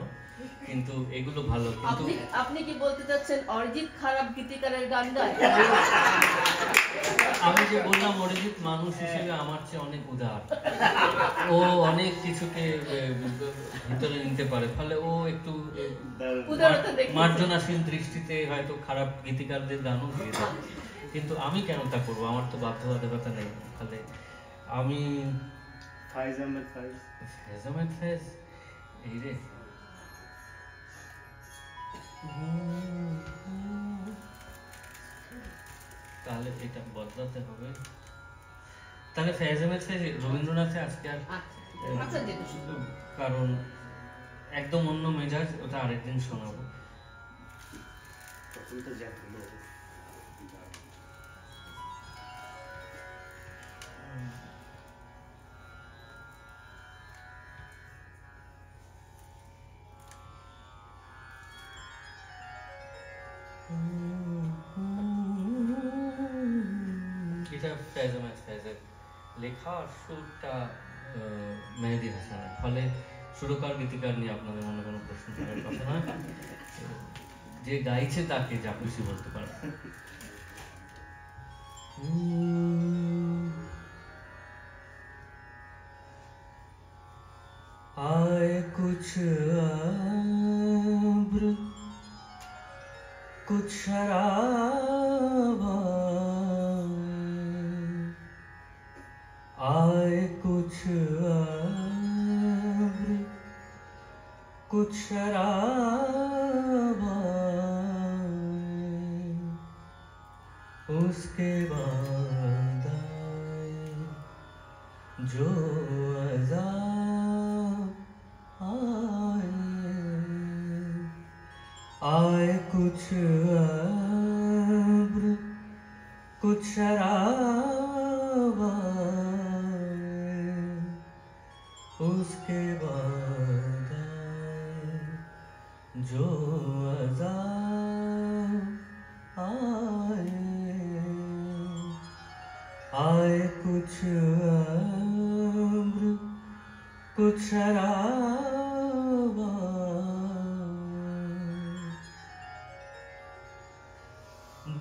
কিন্তু এগুলো ভালো। কিন্তু আপনি কি বলতে চাচ্ছেন অরিজিৎ খারাপ গীতিকারের গান গায়? আমি যে বললাম অরিজিৎ মানুষ হিসেবে আমার চেয়ে অনেক উদার, ও অনেক কিছুকে ভিতরে নিতে পারে, ফলে ও একটু মার্জনাশীল দৃষ্টিতে হয়তো খারাপ গীতিকারদের গানও গিয়ে দেয়। কিন্তু আমি কেন তা করবো? আমার তো বাধ্যবাধকতা নেই। ফলে আমি ফয়েজ আহমেদ ফায়েজ এই রে তাহলে এটা বদলাতে হবে। তাহলে ফয়েজ আহমেদ ফায়েজ রবীন্দ্রনাথে আজকে আর কারণ একদম অন্য মেজাজ, ওটা আরেকদিন শোনাবো। এটা ফয়েজ আহমেদ ফায়েজের লেখা, সুরটা মেহেদী হাসানের। ফলে সুরকার গীতিকার নিয়ে আপনাদের মনে কোনো প্রশ্ন থাকার কথা নয়, যে গাইছে তাকে যা খুশি বলতে পারে। आए कुछ अब्र कुछ शराब, आए कुछ अब्र कुछ शराब, उसके बाद आए जो आए कुछ अब्र कुछ शराब, उसके बाद आए जो अज़ाब आए। आए कुछ अब्र कुछ शराब,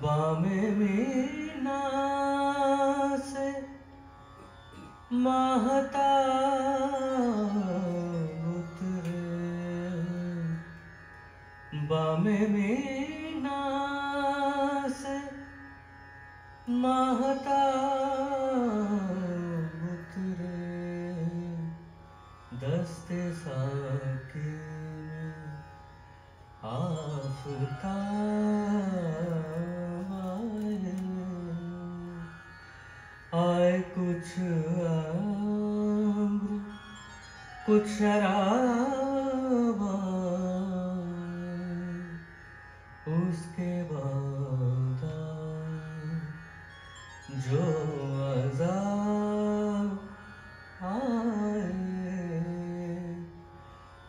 बामे मीना से महताब उतरे, बामे मीना से महताब उतरे, दस्ते साकी में आफ़ताब आए कुछ अब्र कुछ शराब, उसके बाद आए जो अज़ाब आए।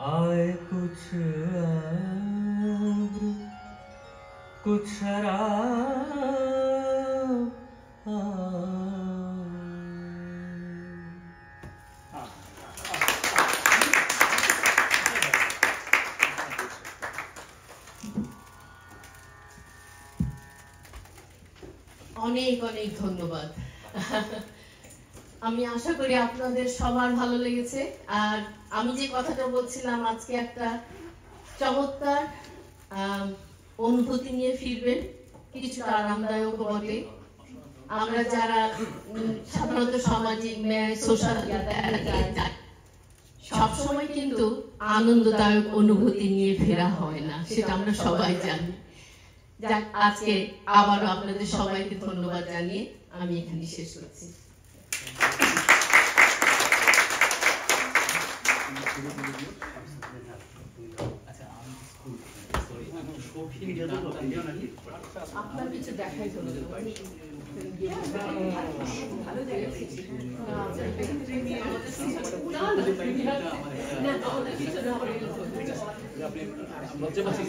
आए कुछ अब्र कुछ शराब অনেক অনেক ধন্যবাদ। আমি আশা করি আপনাদের সবার ভালো লেগেছে। আর আমি যে কথাটা বলছিলাম, আজকে একটা চমৎকার অনুভূতি নিয়ে ফিরবেন, কিছুটা আরামদায়ক বটে। আমরা যারা সাধারণত সামাজিক সোশ্যাল সবসময় কিন্তু আনন্দদায়ক অনুভূতি নিয়ে ফেরা হয় না, সেটা আমরা সবাই জানি। যাক, আজকে আবারও আপনাদের সবাইকে ধন্যবাদ জানিয়ে আমি এখানে শেষ করছি। আপনার কিছু দেখাই হলো। ভালো জায়গা থেকে লজ্জা পাচ্ছি